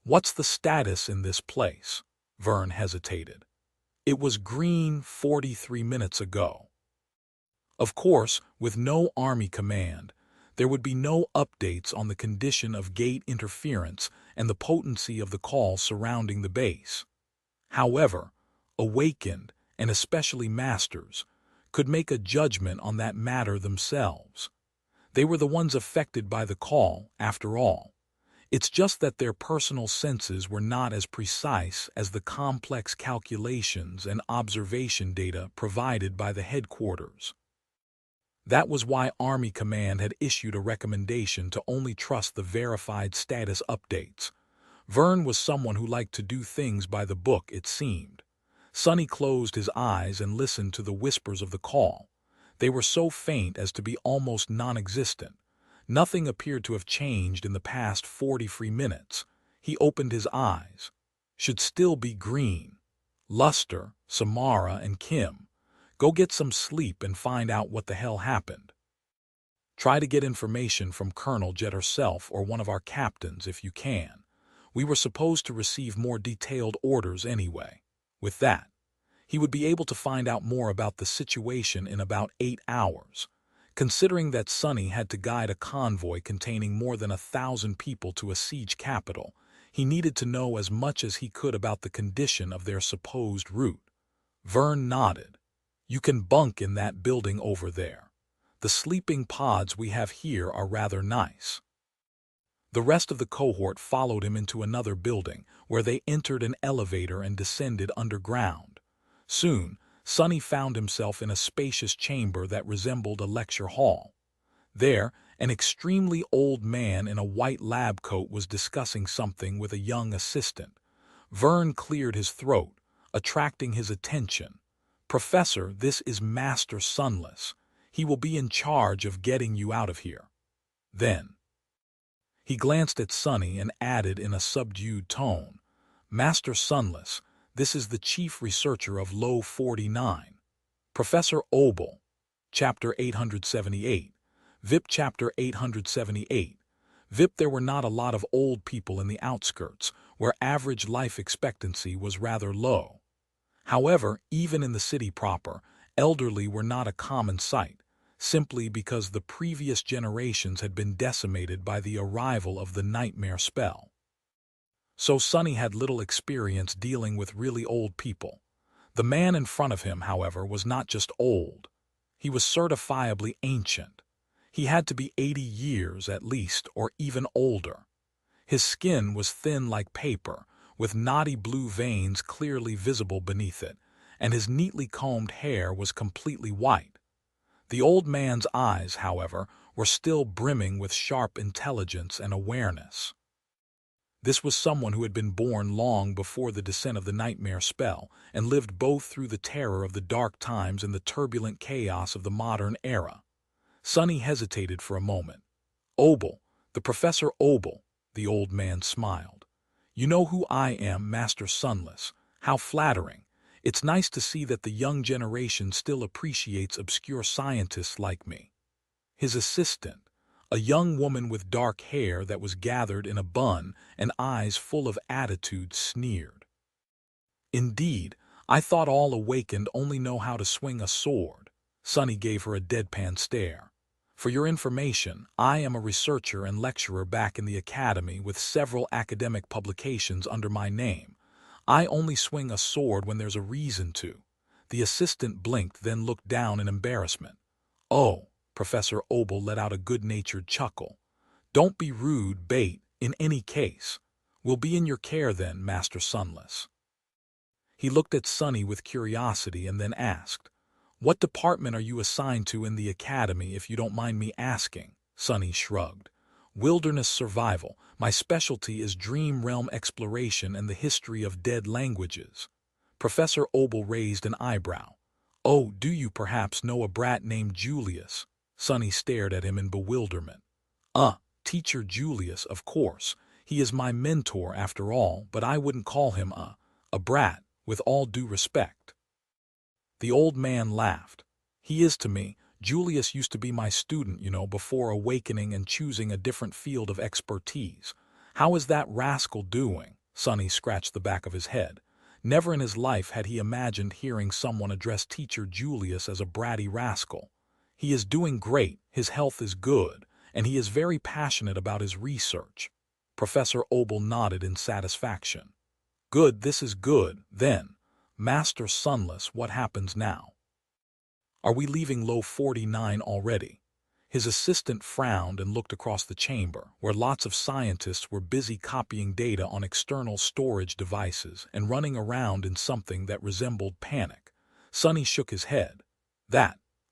What's the status in this place? Vern hesitated. It was green 43 minutes ago. Of course, with no Army Command, there would be no updates on the condition of gate interference and the potency of the call surrounding the base. However, awakened, and especially masters, could make a judgment on that matter themselves. They were the ones affected by the call, after all. It's just that their personal senses were not as precise as the complex calculations and observation data provided by the headquarters. That was why Army Command had issued a recommendation to only trust the verified status updates. Vern was someone who liked to do things by the book, it seemed. Sonny closed his eyes and listened to the whispers of the call. They were so faint as to be almost non-existent. Nothing appeared to have changed in the past 43 minutes. He opened his eyes. Should still be green. Luster, Samara, and Kim. Go get some sleep and find out what the hell happened. Try to get information from Colonel Jet herself or one of our captains if you can. We were supposed to receive more detailed orders anyway. With that, he would be able to find out more about the situation in about 8 hours. Considering that Sonny had to guide a convoy containing more than 1,000 people to a siege capital, he needed to know as much as he could about the condition of their supposed route. Vern nodded. You can bunk in that building over there. The sleeping pods we have here are rather nice." The rest of the cohort followed him into another building, where they entered an elevator and descended underground. Soon, Sonny found himself in a spacious chamber that resembled a lecture hall. There, an extremely old man in a white lab coat was discussing something with a young assistant. Vern cleared his throat, attracting his attention. "Professor, this is Master Sunless. He will be in charge of getting you out of here." Then, he glanced at Sonny and added in a subdued tone, "Master Sunless, this is the chief researcher of Low 49. Professor Obel." Chapter 878. VIP Chapter 878. VIP. There were not a lot of old people in the outskirts, where average life expectancy was rather low. However, even in the city proper, elderly were not a common sight, simply because the previous generations had been decimated by the arrival of the nightmare spell. So Sonny had little experience dealing with really old people. The man in front of him, however, was not just old. He was certifiably ancient. He had to be 80 years at least, or even older. His skin was thin like paper, with knotty blue veins clearly visible beneath it, and his neatly combed hair was completely white. The old man's eyes, however, were still brimming with sharp intelligence and awareness. This was someone who had been born long before the descent of the nightmare spell and lived both through the terror of the dark times and the turbulent chaos of the modern era. Sonny hesitated for a moment. "Obel, the Professor Obel," the old man smiled. "You know who I am, Master Sunless. How flattering. It's nice to see that the young generation still appreciates obscure scientists like me." His assistant, a young woman with dark hair that was gathered in a bun and eyes full of attitude, sneered. "Indeed, I thought all awakened only know how to swing a sword." Sonny gave her a deadpan stare. "For your information, I am a researcher and lecturer back in the academy with several academic publications under my name. I only swing a sword when there's a reason to." The assistant blinked, then looked down in embarrassment. "Oh," Professor Obel let out a good-natured chuckle. "Don't be rude, Bait, in any case. We'll be in your care then, Master Sunless." He looked at Sonny with curiosity and then asked, "What department are you assigned to in the academy, if you don't mind me asking?" Sonny shrugged. "Wilderness survival. My specialty is dream realm exploration and the history of dead languages." Professor Obel raised an eyebrow. "Oh, do you perhaps know a brat named Julius?" Sonny stared at him in bewilderment. Teacher Julius, of course. He is my mentor after all, but I wouldn't call him a brat, with all due respect." The old man laughed. "He is to me. Julius used to be my student, before awakening and choosing a different field of expertise. How is that rascal doing?" Sonny scratched the back of his head. Never in his life had he imagined hearing someone address Teacher Julius as a bratty rascal. "He is doing great, his health is good, and he is very passionate about his research." Professor Obel nodded in satisfaction. "Good, this is good, then. Master Sunless, what happens now? Are we leaving Low 49 already?" His assistant frowned and looked across the chamber, where lots of scientists were busy copying data on external storage devices and running around in something that resembled panic. Sonny shook his head.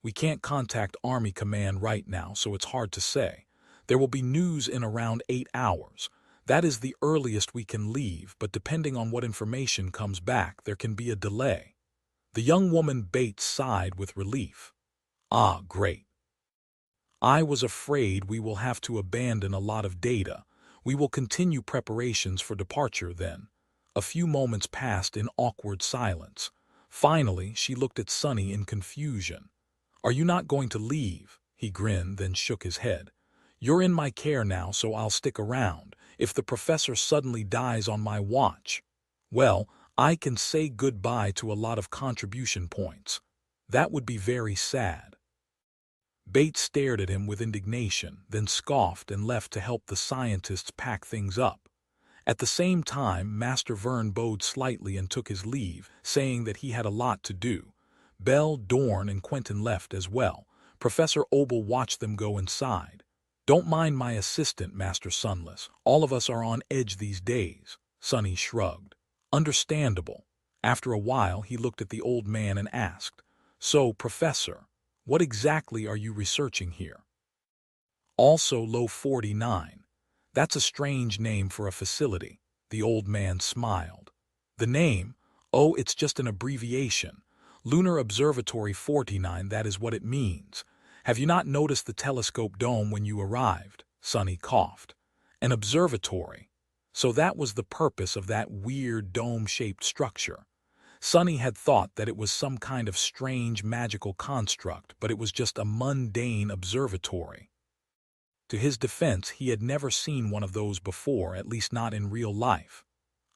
We can't contact Army Command right now, so it's hard to say. There will be news in around 8 hours. That is the earliest we can leave, but depending on what information comes back, there can be a delay." The young woman Bates sighed with relief. "Ah, great. I was afraid we will have to abandon a lot of data. We will continue preparations for departure then." A few moments passed in awkward silence. Finally, she looked at Sonny in confusion. "Are you not going to leave?" He grinned, then shook his head. "You're in my care now, so I'll stick around. If the professor suddenly dies on my watch, well, I can say goodbye to a lot of contribution points. That would be very sad." Bates stared at him with indignation, then scoffed and left to help the scientists pack things up. At the same time, Master Vern bowed slightly and took his leave, saying that he had a lot to do. Belle, Dorn, and Quentin left as well, Professor Opal watched them go inside. Don't mind my assistant, Master Sunless. All of us are on edge these days. Sunny shrugged. Understandable. After a while, he looked at the old man and asked, So, Professor, what exactly are you researching here? Also Low 49. That's a strange name for a facility. The old man smiled. The name? Oh, it's just an abbreviation. Lunar Observatory 49, that is what it means. Have you not noticed the telescope dome when you arrived? Sunny coughed. An observatory. So that was the purpose of that weird dome-shaped structure. Sunny had thought that it was some kind of strange magical construct, but it was just a mundane observatory. To his defense, he had never seen one of those before, at least not in real life.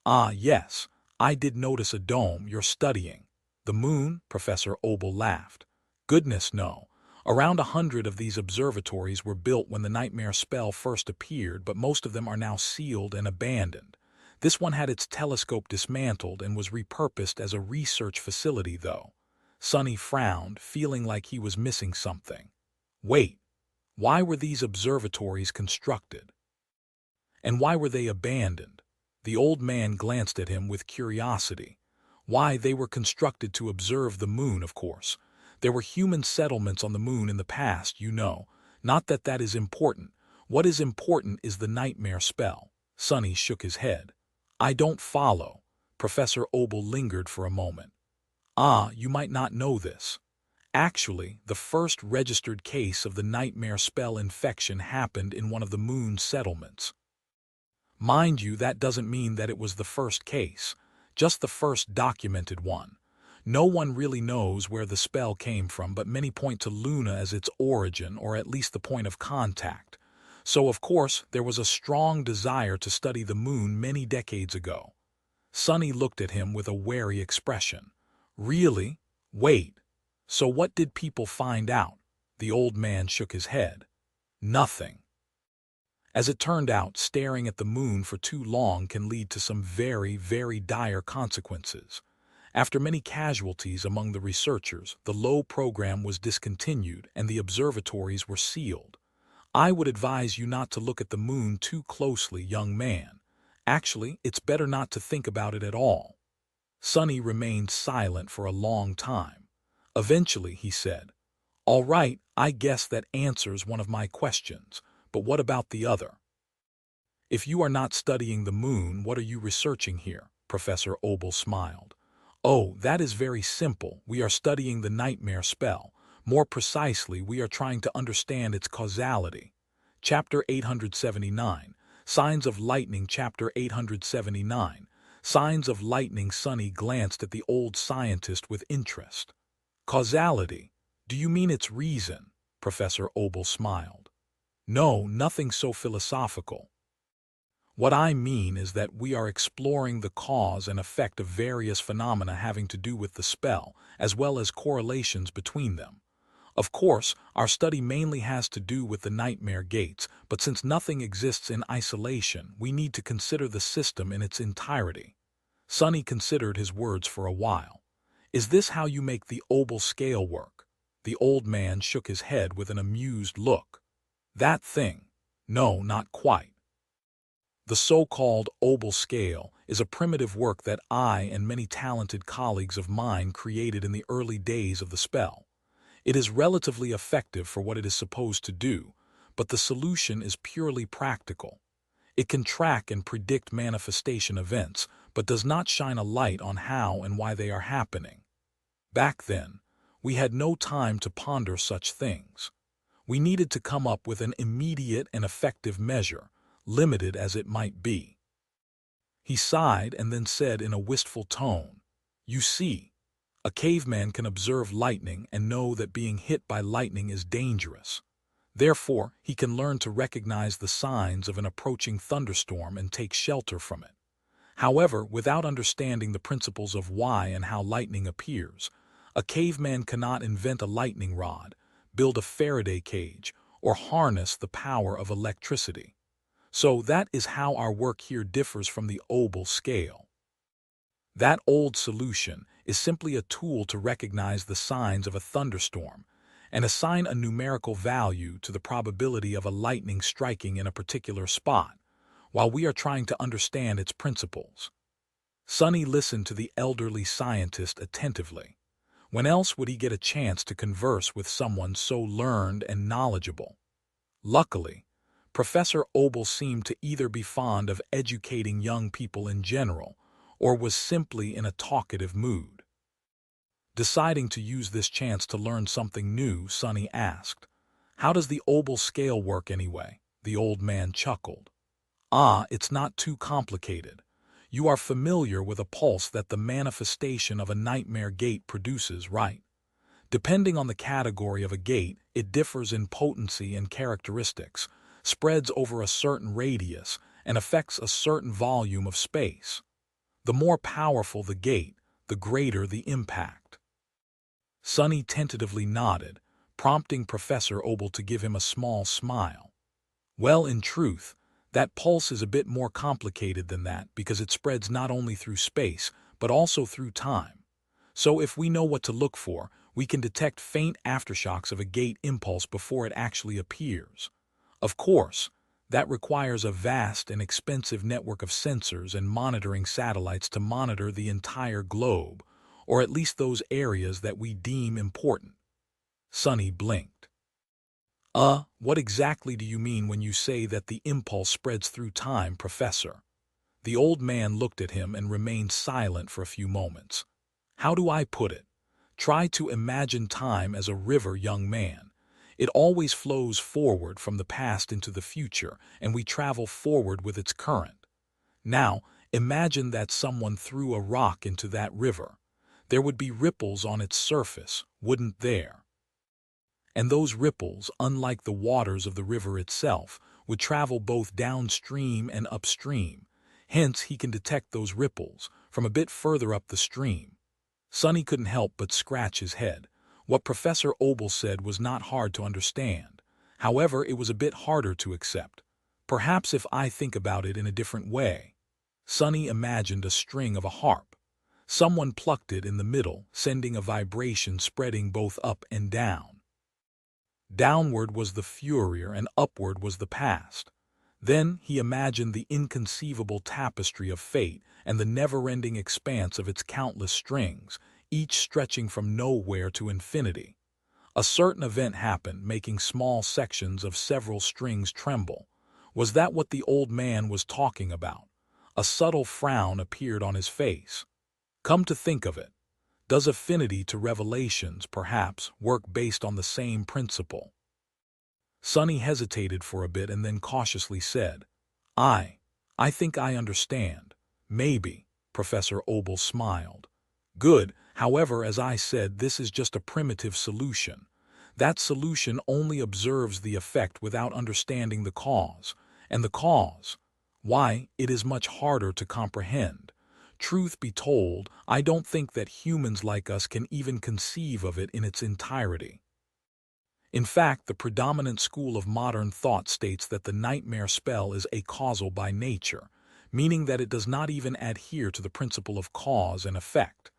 Ah, yes, I did notice a dome you're studying. The moon? Professor Opal laughed. Goodness, no. Around 100 of these observatories were built when the nightmare spell first appeared, but most of them are now sealed and abandoned. This one had its telescope dismantled and was repurposed as a research facility, though. Sunny frowned, feeling like he was missing something. Wait, why were these observatories constructed? And why were they abandoned? The old man glanced at him with curiosity. Why, they were constructed to observe the moon, of course. There were human settlements on the moon in the past, you know. Not that that is important. What is important is the nightmare spell. Sunny shook his head. I don't follow. Professor Opal lingered for a moment. Ah, you might not know this. Actually, the first registered case of the nightmare spell infection happened in one of the moon's settlements. Mind you, that doesn't mean that it was the first case, just the first documented one. No one really knows where the spell came from, but many point to Luna as its origin, or at least the point of contact. So, of course, there was a strong desire to study the moon many decades ago. Sunny looked at him with a wary expression. Really? Wait. So what did people find out? The old man shook his head. Nothing. As it turned out, staring at the moon for too long can lead to some very, very dire consequences. After many casualties among the researchers, the LOW program was discontinued and the observatories were sealed. I would advise you not to look at the moon too closely, young man. Actually, it's better not to think about it at all. Sunny remained silent for a long time. Eventually, he said, All right, I guess that answers one of my questions, but what about the other? If you are not studying the moon, what are you researching here? Professor Opal smiled. Oh, that is very simple. We are studying the nightmare spell. More precisely, we are trying to understand its causality. Chapter 879, Signs of Lightning. Chapter 879, Signs of Lightning. Sunny glanced at the old scientist with interest. Causality? Do you mean its reason? Professor Opal smiled. No, nothing so philosophical. What I mean is that we are exploring the cause and effect of various phenomena having to do with the spell, as well as correlations between them. Of course, our study mainly has to do with the nightmare gates, but since nothing exists in isolation, we need to consider the system in its entirety. Sunny considered his words for a while. Is this how you make the Opal scale work? The old man shook his head with an amused look. That thing? No, not quite. The so-called Opal scale is a primitive work that I and many talented colleagues of mine created in the early days of the spell. It is relatively effective for what it is supposed to do, but the solution is purely practical. It can track and predict manifestation events, but does not shine a light on how and why they are happening. Back then, we had no time to ponder such things. We needed to come up with an immediate and effective measure, limited as it might be. He sighed and then said in a wistful tone, You see, a caveman can observe lightning and know that being hit by lightning is dangerous. Therefore, he can learn to recognize the signs of an approaching thunderstorm and take shelter from it. However, without understanding the principles of why and how lightning appears, a caveman cannot invent a lightning rod, build a Faraday cage, or harness the power of electricity. So that is how our work here differs from the Opal scale. That old solution is simply a tool to recognize the signs of a thunderstorm, and assign a numerical value to the probability of a lightning striking in a particular spot, while we are trying to understand its principles. Sonny listened to the elderly scientist attentively. When else would he get a chance to converse with someone so learned and knowledgeable? Luckily, Professor Obel seemed to either be fond of educating young people in general or was simply in a talkative mood. Deciding to use this chance to learn something new, Sonny asked, "How does the Obel scale work anyway?" The old man chuckled. "Ah, it's not too complicated. You are familiar with a pulse that the manifestation of a nightmare gate produces, right? Depending on the category of a gate, it differs in potency and characteristics, spreads over a certain radius, and affects a certain volume of space. The more powerful the gate, the greater the impact." Sonny tentatively nodded, prompting Professor Obel to give him a small smile. "Well, in truth, that pulse is a bit more complicated than that because it spreads not only through space, but also through time. So if we know what to look for, we can detect faint aftershocks of a gate impulse before it actually appears. Of course, that requires a vast and expensive network of sensors and monitoring satellites to monitor the entire globe, or at least those areas that we deem important." Sonny blinked. What exactly do you mean when you say that the impulse spreads through time, Professor?" The old man looked at him and remained silent for a few moments. "How do I put it? Try to imagine time as a river, young man. It always flows forward from the past into the future, and we travel forward with its current. Now, imagine that someone threw a rock into that river. There would be ripples on its surface, wouldn't there? And those ripples, unlike the waters of the river itself, would travel both downstream and upstream. Hence, he can detect those ripples from a bit further up the stream." Sonny couldn't help but scratch his head. What Professor Obel said was not hard to understand. However, it was a bit harder to accept. "Perhaps if I think about it in a different way." Sonny imagined a string of a harp. Someone plucked it in the middle, sending a vibration spreading both up and down. Downward was the future and upward was the past. Then he imagined the inconceivable tapestry of fate and the never-ending expanse of its countless strings, each stretching from nowhere to infinity. A certain event happened, making small sections of several strings tremble. Was that what the old man was talking about? A subtle frown appeared on his face. "Come to think of it, does affinity to revelations, perhaps, work based on the same principle?" Sonny hesitated for a bit and then cautiously said, I think I understand. Maybe." Professor Obel smiled. "Good. However, as I said, this is just a primitive solution. That solution only observes the effect without understanding the cause. And the cause? Why, it is much harder to comprehend. Truth be told, I don't think that humans like us can even conceive of it in its entirety. In fact, the predominant school of modern thought states that the nightmare spell is acausal by nature, meaning that it does not even adhere to the principle of cause and effect.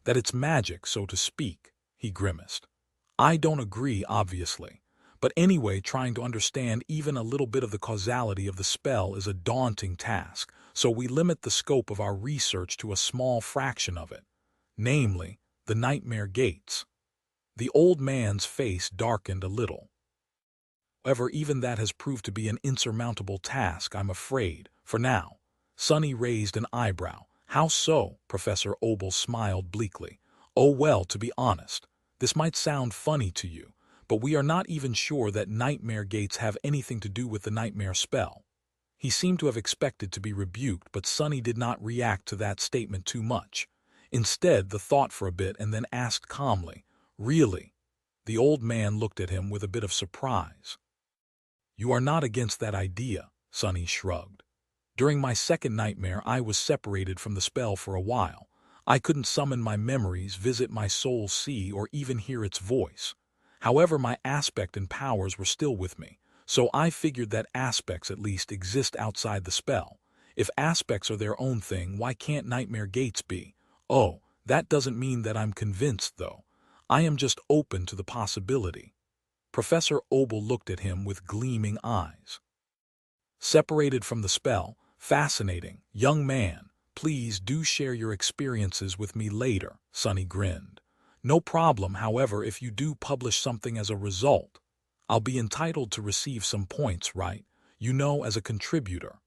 That it's magic, so to speak." He grimaced. "I don't agree, obviously. But anyway, trying to understand even a little bit of the causality of the spell is a daunting task, so we limit the scope of our research to a small fraction of it, namely, the nightmare gates." The old man's face darkened a little. "However, even that has proved to be an insurmountable task, I'm afraid, for now." Sonny raised an eyebrow. "How so?" Professor Obel smiled bleakly. "Oh well, to be honest, this might sound funny to you, but we are not even sure that nightmare gates have anything to do with the nightmare spell." He seemed to have expected to be rebuked, but Sonny did not react to that statement too much. Instead, the thought for a bit and then asked calmly, "Really?" The old man looked at him with a bit of surprise. "You are not against that idea?" Sonny shrugged. "During my second nightmare, I was separated from the spell for a while. I couldn't summon my memories, visit my soul sea, or even hear its voice. However, my aspect and powers were still with me, so I figured that aspects at least exist outside the spell. If aspects are their own thing, why can't nightmare gates be? Oh, that doesn't mean that I'm convinced, though. I am just open to the possibility." Professor Obel looked at him with gleaming eyes. Separated from the spell, fascinating, young man, please do share your experiences with me later, Sunny grinned. No problem, however, if you do publish something as a result. I'll be entitled to receive some points, right? You know, as a contributor.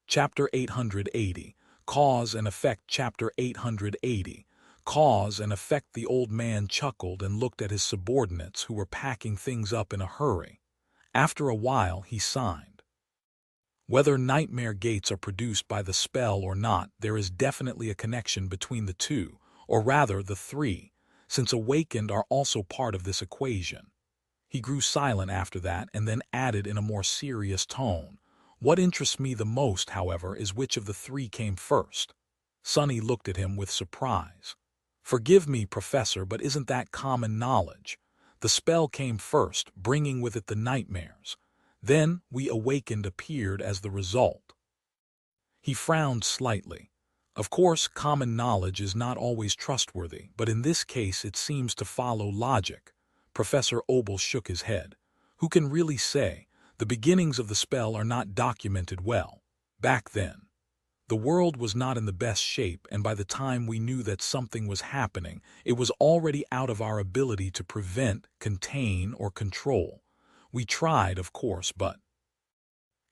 Chapter 880, Cause and Effect. Chapter 880, Cause and Effect. The old man chuckled and looked at his subordinates who were packing things up in a hurry. After a while, he signed. Whether nightmare gates are produced by the spell or not, there is definitely a connection between the two, or rather the three, since awakened are also part of this equation. He grew silent after that and then added in a more serious tone, "What interests me the most, however, is which of the three came first." Sunny looked at him with surprise. "Forgive me, Professor, but isn't that common knowledge? The spell came first, bringing with it the nightmares. Then we awakened appeared as the result." He frowned slightly. Of course, common knowledge is not always trustworthy, but in this case it seems to follow logic. Professor Obel shook his head. Who can really say? The beginnings of the spell are not documented well. Back then, the world was not in the best shape, and by the time we knew that something was happening, it was already out of our ability to prevent, contain, or control. We tried, of course, but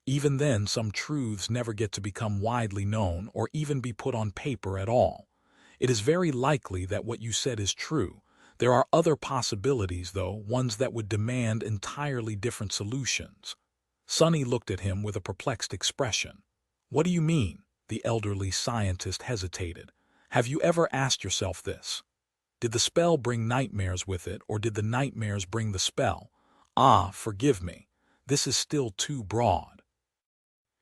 even then some truths never get to become widely known or even be put on paper at all. It is very likely that what you said is true. There are other possibilities, though, ones that would demand entirely different solutions. Sunny looked at him with a perplexed expression. "What do you mean?" The elderly scientist hesitated. "Have you ever asked yourself this? Did the spell bring nightmares with it, or did the nightmares bring the spell? Ah, forgive me. This is still too broad.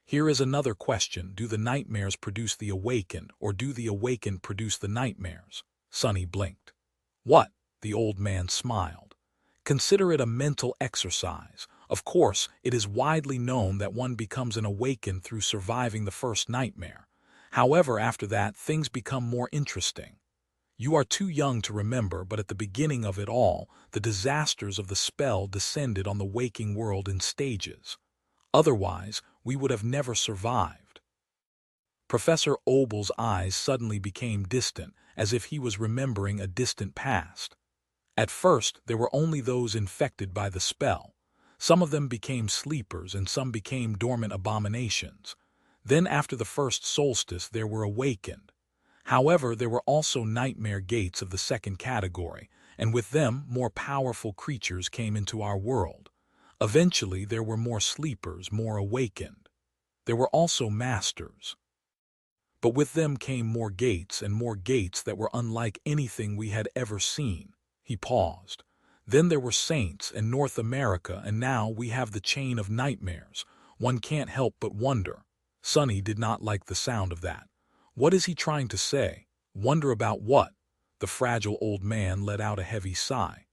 Here is another question. Do the nightmares produce the awakened, or do the awakened produce the nightmares?" Sunny blinked. "What?" The old man smiled. "Consider it a mental exercise. Of course, it is widely known that one becomes an awakened through surviving the first nightmare. However, after that, things become more interesting. You are too young to remember, but at the beginning of it all, the disasters of the spell descended on the waking world in stages. Otherwise, we would have never survived." Professor Obel's eyes suddenly became distant, as if he was remembering a distant past. At first, there were only those infected by the spell. Some of them became sleepers and some became dormant abominations. Then after the first solstice, there were awakened. However, there were also nightmare gates of the second category, and with them more powerful creatures came into our world. Eventually, there were more sleepers, more awakened. There were also masters. But with them came more gates, and more gates that were unlike anything we had ever seen. He paused. Then there were saints and North America, and now we have the chain of nightmares. One can't help but wonder. Sunny did not like the sound of that. What is he trying to say? Wonder about what? The fragile old man let out a heavy sigh.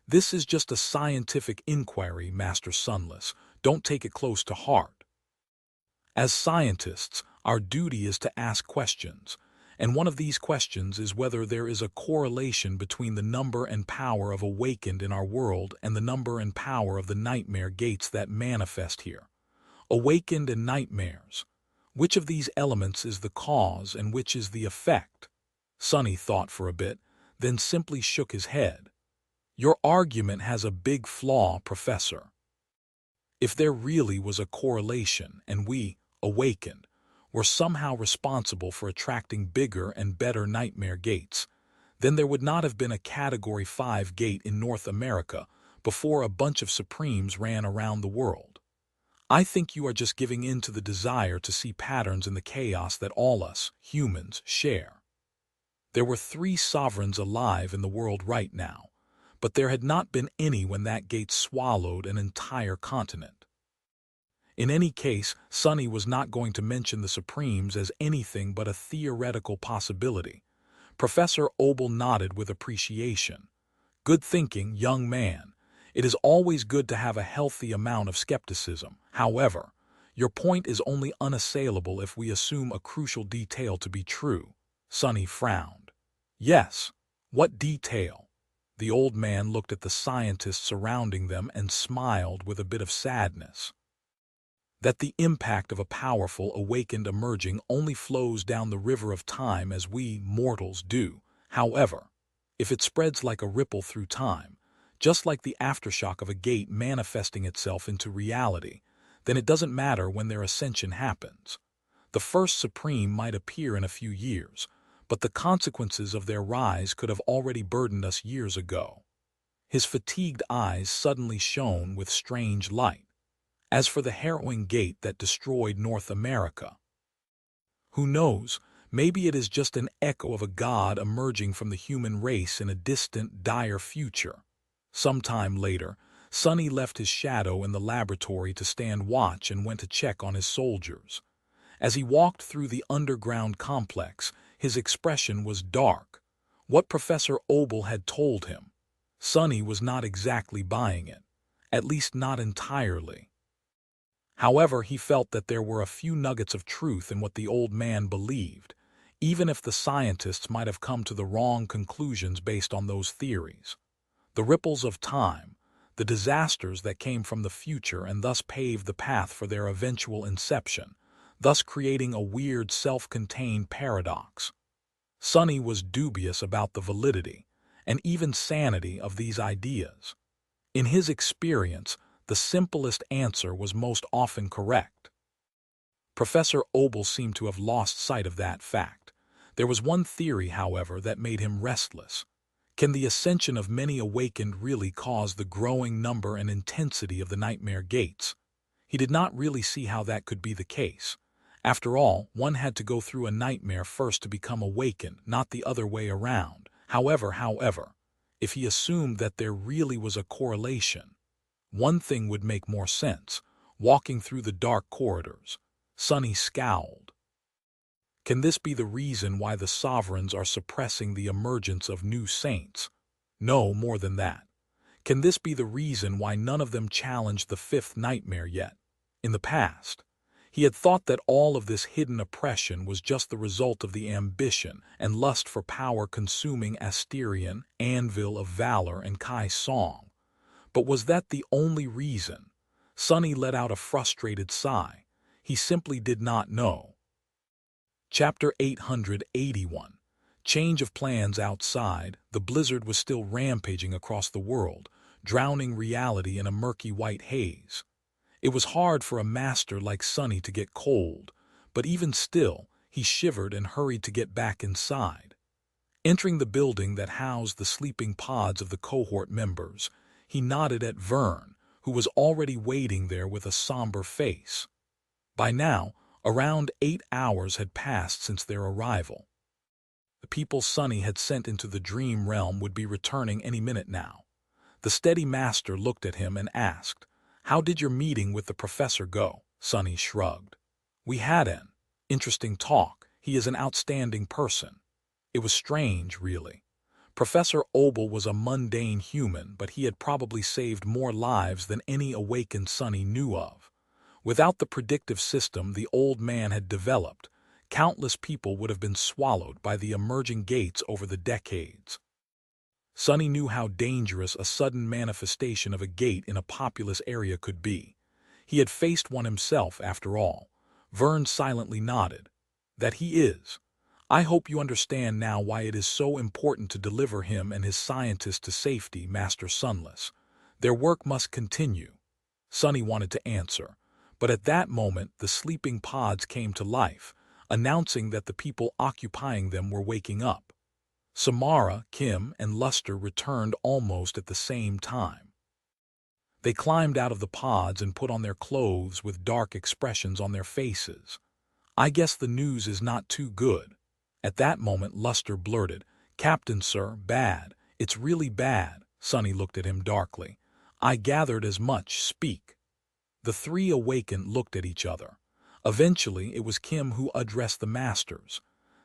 This is just a scientific inquiry, Master Sunless. Don't take it close to heart. As scientists, our duty is to ask questions, and one of these questions is whether there is a correlation between the number and power of awakened in our world and the number and power of the nightmare gates that manifest here. Awakened and nightmares. Which of these elements is the cause and which is the effect? Sunny thought for a bit, then simply shook his head. Your argument has a big flaw, Professor. If there really was a correlation and we, awakened, were somehow responsible for attracting bigger and better nightmare gates, then there would not have been a Category 5 gate in North America before a bunch of Supremes ran around the world. I think you are just giving in to the desire to see patterns in the chaos that all us, humans, share. There were 3 sovereigns alive in the world right now, but there had not been any when that gate swallowed an entire continent. In any case, Sunny was not going to mention the Supremes as anything but a theoretical possibility. Professor Obel nodded with appreciation. Good thinking, young man. It is always good to have a healthy amount of skepticism. However, your point is only unassailable if we assume a crucial detail to be true. Sunny frowned. Yes. What detail? The old man looked at the scientists surrounding them and smiled with a bit of sadness. That the impact of a powerful, awakened emerging only flows down the river of time as we, mortals, do. However, if it spreads like a ripple through time, just like the aftershock of a gate manifesting itself into reality, then it doesn't matter when their ascension happens. The first Supreme might appear in a few years, but the consequences of their rise could have already burdened us years ago. His fatigued eyes suddenly shone with strange light. As for the harrowing gate that destroyed North America, who knows, maybe it is just an echo of a god emerging from the human race in a distant, dire future. Sometime later, Sonny left his shadow in the laboratory to stand watch and went to check on his soldiers. As he walked through the underground complex, his expression was dark. What Professor Obel had told him, Sonny was not exactly buying it, at least not entirely. However, he felt that there were a few nuggets of truth in what the old man believed, even if the scientists might have come to the wrong conclusions based on those theories. The ripples of time, the disasters that came from the future and thus paved the path for their eventual inception, thus creating a weird self-contained paradox. Sonny was dubious about the validity and even sanity of these ideas. In his experience, the simplest answer was most often correct. Professor Obel seemed to have lost sight of that fact. There was one theory, however, that made him restless. Can the ascension of many awakened really cause the growing number and intensity of the nightmare gates? He did not really see how that could be the case. After all, one had to go through a nightmare first to become awakened, not the other way around. However, if he assumed that there really was a correlation, one thing would make more sense. Walking through the dark corridors, Sonny scowled. Can this be the reason why the sovereigns are suppressing the emergence of new saints? No, more than that. Can this be the reason why none of them challenged the fifth nightmare yet? In the past, he had thought that all of this hidden oppression was just the result of the ambition and lust for power-consuming Asterian, anvil of valor, and Kai song. But was that the only reason? Sonny let out a frustrated sigh. He simply did not know. Chapter 881. Change of plans outside. The blizzard was still rampaging across the world, drowning reality in a murky white haze. It was hard for a master like Sonny to get cold, but even still, he shivered and hurried to get back inside. Entering the building that housed the sleeping pods of the cohort members, he nodded at Vern, who was already waiting there with a somber face. By now, around 8 hours had passed since their arrival. The people Sonny had sent into the dream realm would be returning any minute now. The steady master looked at him and asked, "How did your meeting with the professor go?" Sonny shrugged. "We had an interesting talk. He is an outstanding person." It was strange, really. Professor Obel was a mundane human, but he had probably saved more lives than any awakened Sonny knew of. Without the predictive system the old man had developed, countless people would have been swallowed by the emerging gates over the decades. Sonny knew how dangerous a sudden manifestation of a gate in a populous area could be. He had faced one himself, after all. Vern silently nodded. "That he is. I hope you understand now why it is so important to deliver him and his scientists to safety, Master Sunless. Their work must continue." Sonny wanted to answer, but at that moment the sleeping pods came to life, announcing that the people occupying them were waking up. Samara, Kim, and Luster returned almost at the same time. They climbed out of the pods and put on their clothes with dark expressions on their faces. "I guess the news is not too good." At that moment Luster blurted, "Captain, sir, bad. It's really bad." Sonny looked at him darkly. "I gathered as much. Speak." The three awakened looked at each other. Eventually it was Kim who addressed the masters.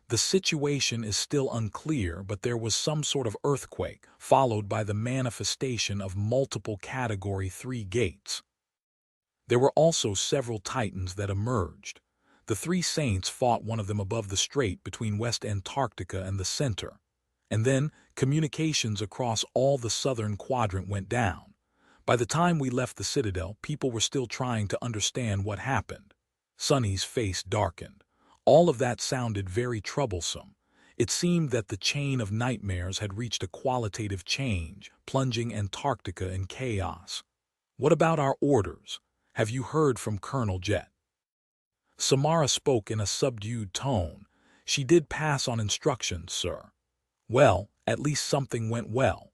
"The situation is still unclear, but there was some sort of earthquake, followed by the manifestation of multiple Category 3 gates. There were also several Titans that emerged. The three saints fought one of them above the strait between West Antarctica and the center. And then communications across all the southern quadrant went down. By the time we left the Citadel, people were still trying to understand what happened. Sunny's face darkened. All of that sounded very troublesome. It seemed that the chain of nightmares had reached a qualitative change, plunging Antarctica in chaos. What about our orders? Have you heard from Colonel Jet? Samara spoke in a subdued tone. She did pass on instructions, sir. Well, at least something went well.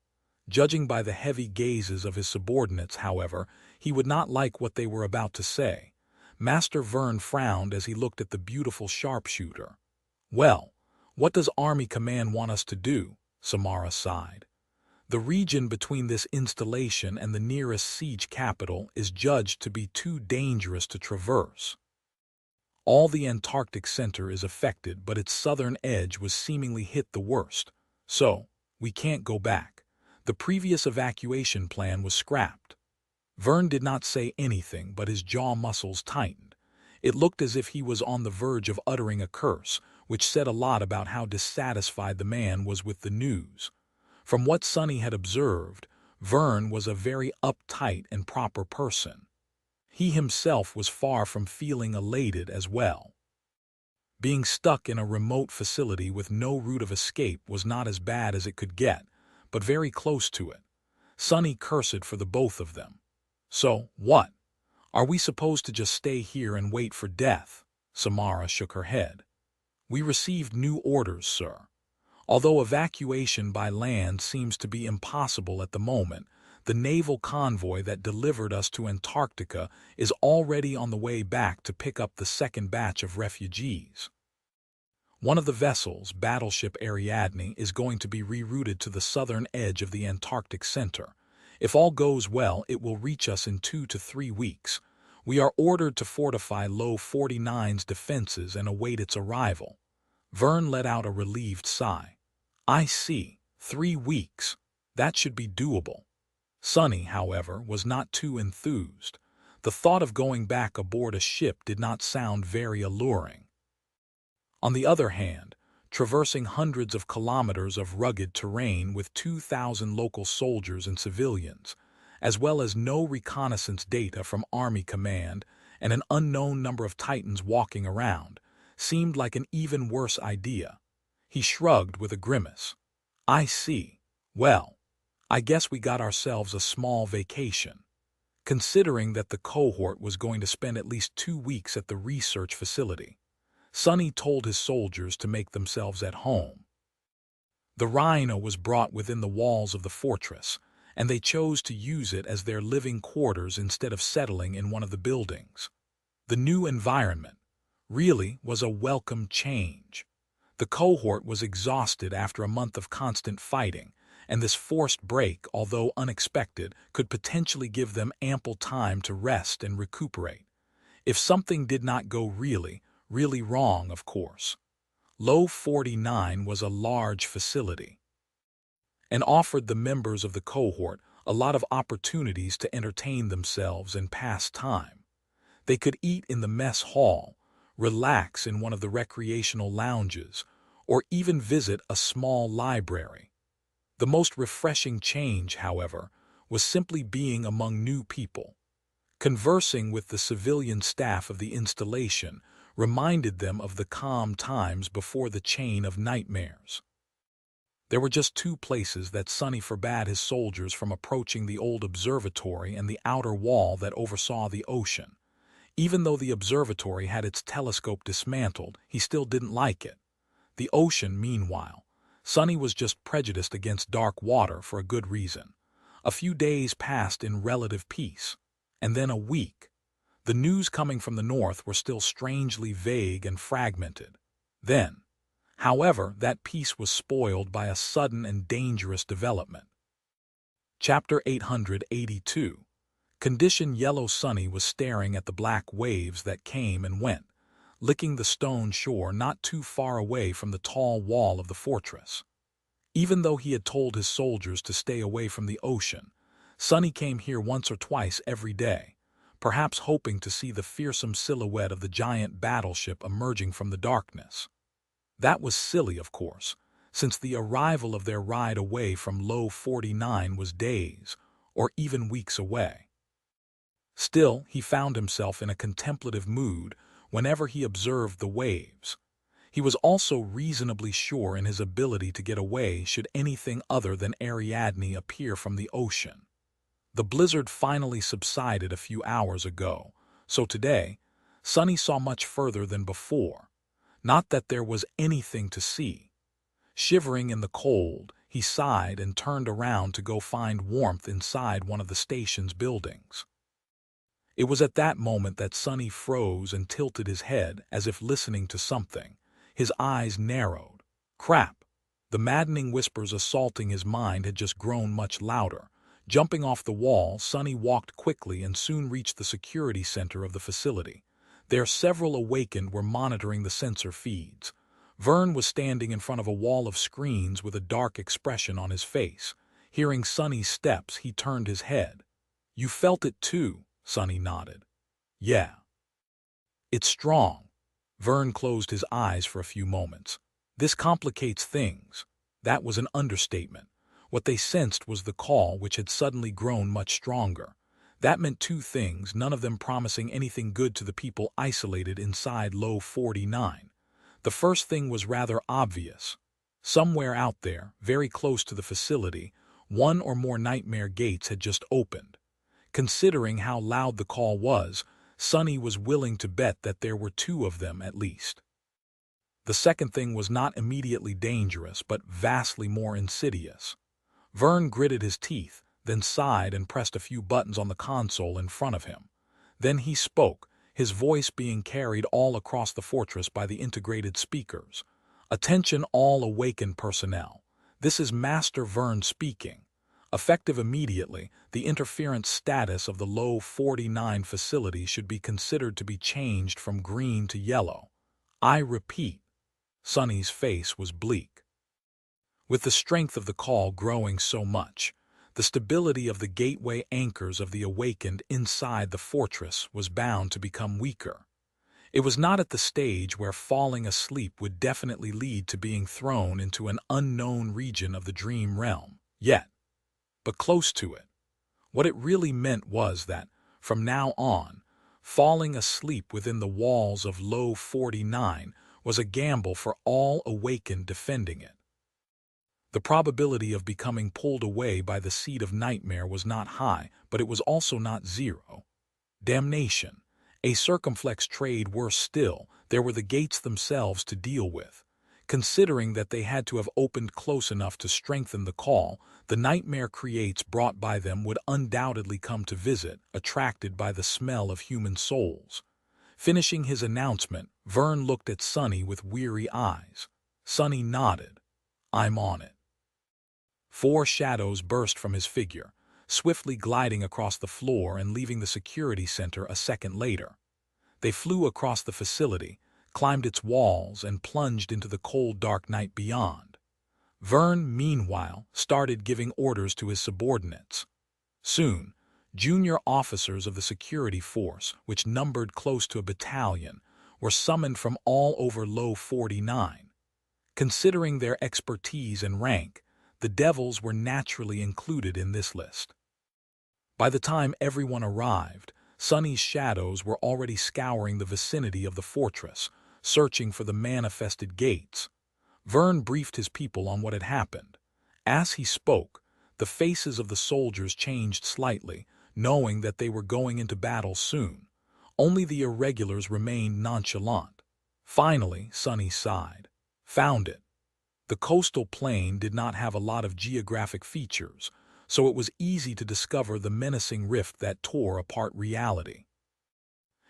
Judging by the heavy gazes of his subordinates, however, he would not like what they were about to say. Master Vern frowned as he looked at the beautiful sharpshooter. Well, what does Army Command want us to do? Samara sighed. The region between this installation and the nearest siege capital is judged to be too dangerous to traverse. All the Antarctic center is affected, but its southern edge was seemingly hit the worst. So, we can't go back. The previous evacuation plan was scrapped. Vern did not say anything, but his jaw muscles tightened. It looked as if he was on the verge of uttering a curse, which said a lot about how dissatisfied the man was with the news. From what Sunny had observed, Vern was a very uptight and proper person. He himself was far from feeling elated as well. Being stuck in a remote facility with no route of escape was not as bad as it could get, but very close to it. Sunny cursed for the both of them. So, what? Are we supposed to just stay here and wait for death? Samara shook her head. We received new orders, sir. Although evacuation by land seems to be impossible at the moment, the naval convoy that delivered us to Antarctica is already on the way back to pick up the second batch of refugees. One of the vessels, battleship Ariadne, is going to be rerouted to the southern edge of the Antarctic center. If all goes well, it will reach us in 2 to 3 weeks. We are ordered to fortify Low 49's defenses and await its arrival. Vern let out a relieved sigh. I see. 3 weeks. That should be doable. Sunny, however, was not too enthused. The thought of going back aboard a ship did not sound very alluring. On the other hand, traversing hundreds of kilometers of rugged terrain with 2,000 local soldiers and civilians, as well as no reconnaissance data from Army Command and an unknown number of Titans walking around, seemed like an even worse idea. He shrugged with a grimace. I see. Well, I guess we got ourselves a small vacation. Considering that the cohort was going to spend at least 2 weeks at the research facility, Sunny told his soldiers to make themselves at home. The rhino was brought within the walls of the fortress, and they chose to use it as their living quarters instead of settling in one of the buildings. The new environment really was a welcome change. The cohort was exhausted after a month of constant fighting, and this forced break, although unexpected, could potentially give them ample time to rest and recuperate. If something did not go really wrong, of course. Low 49 was a large facility and offered the members of the cohort a lot of opportunities to entertain themselves and pass time. They could eat in the mess hall, relax in one of the recreational lounges, or even visit a small library. The most refreshing change, however, was simply being among new people. Conversing with the civilian staff of the installation reminded them of the calm times before the chain of nightmares. There were just 2 places that Sunny forbade his soldiers from approaching: the old observatory and the outer wall that oversaw the ocean. Even though the observatory had its telescope dismantled, he still didn't like it. The ocean, meanwhile, Sunny was just prejudiced against dark water for a good reason. A few days passed in relative peace, and then a week. The news coming from the north were still strangely vague and fragmented. Then, however, that peace was spoiled by a sudden and dangerous development. Chapter 882. Condition Yellow Sunny was staring at the black waves that came and went, licking the stone shore not too far away from the tall wall of the fortress. Even though he had told his soldiers to stay away from the ocean, Sunny came here once or twice every day, perhaps hoping to see the fearsome silhouette of the giant battleship emerging from the darkness. That was silly, of course. since the arrival of their ride away from Low 49 was days, or even weeks away. Still, he found himself in a contemplative mood whenever he observed the waves. He was also reasonably sure in his ability to get away should anything other than Ariadne appear from the ocean. The blizzard finally subsided a few hours ago, so today, Sunny saw much further than before. Not that there was anything to see. Shivering in the cold, he sighed and turned around to go find warmth inside one of the station's buildings. It was at that moment that Sunny froze and tilted his head as if listening to something. His eyes narrowed. Crap! The maddening whispers assaulting his mind had just grown much louder. Jumping off the wall, Sunny walked quickly and soon reached the security center of the facility. There, several awakened were monitoring the sensor feeds. Vern was standing in front of a wall of screens with a dark expression on his face. Hearing Sunny's steps, he turned his head. "You felt it too," Sunny nodded. "Yeah. It's strong." Vern closed his eyes for a few moments. "This complicates things." That was an understatement. What they sensed was the call, which had suddenly grown much stronger. That meant two things, none of them promising anything good to the people isolated inside Low 49. The first thing was rather obvious. Somewhere out there, very close to the facility, one or more nightmare gates had just opened. Considering how loud the call was, Sunny was willing to bet that there were two of them at least. The second thing was not immediately dangerous, but vastly more insidious. Vern gritted his teeth, then sighed and pressed a few buttons on the console in front of him. Then he spoke, his voice being carried all across the fortress by the integrated speakers. "Attention all awakened personnel. This is Master Vern speaking. Effective immediately, the interference status of the Low 49 facility should be considered to be changed from green to yellow. I repeat." Sunny's face was bleak. With the strength of the call growing so much, the stability of the gateway anchors of the awakened inside the fortress was bound to become weaker. It was not at the stage where falling asleep would definitely lead to being thrown into an unknown region of the dream realm, yet, but close to it. What it really meant was that, from now on, falling asleep within the walls of Low 49 was a gamble for all awakened defending it. The probability of becoming pulled away by the seed of nightmare was not high, but it was also not zero. Damnation. A circumflex trade worse still, there were the gates themselves to deal with. Considering that they had to have opened close enough to strengthen the call, the nightmare creates brought by them would undoubtedly come to visit, attracted by the smell of human souls. Finishing his announcement, Vern looked at Sunny with weary eyes. Sunny nodded. "I'm on it." 4 shadows burst from his figure, swiftly gliding across the floor and leaving the security center a second later. They flew across the facility, climbed its walls, and plunged into the cold dark night beyond. Vern, meanwhile, started giving orders to his subordinates. Soon, junior officers of the security force, which numbered close to a battalion, were summoned from all over Low 49. Considering their expertise and rank, the Devils were naturally included in this list. By the time everyone arrived, Sunny's shadows were already scouring the vicinity of the fortress, searching for the manifested gates. Vern briefed his people on what had happened. As he spoke, the faces of the soldiers changed slightly, knowing that they were going into battle soon. Only the irregulars remained nonchalant. Finally, Sunny sighed. Found it. The coastal plain did not have a lot of geographic features, so it was easy to discover the menacing rift that tore apart reality.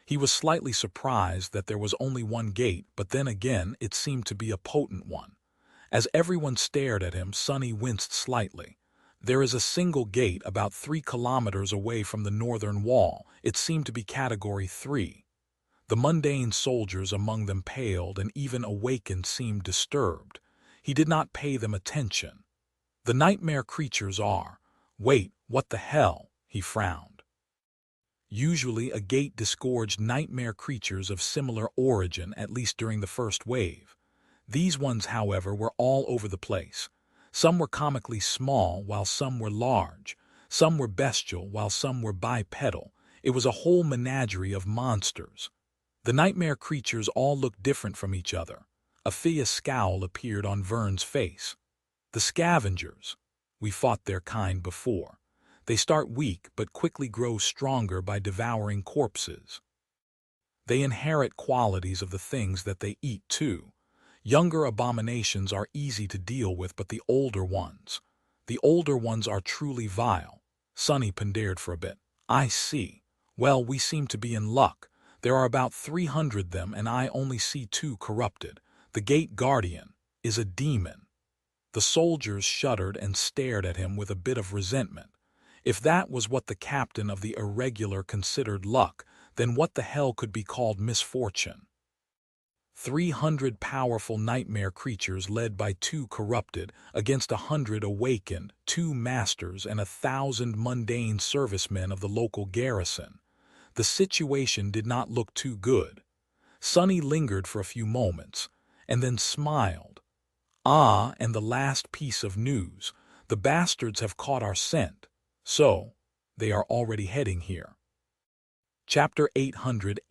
He was slightly surprised that there was only one gate, but then again it seemed to be a potent one. As everyone stared at him, Sunny winced slightly. There is a single gate about 3 kilometers away from the northern wall. It seemed to be Category 3. The mundane soldiers among them paled, and even awakened seemed disturbed. He did not pay them attention. The nightmare creatures are... Wait, what the hell? He frowned. Usually a gate disgorged nightmare creatures of similar origin, at least during the first wave. These ones, however, were all over the place. Some were comically small, while some were large. Some were bestial, while some were bipedal. It was a whole menagerie of monsters. The nightmare creatures all looked different from each other. A fierce scowl appeared on Vern's face. The scavengers. We fought their kind before. They start weak but quickly grow stronger by devouring corpses. They inherit qualities of the things that they eat too. Younger abominations are easy to deal with, but the older ones are truly vile. Sonny pondered for a bit. I see. Well, we seem to be in luck. There are about 300 them, and I only see 2 corrupted. The gate guardian is a demon. The soldiers shuddered and stared at him with a bit of resentment. If that was what the captain of the irregular considered luck, then what the hell could be called misfortune? 300 powerful nightmare creatures led by 2 corrupted against 100 awakened, 2 masters, and 1,000 mundane servicemen of the local garrison. The situation did not look too good. Sonny lingered for a few moments, and then smiled. Ah, and the last piece of news. The bastards have caught our scent. So, they are already heading here. Chapter 880